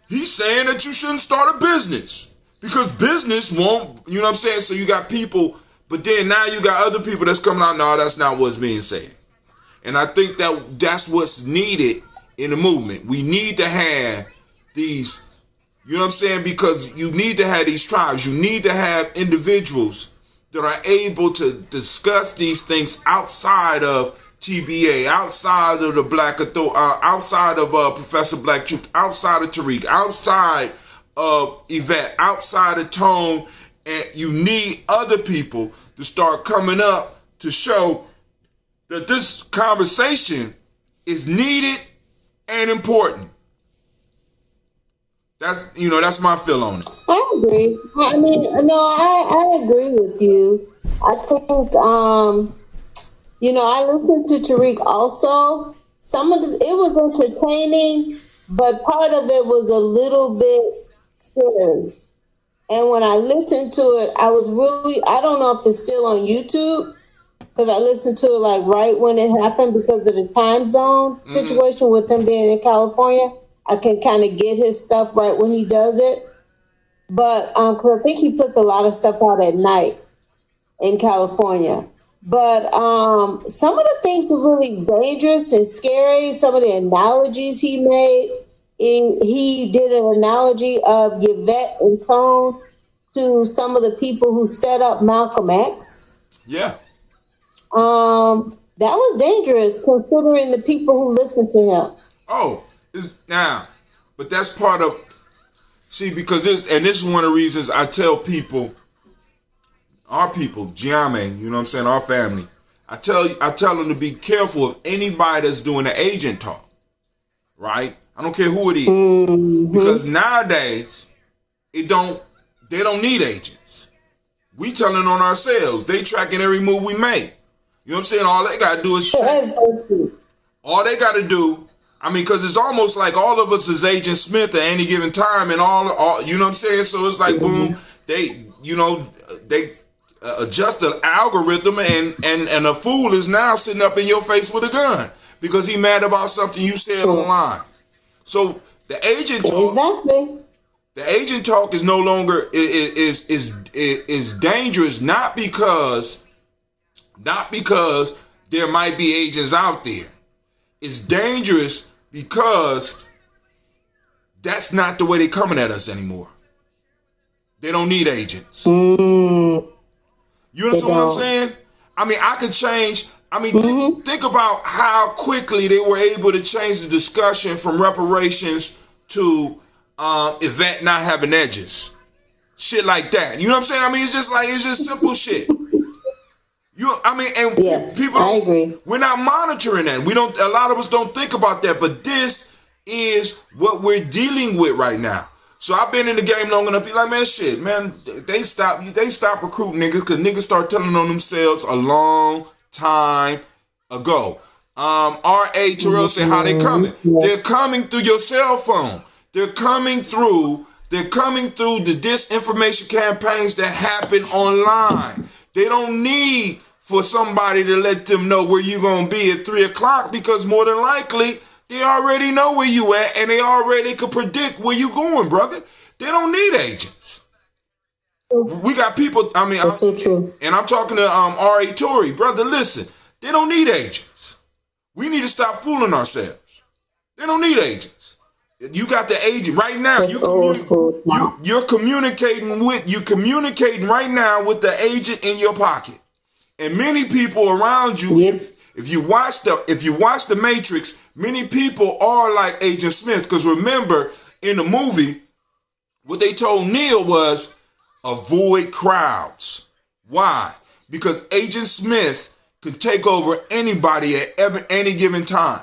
he's saying that you shouldn't start a business because business won't, you know what I'm saying? So you got people, but then now you got other people that's coming out, no, that's not what's being said. And I think that that's what's needed in the movement. We need to have these, you know what I'm saying? Because you need to have these tribes. You need to have individuals that are able to discuss these things outside of TBA, outside of the Black Authority, outside of Professor Black Truth, outside of Tariq, outside of Yvette, outside of Tone. And you need other people to start coming up to show that this conversation is needed and important. That's my feel on it. I agree. I mean, no, I agree with you. I think, I listened to Tariq also. It was entertaining, but part of it was a little bit scary. And when I listened to it, I don't know if it's still on YouTube, because I listened to it like right when it happened because of the time zone situation with him being in California. I can kind of get his stuff right when he does it. But 'cause I think he puts a lot of stuff out at night in California. But some of the things were really dangerous and scary. Some of the analogies he made. He did an analogy of Yvette and Tone to some of the people who set up Malcolm X. Yeah. That was dangerous considering the people who listened to him. Oh, but that's part of, because this is one of the reasons I tell people, our people, Gye-Nyame, you know what I'm saying, our family, I tell them to be careful of anybody that's doing the agent talk, right? I don't care who it is. Mm-hmm. Because nowadays, they don't need agents. We telling on ourselves. They tracking every move we make. You know what I'm saying? All they got to do is track. All they got to do, because it's almost like all of us is Agent Smith at any given time, and all you know what I'm saying? So it's like, boom, they adjust the algorithm, and a fool is now sitting up in your face with a gun because he mad about something you said online. So the agent talk, the agent talk is no longer is dangerous, not because there might be agents out there. It's dangerous because that's not the way they're coming at us anymore. They don't need agents. You understand what I'm saying? I could change. Think about how quickly they were able to change the discussion from reparations to Yvette not having edges. Shit like that. You know what I'm saying? It's just simple shit. People, I agree. We're not monitoring that. A lot of us don't think about that, but this is what we're dealing with right now. So I've been in the game long enough to be like, man, they stop recruiting niggas because niggas start telling on themselves a long time ago. R.A. Terrell said, how they coming? They're coming through your cell phone. They're coming through the disinformation campaigns that happen online. They don't need for somebody to let them know where you're going to be at 3 o'clock, because more than likely they already know where you at and they already could predict where you going, brother. They don't need agents. We got people, that's so true. And I'm talking to R.A. Torrey, brother, listen, they don't need agents. We need to stop fooling ourselves. They don't need agents. You got the agent right now. You're communicating right now with the agent in your pocket. And many people around you, if you watch the Matrix, many people are like Agent Smith. Because remember, in the movie, what they told Neil was avoid crowds. Why? Because Agent Smith could take over anybody at any given time.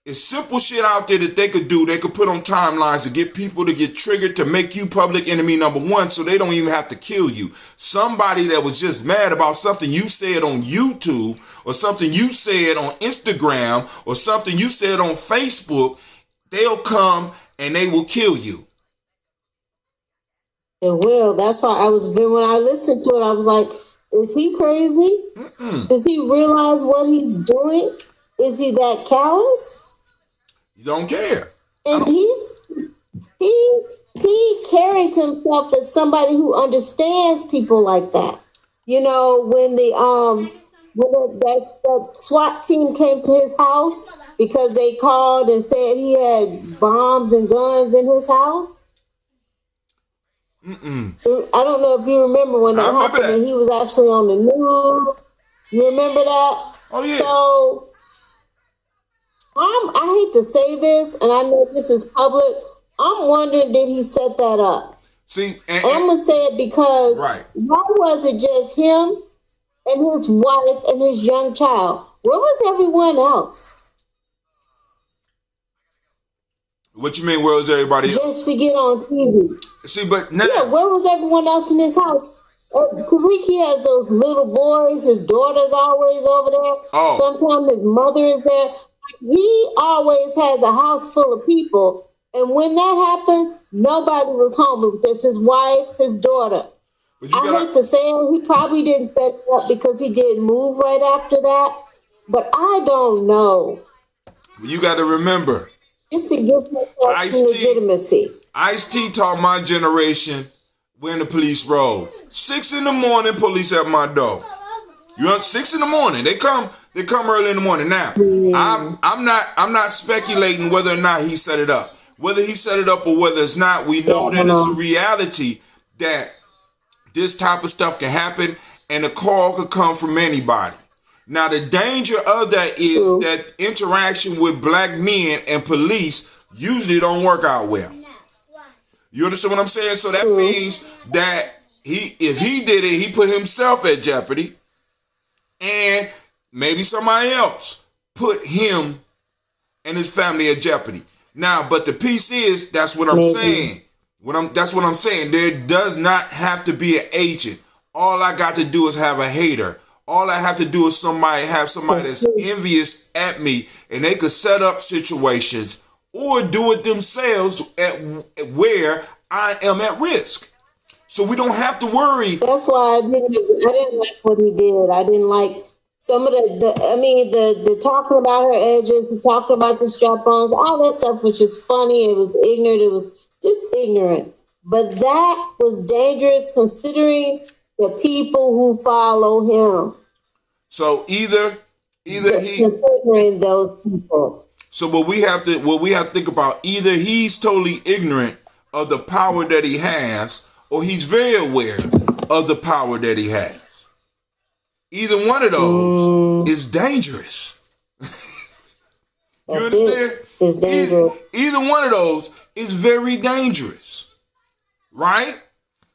It's simple shit out there that they could do. They could put on timelines to get people to get triggered to make you public enemy number one, so they don't even have to kill you. Somebody that was just mad about something you said on YouTube, or something you said on Instagram, or something you said on Facebook, they'll come and they will kill you. It will. That's why when I listened to it, I was like, is he crazy? Does he realize what he's doing? Is he that callous? You don't care. And he carries himself as somebody who understands people like that. You know, when that SWAT team came to his house because they called and said he had bombs and guns in his house? I don't know if you remember when that happened, and he was actually on the news. You remember that? Oh, yeah. So, I hate to say this, and I know this is public. I'm wondering, did he set that up? See, and I'm going to say it because why was it just him and his wife and his young child? Where was everyone else? What you mean, where was everybody else? Just to get on TV. See, but now... Yeah, where was everyone else in his house? Kariki has those little boys. His daughter's always over there. Oh. Sometimes his mother is there. He always has a house full of people. And when that happened, nobody was home. It was just his wife, his daughter. I hate to say it, he probably didn't set it up because he didn't move right after that. But I don't know. You got to remember... Just to give myself some legitimacy. Ice-T taught my generation when the police roll. 6 a.m, police at my door. You know, 6 a.m. They come early in the morning. Now, I'm not speculating whether or not he set it up. Whether he set it up or whether it's not, we know that it's a reality that this type of stuff can happen and a call could come from anybody. Now, the danger of that is that interaction with black men and police usually don't work out well. You understand what I'm saying? So that means that if he did it, he put himself at jeopardy, and maybe somebody else put him and his family at jeopardy. Now, but the piece is, that's what I'm saying. That's what I'm saying. There does not have to be an agent. All I got to do is have a hater. All I have to do is have somebody that's envious at me, and they could set up situations or do it themselves at where I am at risk. So we don't have to worry. That's why I didn't like what he did. I didn't like some of the talking about her edges, the talking about the strap-ons, all that stuff was just funny. It was ignorant. It was just ignorant. But that was dangerous considering the people who follow him. So either he considering those people. So what we have to think about, either he's totally ignorant of the power that he has, or he's very aware of the power that he has. Either one of those is dangerous. You understand? It's dangerous. Either one of those is very dangerous. Right?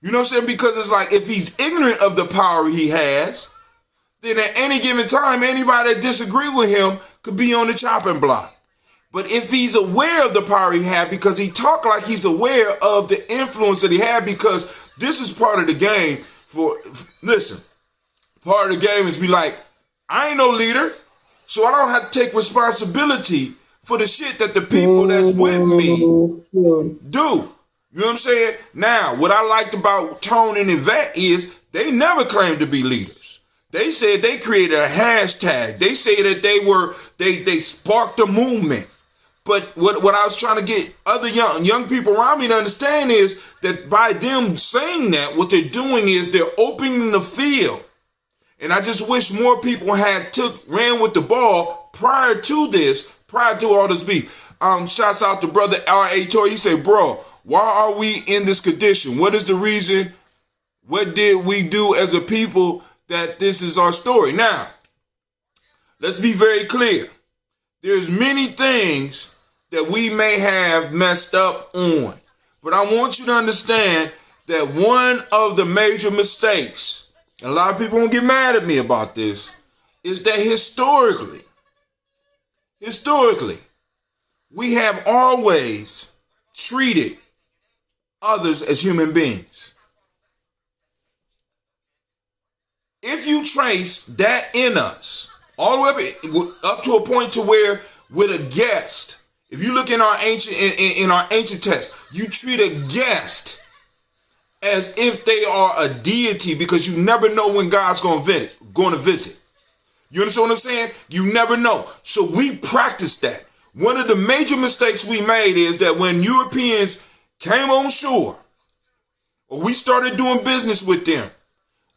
You know what I'm saying? Because it's like, if he's ignorant of the power he has, then at any given time, anybody that disagree with him could be on the chopping block. But if he's aware of the power he had, because he talked like he's aware of the influence that he had, because this is part of the game listen, part of the game is be like, I ain't no leader, so I don't have to take responsibility for the shit that the people that's with me do. You know what I'm saying? Now, what I liked about Tone and Yvette is they never claimed to be leaders. They said they created a hashtag. They say that they sparked a movement. But what I was trying to get other young people around me to understand is that by them saying that, what they're doing is they're opening the field. And I just wish more people had ran with the ball prior to all this beef. Shouts out to brother R.A. Toy. He said, bro, why are we in this condition? What is the reason? What did we do as a people that this is our story? Now, let's be very clear. There's many things that we may have messed up on. But I want you to understand that one of the major mistakes, and a lot of people won't get mad at me about this, is that historically, we have always treated others as human beings. If you trace that in us, all the way up to a point to where with a guest, if you look in our ancient text, you treat a guest as if they are a deity, because you never know when God's going to visit. You understand what I'm saying? You never know. So we practice that. One of the major mistakes we made is that when Europeans came on shore, or we started doing business with them,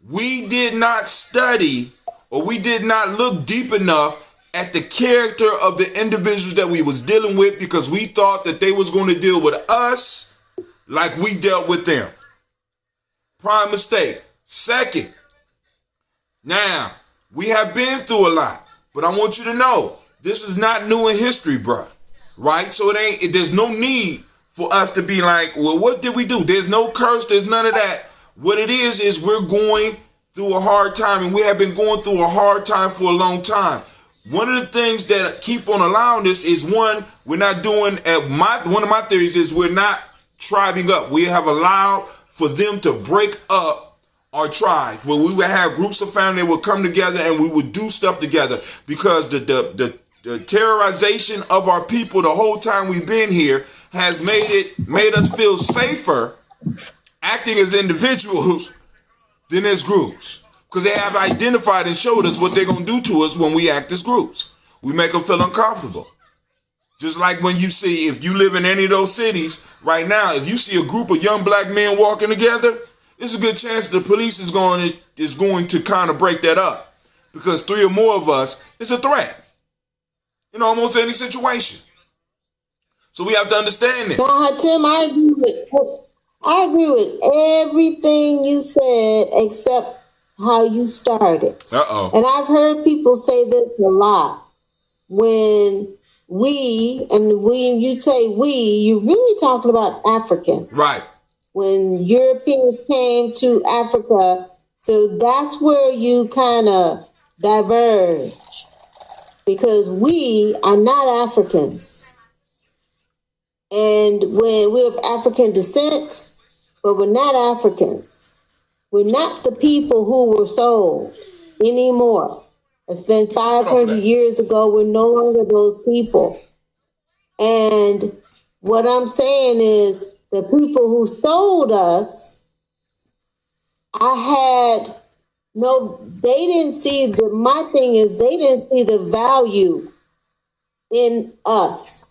we did not study, or we did not look deep enough at the character of the individuals that we was dealing with because we thought that they was going to deal with us like we dealt with them. Prime mistake. Second, now, we have been through a lot, but I want you to know, this is not new in history, bro. Right? So there's no need for us to be like, well, what did we do? There's no curse. There's none of that. What it is we're going through a hard time, and we have been going through a hard time for a long time. One of the things that keep on allowing this is one of my theories is we're not tribing up. We have allowed for them to break up our tribe, where we would have groups of family that would come together and we would do stuff together, because the terrorization of our people the whole time we've been here has made us feel safer acting as individuals than as groups, because they have identified and showed us what they're going to do to us when we act as groups. We make them feel uncomfortable. Just like when you see, if you live in any of those cities right now, if you see a group of young black men walking together, it's a good chance the police is going to kind of break that up, because 3 or more of us is a threat in almost any situation. So we have to understand this. Tim, I agree with everything you said except how you started. And I've heard people say this a lot. When you say we, you're really talking about Africans. Right. When Europeans came to Africa, so that's where you kind of diverge, because we are not Africans. And when we're of African descent, but we're not Africans. We're not the people who were sold anymore. It's been 500 years ago. We're no longer those people. And what I'm saying is, the people who sold us, they didn't see my thing is they didn't see the value in us,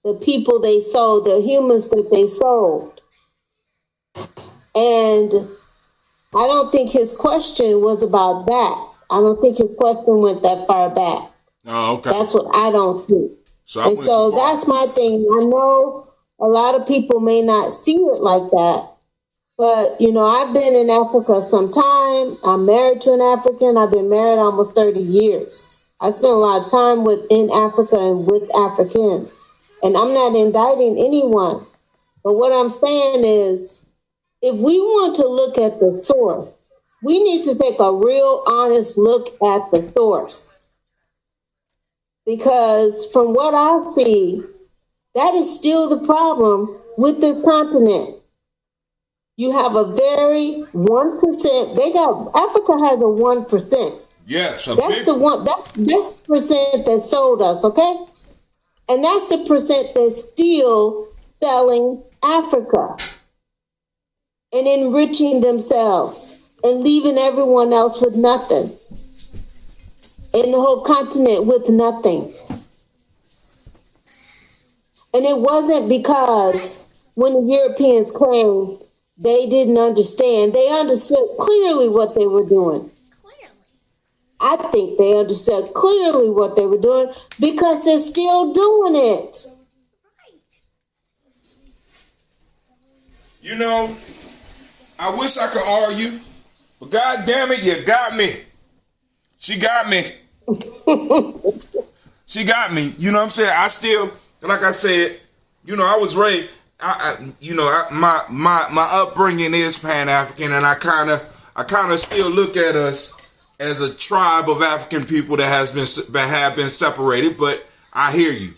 the people they sold, the humans that they sold. And I don't think his question was about that. I don't think his question went that far back. Oh, okay. That's what I don't think. So that's my thing. I know a lot of people may not see it like that, but, I've been in Africa some time. I'm married to an African. I've been married almost 30 years. I spent a lot of time in Africa and with Africans, and I'm not indicting anyone. But what I'm saying is, if we want to look at the source, we need to take a real honest look at the source. Because from what I see, that is still the problem with this continent. You have a very 1%. Africa has a 1%. Yes, that's the percent that sold us, okay? And that's the percent that's still selling Africa and enriching themselves and leaving everyone else with nothing. And the whole continent with nothing. And it wasn't because when the Europeans came, they didn't understand. They understood clearly what they were doing. I think they understood clearly what they were doing because they're still doing it. I wish I could argue, but God damn it, you got me. She got me. She got me. You know what I'm saying? I still, like I said, I was raised. My upbringing is Pan-African, and I kind of still look at us as a tribe of African people that have been separated. But I hear you,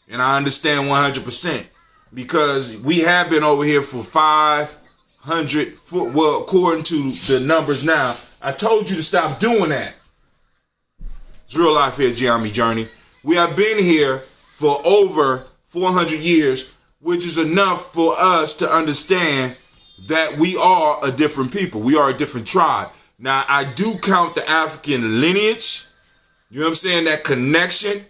and I understand 100%, because we have been over here for 500. Well, according to the numbers now, I told you to stop doing that. It's real life here, Gye-Nyame Journey. We have been here for over 400 years, which is enough for us to understand that we are a different people. We are a different tribe. Now, I do count the African lineage, you know what I'm saying, that connection,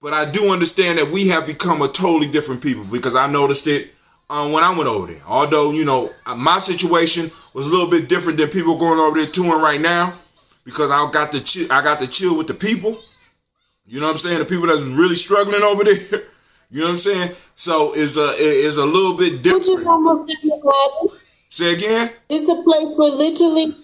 but I do understand that we have become a totally different people, because I noticed it when I went over there. Although, my situation was a little bit different than people going over there touring right now, because I got to chill with the people. You know what I'm saying? The people that's really struggling over there. You know what I'm saying? So is a little bit different. Which is almost everybody. Say again? It's a place where literally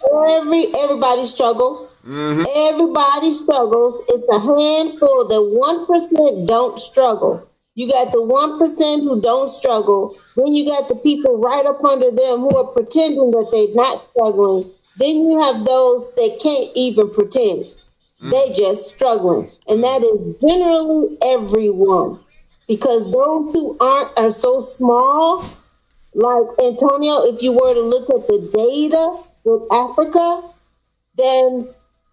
everybody struggles. Mm-hmm. Everybody struggles. It's a handful. The 1% don't struggle. You got the 1% who don't struggle. Then you got the people right up under them who are pretending that they're not struggling. Then you have those that can't even pretend. They just struggling. And that is generally everyone. Because those who are so small, like Antonio, if you were to look at the data with Africa, then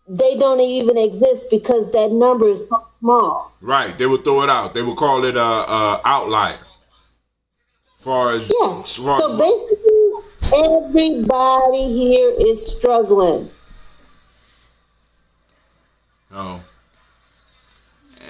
they don't even exist because that number is so small. Right. They would throw it out. They would call it a outlier. Yes. So basically, everybody here is struggling. Oh.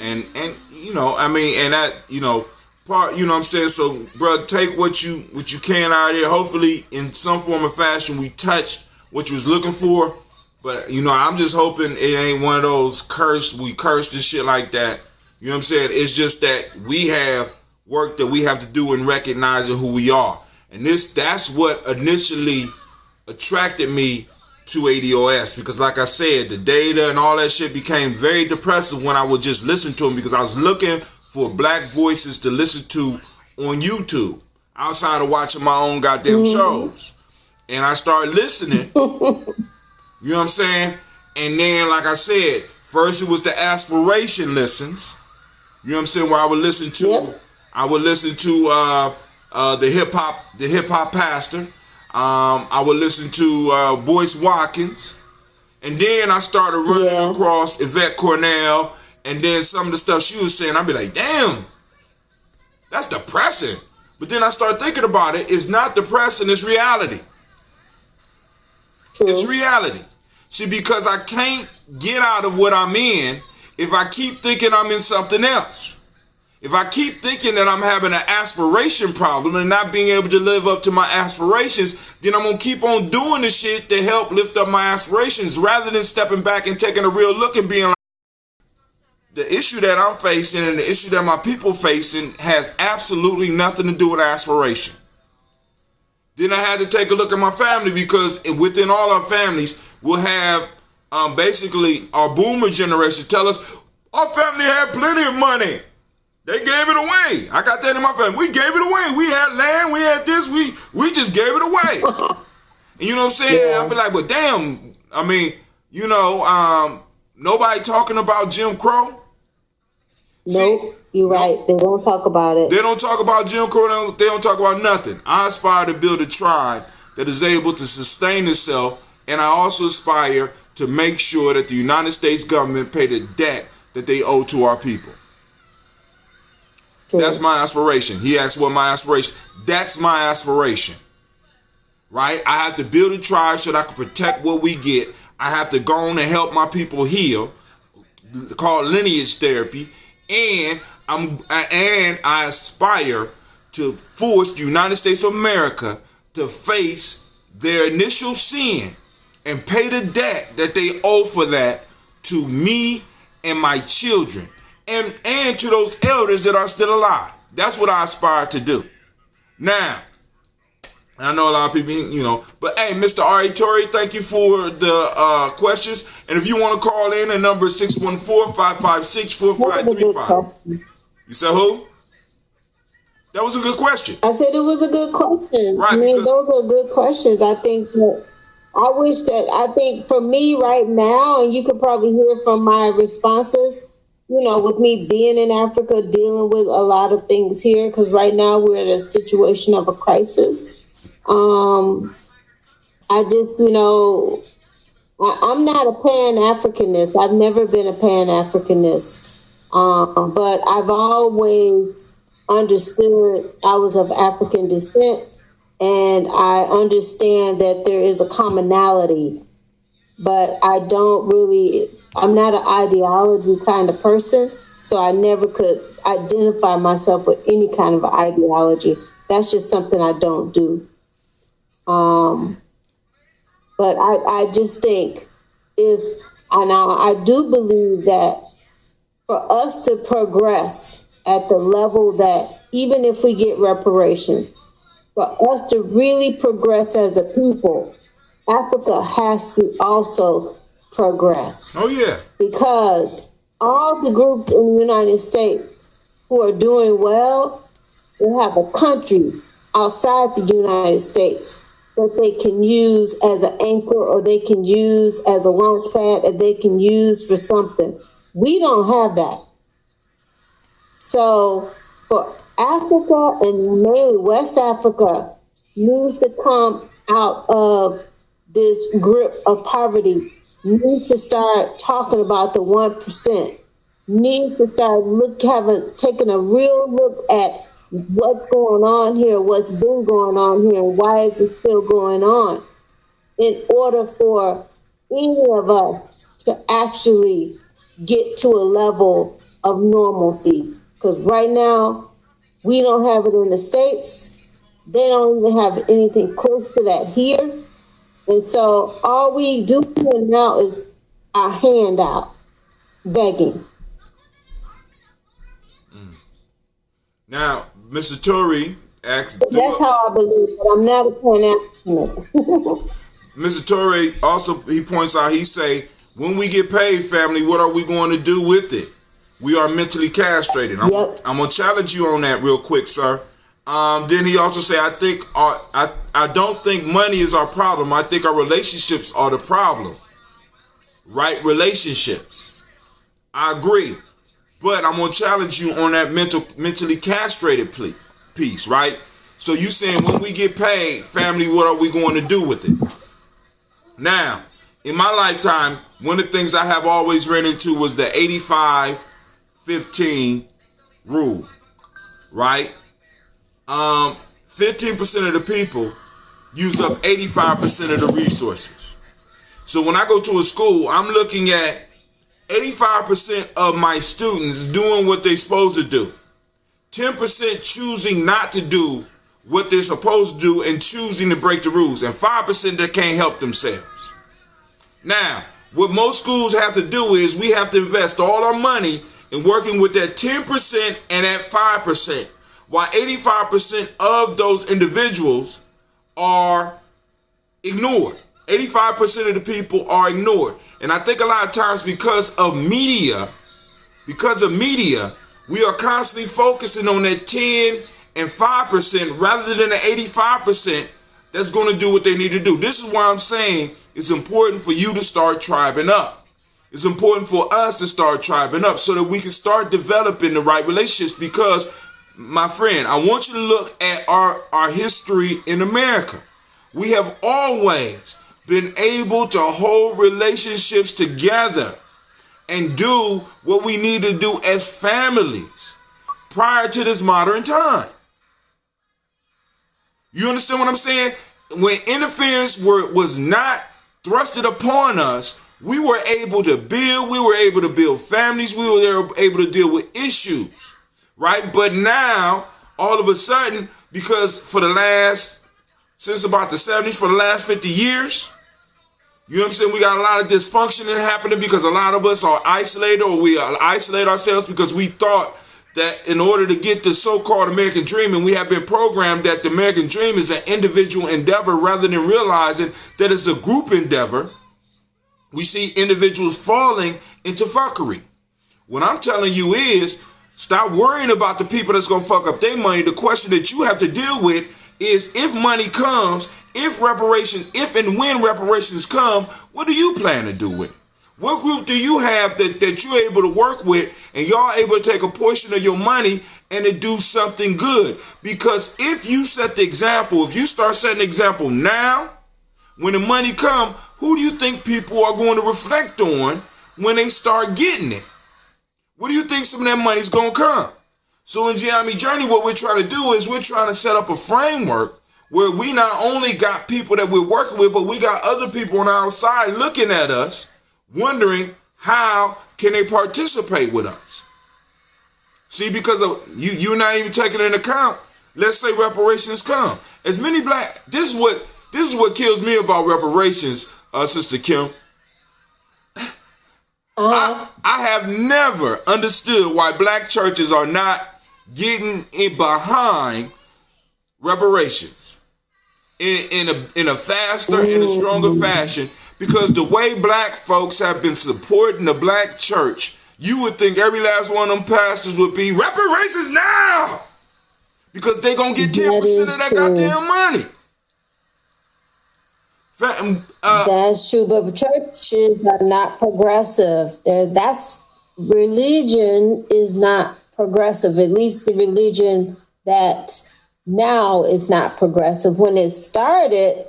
And you know, I mean, and that, you know, part, you know what I'm saying? So, bro, take what you can out of here. Hopefully, in some form or fashion, we touch what you was looking for. But, you know, I'm just hoping it ain't one of those cursed and shit like that. You know what I'm saying? It's just that we have work that we have to do in recognizing who we are. And that's what initially attracted me to ADOS, because like I said, the data and all that shit became very depressive when I would just listen to them, because I was looking for black voices to listen to on YouTube outside of watching my own goddamn shows. And I started listening. You know what I'm saying? And then, like I said, first it was the aspiration listens. You know what I'm saying? Where I would listen to, the hip hop pastor. I would listen to Boyce Watkins, and then I started running across Yvette Cornell, and then some of the stuff she was saying, I'd be like, damn, that's depressing. But then I started thinking about it. It's not depressing, it's reality. True. It's reality. See, because I can't get out of what I'm in if I keep thinking I'm in something else. If I keep thinking that I'm having an aspiration problem and not being able to live up to my aspirations, then I'm going to keep on doing the shit to help lift up my aspirations rather than stepping back and taking a real look and being like, the issue that I'm facing and the issue that my people facing has absolutely nothing to do with aspiration. Then I had to take a look at my family, because within all our families, we'll have basically our boomer generation tell us, our family had plenty of money. They gave it away. I got that in my family. We gave it away. We had land. We had this. We just gave it away. And you know what I'm saying? Yeah. I'll be like, but damn, I mean, you know, nobody talking about Jim Crow. Nope, you're right. They don't talk about it. They don't talk about Jim Crow. They don't talk about nothing. I aspire to build a tribe that is able to sustain itself, and I also aspire to make sure that the United States government pay the debt that they owe to our people. True. That's my aspiration. He asked what my aspiration. That's my aspiration. Right? I have to build a tribe so that I can protect what we get. I have to go on and help my people heal, called lineage therapy, and I aspire to force the United States of America to face their initial sin and pay the debt that they owe for that to me and my children, and to those elders that are still alive. That's what I aspire to do. Now, I know a lot of people, you know, but hey, Mr. Ari Torrey, thank you for the questions. And if you want to call in, the number is 614-556-4535. You said who? That was a good question. I said it was a good question. Right, I mean, those are good questions. I think for me right now, and you could probably hear from my responses, you know, with me being in Africa, dealing with a lot of things here, because right now we're in a situation of a crisis. I just, you know, I'm not a Pan-Africanist. I've never been a Pan-Africanist. But I've always understood I was of African descent, and I understand that there is a commonality, but I'm not an ideology kind of person, so I never could identify myself with any kind of ideology. That's just something I don't do. But I just think I do believe that for us to progress at the level that even if we get reparations, for us to really progress as a people, Africa has to also progress. Oh, yeah. Because all the groups in the United States who are doing well, they have a country outside the United States that they can use as an anchor, or they can use as a launch pad, or they can use for something. We don't have that. So for Africa, and mainly West Africa, needs to come out of this grip of poverty, needs to start talking about the 1%, needs to start taking a real look at what's going on here, what's been going on here, and why is it still going on, in order for any of us to actually get to a level of normalcy. Because right now, we don't have it in the States. They don't even have anything close to that here. And so all we do now is our hand out, begging. Now, Mr. Torrey asked... That's how I believe, but I'm not a Pan-Africanist. Mr. Torrey also, he points out, he say, when we get paid, family, what are we going to do with it? We are mentally castrated. I'm going to challenge you on that real quick, sir. Then he also say, I don't think money is our problem. I think our relationships are the problem. Right relationships. I agree. But I'm going to challenge you on that mentally castrated piece, right? So you saying when we get paid, family, what are we going to do with it? Now, in my lifetime, one of the things I have always ran into was the 85-15 rule, right? 15% of the people use up 85% of the resources. So when I go to a school, I'm looking at 85% of my students doing what they're supposed to do. 10% choosing not to do what they're supposed to do and choosing to break the rules. And 5% that can't help themselves. Now, what most schools have to do is we have to invest all our money in working with that 10% and that 5%. While 85% of those individuals are ignored. 85% of the people are ignored. And I think a lot of times because of media, we are constantly focusing on that 10 and 5% rather than the 85% that's going to do what they need to do. This is why I'm saying it's important for you to start tribing up. It's important for us to start tribing up so that we can start developing the right relationships, because, my friend, I want you to look at our history in America. We have always been able to hold relationships together and do what we need to do as families prior to this modern time. You understand what I'm saying? When interference was not thrusted upon us, we were able to build families, we were able to deal with issues, right? But now, all of a sudden, because since about the 70s, for the last 50 years, you know what I'm saying, we got a lot of dysfunction happening because a lot of us are isolated, or we isolate ourselves because we thought that in order to get the so-called American dream, and we have been programmed that the American dream is an individual endeavor rather than realizing that it's a group endeavor, we see individuals falling into fuckery. What I'm telling you is, stop worrying about the people that's going to fuck up their money. The question that you have to deal with is, if money comes, if and when reparations come, what do you plan to do with it? What group do you have that you're able to work with, and y'all able to take a portion of your money and to do something good? Because if you set the example, if you start setting the example now, when the money come, who do you think people are going to reflect on when they start getting it? What do you think some of that money's going to come? So in Gye-Nyame Journey, what we're trying to do is we're trying to set up a framework where we not only got people that we're working with, but we got other people on our side looking at us, wondering how can they participate with us. See, because of you're not even taking into account, let's say reparations come. As many this is what kills me about reparations, Sister Kim. I have never understood why black churches are not getting in behind reparations in a faster and a stronger fashion, because the way black folks have been supporting the black church, you would think every last one of them pastors would be reparations now, because they gonna get 10% of that goddamn money. That's true, but churches are not progressive. That's religion is not progressive. At least the religion that now is not progressive. When it started,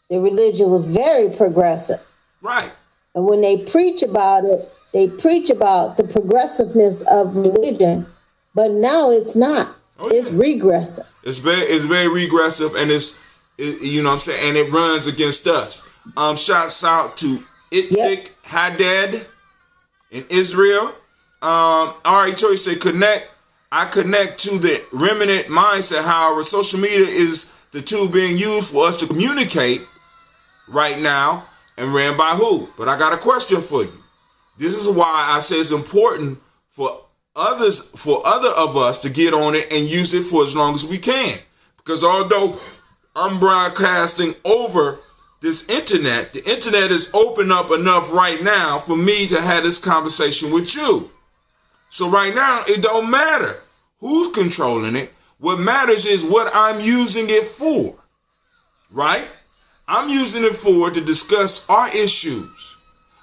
the religion was very progressive. Right. And when they preach about it, they preach about the progressiveness of religion. But now it's not. Oh, yeah. It's regressive. It's very regressive, and you know what I'm saying, and it runs against us. Shouts out to Itzik Haddad in Israel. Ari Choice said, I connect to the remnant mindset. However, social media is the tool being used for us to communicate right now, and ran by who? But I got a question for you. This is why I say it's important for other of us to get on it and use it for as long as we can. Because although I'm broadcasting over this internet, the internet is open up enough right now for me to have this conversation with you. So right now, it don't matter who's controlling it. What matters is what I'm using it for, right? I'm using it to discuss our issues.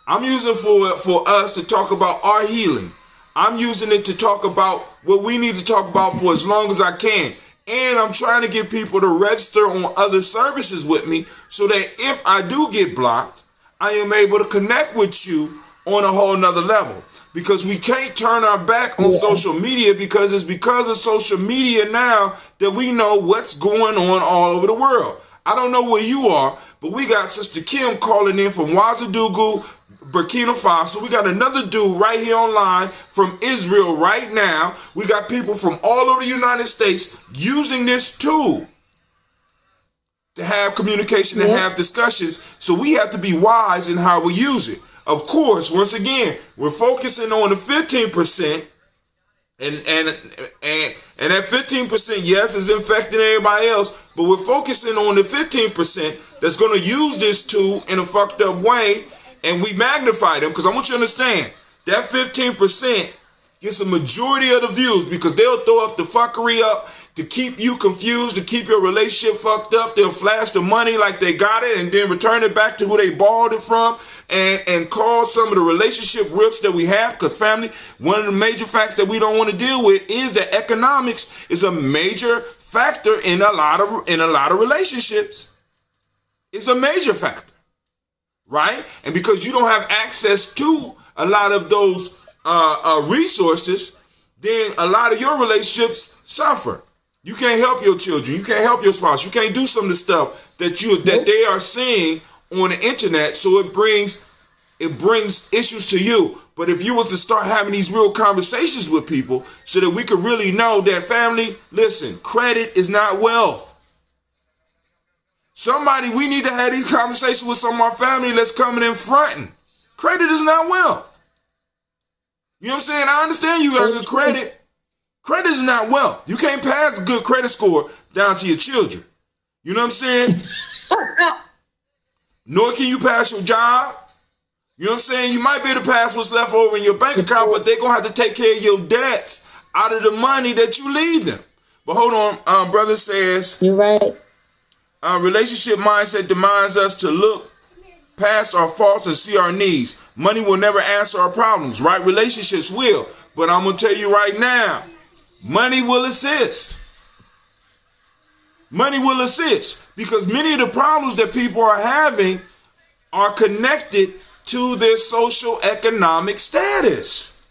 I'm using it for us to talk about our healing. I'm using it to talk about what we need to talk about for as long as I can. And I'm trying to get people to register on other services with me so that if I do get blocked, I am able to connect with you on a whole nother level. Because we can't turn our back on social media, because it's because of social media now that we know what's going on all over the world. I don't know where you are, but we got Sister Kim calling in from Ouagadougou, Burkina Faso. We got another dude right here online from Israel right now. We got people from all over the United States using this tool to have communication and have discussions. So we have to be wise in how we use it. Of course, once again, we're focusing on the 15%, and that 15%, yes, is infecting everybody else, but we're focusing on the 15% that's going to use this tool in a fucked up way, and we magnify them, because I want you to understand, that 15% gets a majority of the views, because they'll throw up the fuckery up to keep you confused, to keep your relationship fucked up. They'll flash the money like they got it and then return it back to who they borrowed it from, and cause some of the relationship rifts that we have. Because family, one of the major facts that we don't want to deal with is that economics is a major factor in a lot of relationships. It's a major factor, right? And because you don't have access to a lot of those resources, then a lot of your relationships suffer. You can't help your children. You can't help your spouse. You can't do some of the stuff that they are seeing on the internet. So it brings issues to you. But if you was to start having these real conversations with people so that we could really know that, family, listen, credit is not wealth. We need to have these conversations with some of our family that's coming in fronting. Credit is not wealth. You know what I'm saying? I understand you got good credit. Credit is not wealth. You can't pass a good credit score down to your children. You know what I'm saying? Nor can you pass your job. You know what I'm saying? You might be able to pass what's left over in your bank account, but they're going to have to take care of your debts out of the money that you leave them. But hold on. Brother says, you're right. Relationship mindset demands us to look past our faults and see our needs. Money will never answer our problems, right? Relationships will. But I'm going to tell you right now, money will assist. Money will assist, because many of the problems that people are having are connected to their social economic status.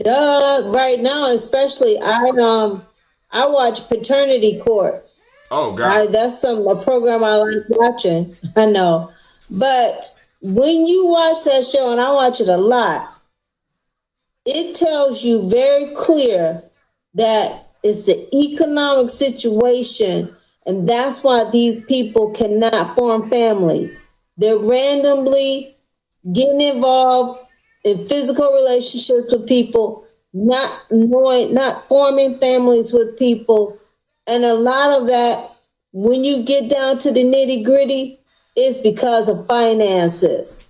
Right now, especially, I watch Paternity Court. Oh God, that's a program I like watching. I know, but when you watch that show, and I watch it a lot, it tells you very clear that it's the economic situation, and that's why these people cannot form families. They're randomly getting involved in physical relationships with people, not forming families with people. And a lot of that, when you get down to the nitty gritty, is because of finances.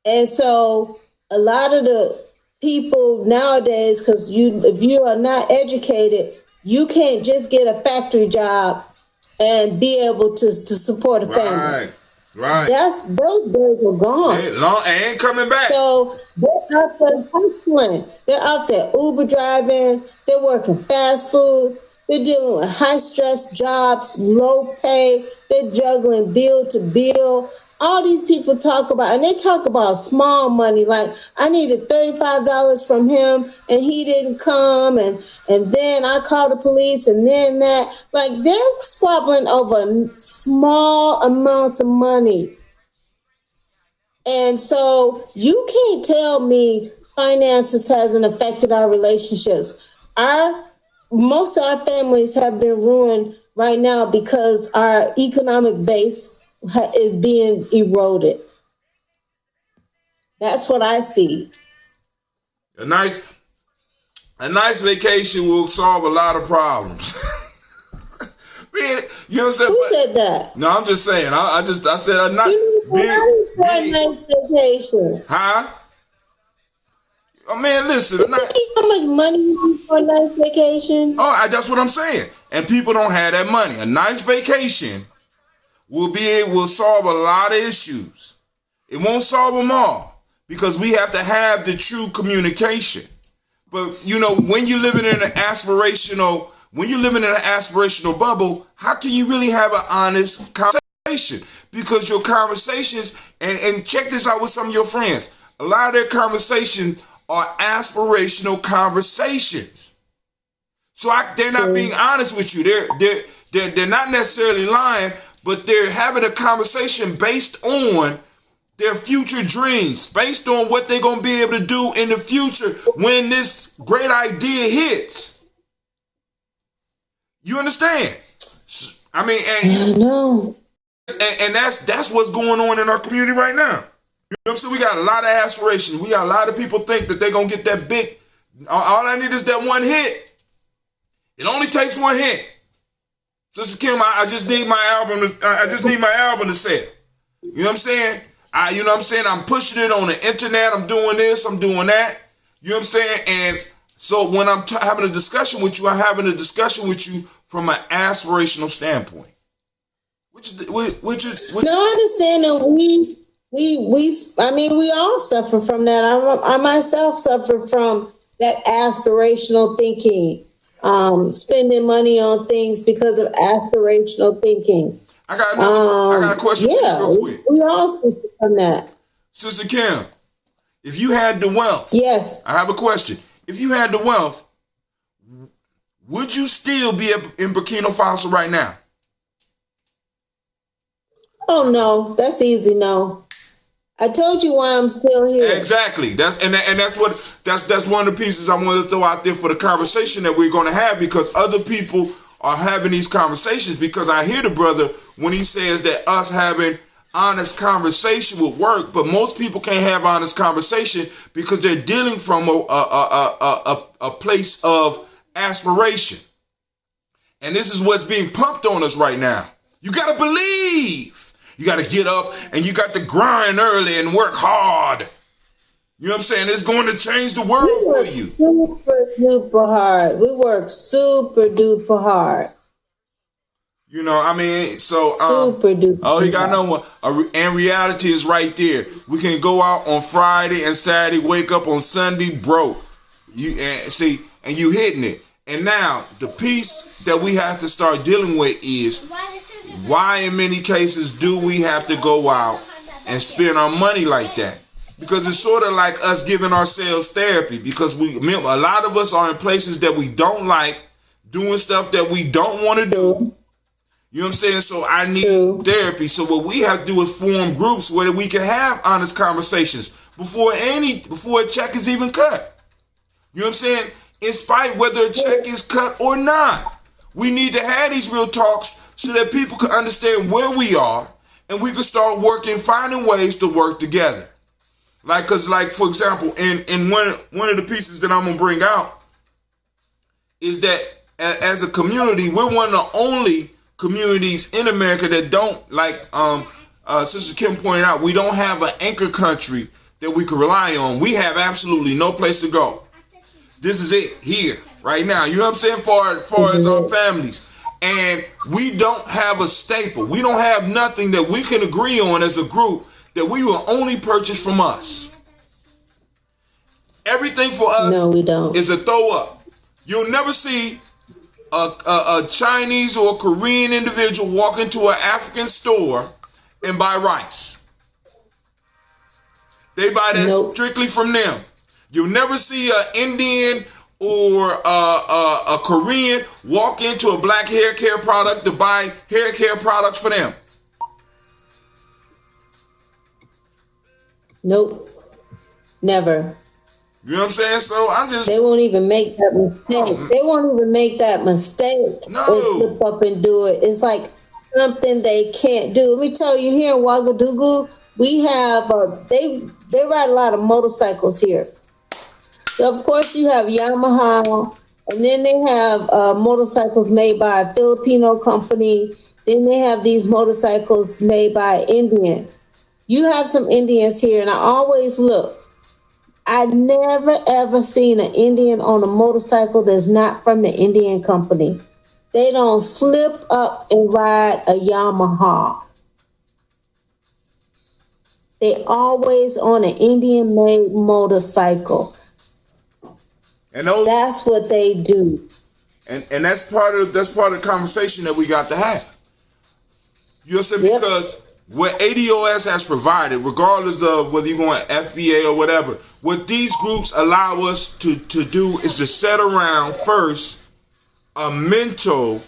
And so a lot of the people nowadays, because if you are not educated, you can't just get a factory job and be able to support a family. Right. Those days are gone. Ain't coming back. So they're out there hustling. They're out there Uber driving. They're working fast food. They're dealing with high stress jobs, low pay. They're juggling bill to bill. All these people talk about, and they talk about small money. Like, I needed $35 from him, and he didn't come, and then I called the police, and then that. Like, they're squabbling over small amounts of money. And so you can't tell me finances hasn't affected our relationships. Most of our families have been ruined right now because our economic base is being eroded. That's what I see. A nice vacation will solve a lot of problems. You know what I'm saying? Who said that? No, I'm just saying. I said a nice vacation. Huh? Oh man, listen. How much money you need for a nice vacation? Oh, that's what I'm saying. And people don't have that money. A nice vacation will solve a lot of issues. It won't solve them all because we have to have the true communication. But you know, when you're living in an aspirational bubble, how can you really have an honest conversation? Because your conversations, and check this out with some of your friends, a lot of their conversations are aspirational conversations. So they're not being honest with you. They're not necessarily lying, but they're having a conversation based on their future dreams, based on what they're going to be able to do in the future when this great idea hits. You understand? I mean, and that's what's going on in our community right now. You know what I'm saying? We got a lot of aspirations. We got a lot of people think that they're going to get that big. All I need is that one hit. It only takes one hit. Sister Kim, I just need my album to sell. You know what I'm saying? I'm pushing it on the internet. I'm doing this. I'm doing that. You know what I'm saying? And so when I'm having a discussion with you, I'm having a discussion with you from an aspirational standpoint. No, I understand that we all suffer from that. I myself suffer from that aspirational thinking, spending money on things because of aspirational thinking. I got a question for you real quick. We all suffer from that. Sister Kim, if you had the wealth, yes, I have a question. If you had the wealth, would you still be in Burkina Faso right now? Oh no, that's easy. No, I told you why I'm still here. Exactly. That's one of the pieces I want to throw out there for the conversation that we're going to have, because other people are having these conversations. Because I hear the brother when he says that us having honest conversation would work, but most people can't have honest conversation because they're dealing from a place of aspiration. And this is what's being pumped on us right now. You got to believe. You got to get up and you got to grind early and work hard. You know what I'm saying? It's going to change the world for you. Super duper hard. We work super duper hard. You know, I mean, so super duper. Oh, he got another one. And reality is right there. We can go out on Friday and Saturday, wake up on Sunday broke. You hitting it. And now the piece that we have to start dealing with is why in many cases do we have to go out and spend our money like that? Because it's sort of like us giving ourselves therapy, because a lot of us are in places that we don't like, doing stuff that we don't want to do. You know what I'm saying? So I need therapy. So what we have to do is form groups where we can have honest conversations before a check is even cut. You know what I'm saying? In spite whether a check is cut or not. We need to have these real talks so that people can understand where we are, and we could start finding ways to work together. Cause for example, in one of the pieces that I'm gonna bring out is that as a community, we're one of the only communities in America that don't, Sister Kim pointed out, we don't have an anchor country that we can rely on. We have absolutely no place to go. This is it here, right now. You know what I'm saying? Far as our families. And we don't have a staple. We don't have nothing that we can agree on as a group that we will only purchase from us. Everything for us is a throw up. You'll never see a Chinese or a Korean individual walk into an African store and buy rice. They buy that strictly from them. You'll never see an Indian or a Korean walk into a black hair care product to buy hair care products for them. Nope. Never. You know what I'm saying? So they won't even make that mistake. They won't even make that mistake. No. Or slip up and do it. It's like something they can't do. Let me tell you, here in Ouagadougou, we have they ride a lot of motorcycles here. So of course you have Yamaha, and then they have motorcycles made by a Filipino company. Then they have these motorcycles made by Indian. You have some Indians here, and I always look. I never ever seen an Indian on a motorcycle that's not from the Indian company. They don't slip up and ride a Yamaha. They always on an Indian-made motorcycle. And that's what they do. And that's part of the conversation that we got to have. You know what I'm saying? Yep. Because what ADOS has provided, regardless of whether you're going FBA or whatever, what these groups allow us to do is to set around first a mental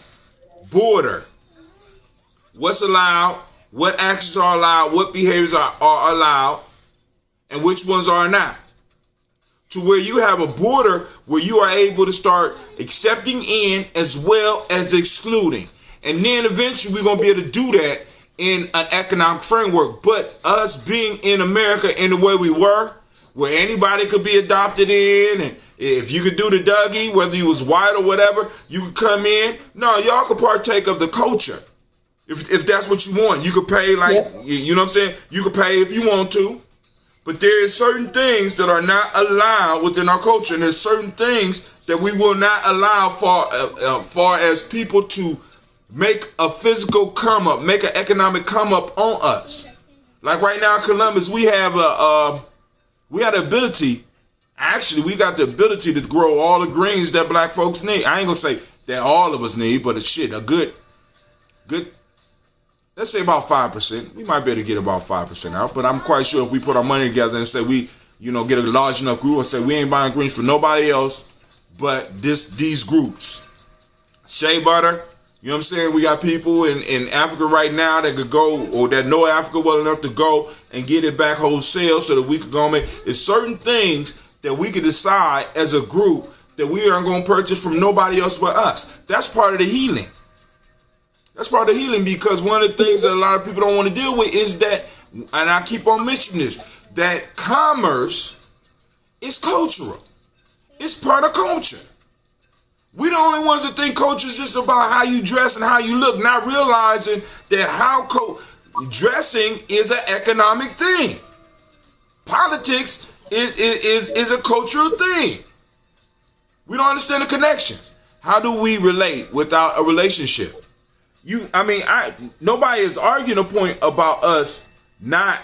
border. What's allowed, what actions are allowed, what behaviors are allowed, and which ones are not. To where you have a border where you are able to start accepting in as well as excluding. And then eventually we're going to be able to do that in an economic framework. But us being in America in the way we were, where anybody could be adopted in, and if you could do the Dougie, whether you was white or whatever, you could come in. No, y'all could partake of the culture. If that's what you want, you could pay you know what I'm saying? You could pay if you want to. But there is certain things that are not allowed within our culture, and there's certain things that we will not allow far as people to make a physical come up, make an economic come up on us. Like right now in Columbus, we have the ability. Actually, we got the ability to grow all the greens that black folks need. I ain't gonna say that all of us need, but a good. Let's say about 5%. We might be able to get about 5% out, but I'm quite sure if we put our money together and say we, get a large enough group and say we ain't buying greens for nobody else but these groups. Shea butter, you know what I'm saying? We got people in Africa right now that could go, or that know Africa well enough to go and get it back wholesale so that we could go and make. It's certain things that we could decide as a group that we aren't going to purchase from nobody else but us. That's part of the healing. That's part of the healing, because one of the things that a lot of people don't want to deal with is that, and I keep on mentioning this, that commerce is cultural. It's part of culture. We're the only ones that think culture is just about how you dress and how you look, not realizing that dressing is an economic thing. Politics is a cultural thing. We don't understand the connections. How do we relate without a relationship? Nobody is arguing a point about us not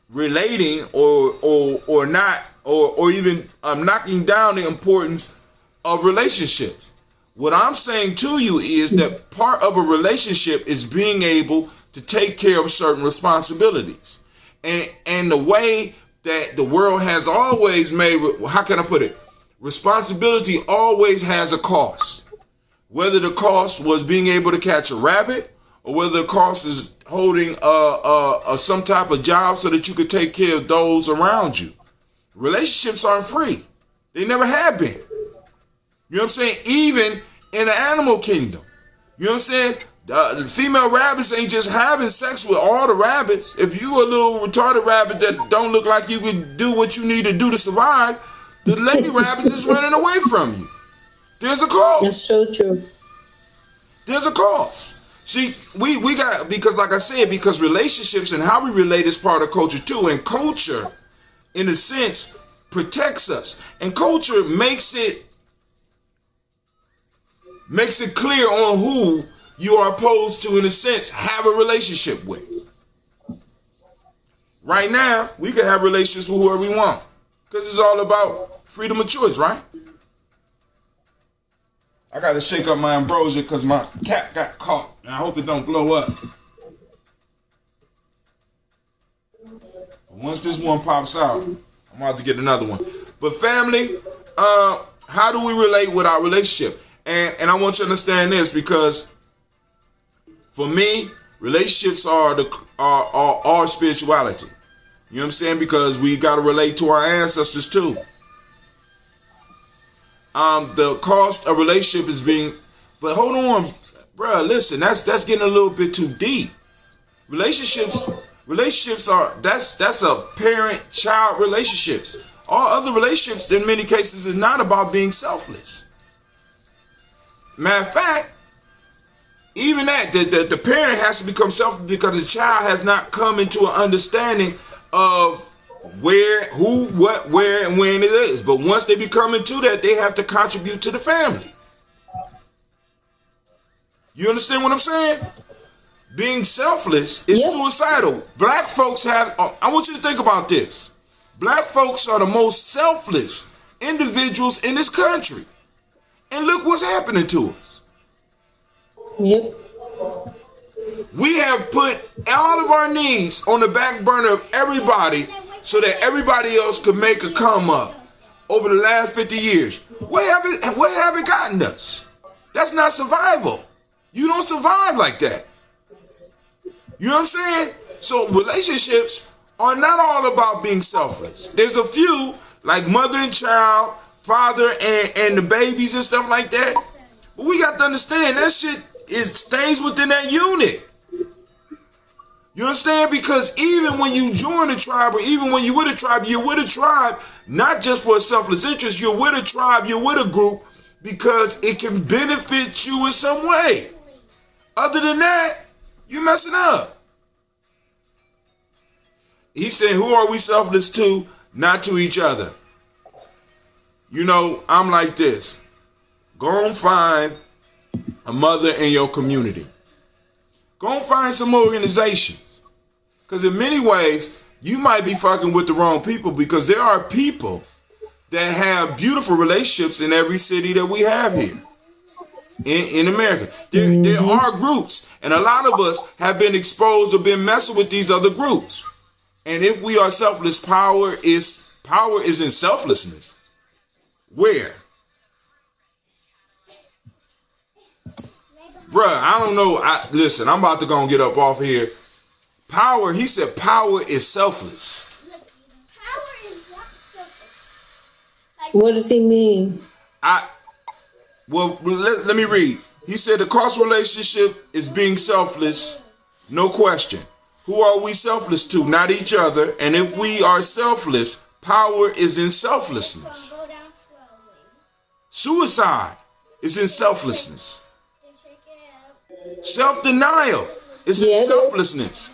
relating or not or even knocking down the importance of relationships. What I'm saying to you is that part of a relationship is being able to take care of certain responsibilities, and the way that the world has always made, how can I put it? Responsibility always has a cost. Whether the cost was being able to catch a rabbit, or whether the cost is holding some type of job so that you could take care of those around you. Relationships aren't free. They never have been. You know what I'm saying? Even in the animal kingdom. You know what I'm saying? The female rabbits ain't just having sex with all the rabbits. If you a little retarded rabbit that don't look like you can do what you need to do to survive, the lady rabbits is running away from you. There's a cause. That's so true. There's a cause. See, we got, because like I said, because relationships and how we relate is part of culture too. And culture, in a sense, protects us. And culture makes it clear on who you are opposed to, in a sense, have a relationship with. Right now, we can have relationships with whoever we want. Because it's all about freedom of choice, right? I got to shake up my ambrosia because my cat got caught. And I hope it don't blow up. But once this one pops out, I'm going to have to get another one. But family, how do we relate with our relationship? And I want you to understand this, because for me, relationships are our spirituality. You know what I'm saying? Because we got to relate to our ancestors too. The cost of relationship is being, but hold on, bro. Listen, that's getting a little bit too deep. Relationships are that's a parent-child relationships. All other relationships, in many cases, is not about being selfless. Matter of fact, even that, the parent has to become selfless because the child has not come into an understanding of where, who, what, where, and when it is. But once they become into that, they have to contribute to the family. You understand what I'm saying? Being selfless is suicidal. Black folks have, I want you to think about this. Black folks are the most selfless individuals in this country. And look what's happening to us. Yep. We have put all of our needs on the back burner of everybody so that everybody else could make a come up over the last 50 years. What have it gotten us? That's not survival. You don't survive like that. You know what I'm saying? So relationships are not all about being selfless. There's a few, like mother and child, father and the babies and stuff like that. But we got to understand that shit stays within that unit. You understand? Because even when you join a tribe, or even when you're with a tribe not just for a selfless interest. You're with a tribe, you're with a group because it can benefit you in some way. Other than that, you're messing up. He said, who are we selfless to? Not to each other. You know, I'm like this. Go and find a mother in your community. Go and find some organizations. Because in many ways, you might be fucking with the wrong people, because there are people that have beautiful relationships in every city that we have here in America. There are groups, and a lot of us have been exposed or been messing with these other groups. And if we are selfless, power is in selflessness. Where? Bruh, I don't know. Listen, I'm about to go and get up off here. Power, he said power is selfless. Power is not selfish. What does he mean? Well, let me read. He said the cost relationship is being selfless, no question. Who are we selfless to? Not each other. And if we are selfless, power is in selflessness. Go down slowly. Suicide is in selflessness. Then shake it up. Self-denial is in selflessness.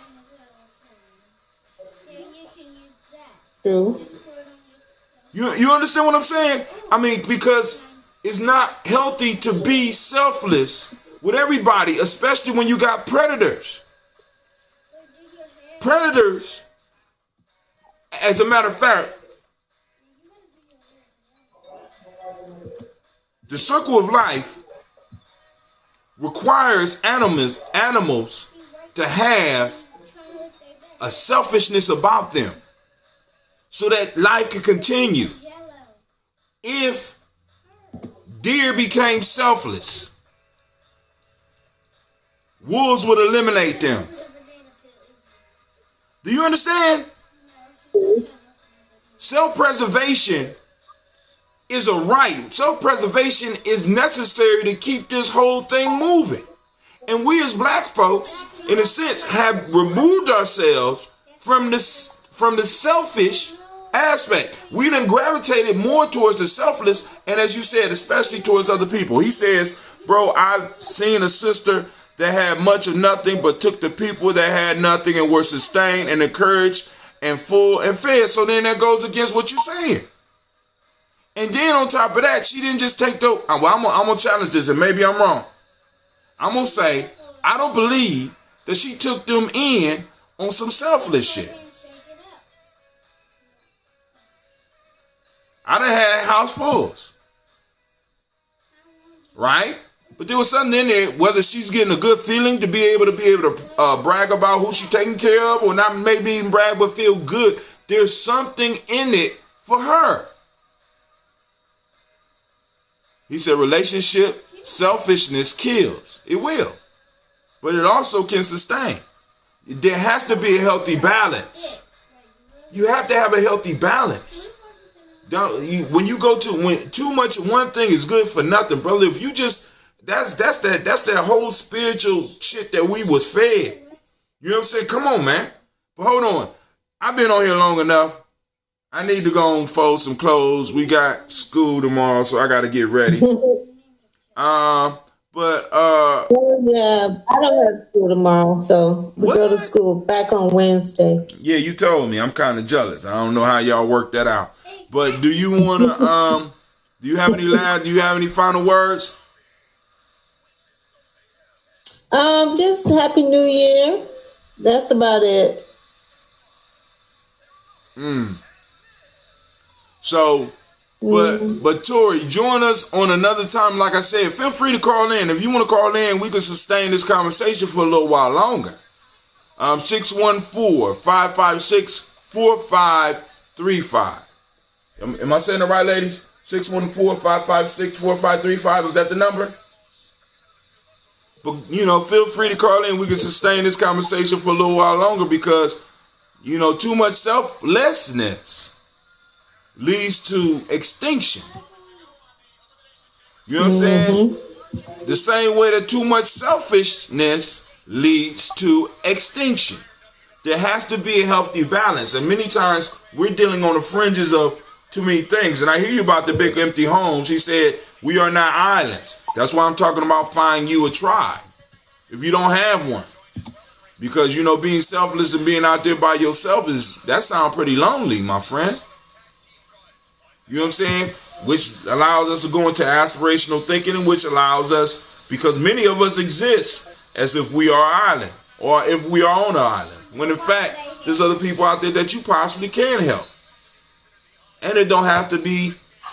Then you can use that. True. Just put it on yourself. You understand what I'm saying? I mean, because it's not healthy to be selfless with everybody, especially when you got predators. Predators, as a matter of fact, the circle of life requires animals to have a selfishness about them so that life can continue. If deer became selfless, wolves would eliminate them. Do you understand? Self-preservation is a right. Self-preservation is necessary to keep this whole thing moving. And we as black folks, in a sense, have removed ourselves from the selfish aspect. We done gravitated more towards the selfless, and as you said, especially towards other people. He says, bro, I've seen a sister that had much of nothing, but took the people that had nothing and were sustained and encouraged and full and fed. So then that goes against what you're saying. And then on top of that, she didn't just take the, well, I'm going to challenge this, and maybe I'm wrong. I'm going to say, I don't believe that she took them in on some selfless shit. I done had house fulls. Right? But there was something in there, whether she's getting a good feeling to be able to brag about who she's taking care of, or not maybe even brag, but feel good. There's something in it for her. He said relationship selfishness kills. It will. But it also can sustain. There has to be a healthy balance. You have to have a healthy balance. When too much of one thing is good for nothing, brother. If you just that's that whole spiritual shit that we was fed. You know what I'm saying? Come on, man. But hold on. I've been on here long enough. I need to go and fold some clothes. We got school tomorrow, so I got to get ready. Yeah, I don't have school tomorrow, so we go to school back on Wednesday. Yeah, you told me. I'm kind of jealous. I don't know how y'all work that out. But do you want to do you have any final words? Just Happy New Year. That's about it. So, but Tori, join us on another time. Like I said, feel free to call in. If you want to call in, we can sustain this conversation for a little while longer. 614-556-4535. Am I saying it right, ladies? 614-556-4535. Is that the number? But, feel free to call in. We can sustain this conversation for a little while longer because, too much selflessness leads to extinction. You know what I'm saying? The same way that too much selfishness leads to extinction. There has to be a healthy balance. And many times we're dealing on the fringes of too many things. And I hear you about the big empty homes. He said, we are not islands. That's why I'm talking about finding you a tribe. If you don't have one. Because, being selfless and being out there by yourself that sounds pretty lonely, my friend. You know what I'm saying? Which allows us to go into aspirational thinking, and which allows us, because many of us exist as if we are an island, or if we are on an island. When in fact, there's other people out there that you possibly can help. And it don't have to be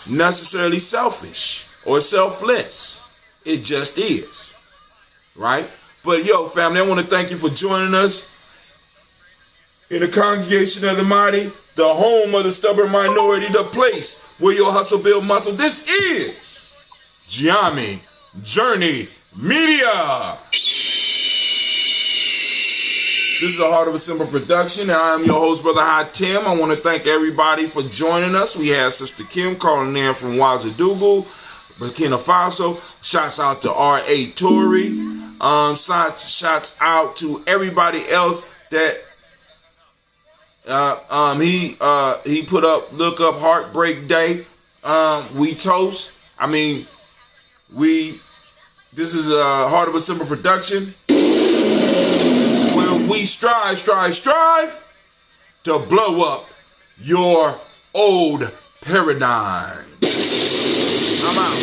necessarily selfish or selfless. It just is. Right? But family, I want to thank you for joining us in the congregation of the mighty, the home of the stubborn minority, the place where your hustle build muscle. This is Gye-Nyame Journey Media. This is a Heart of a Simple production. I am your host, Brother Hot Tim. I want to thank everybody for joining us. We had Sister Kim calling in from Ouagadougou, Burkina Faso. Shouts out to R.A. Tory. Shouts out to everybody else that he put up, look up Heartbreak Day. We toast. This is a Heart of a Simple production where we strive to blow up your old paradigm. I'm out.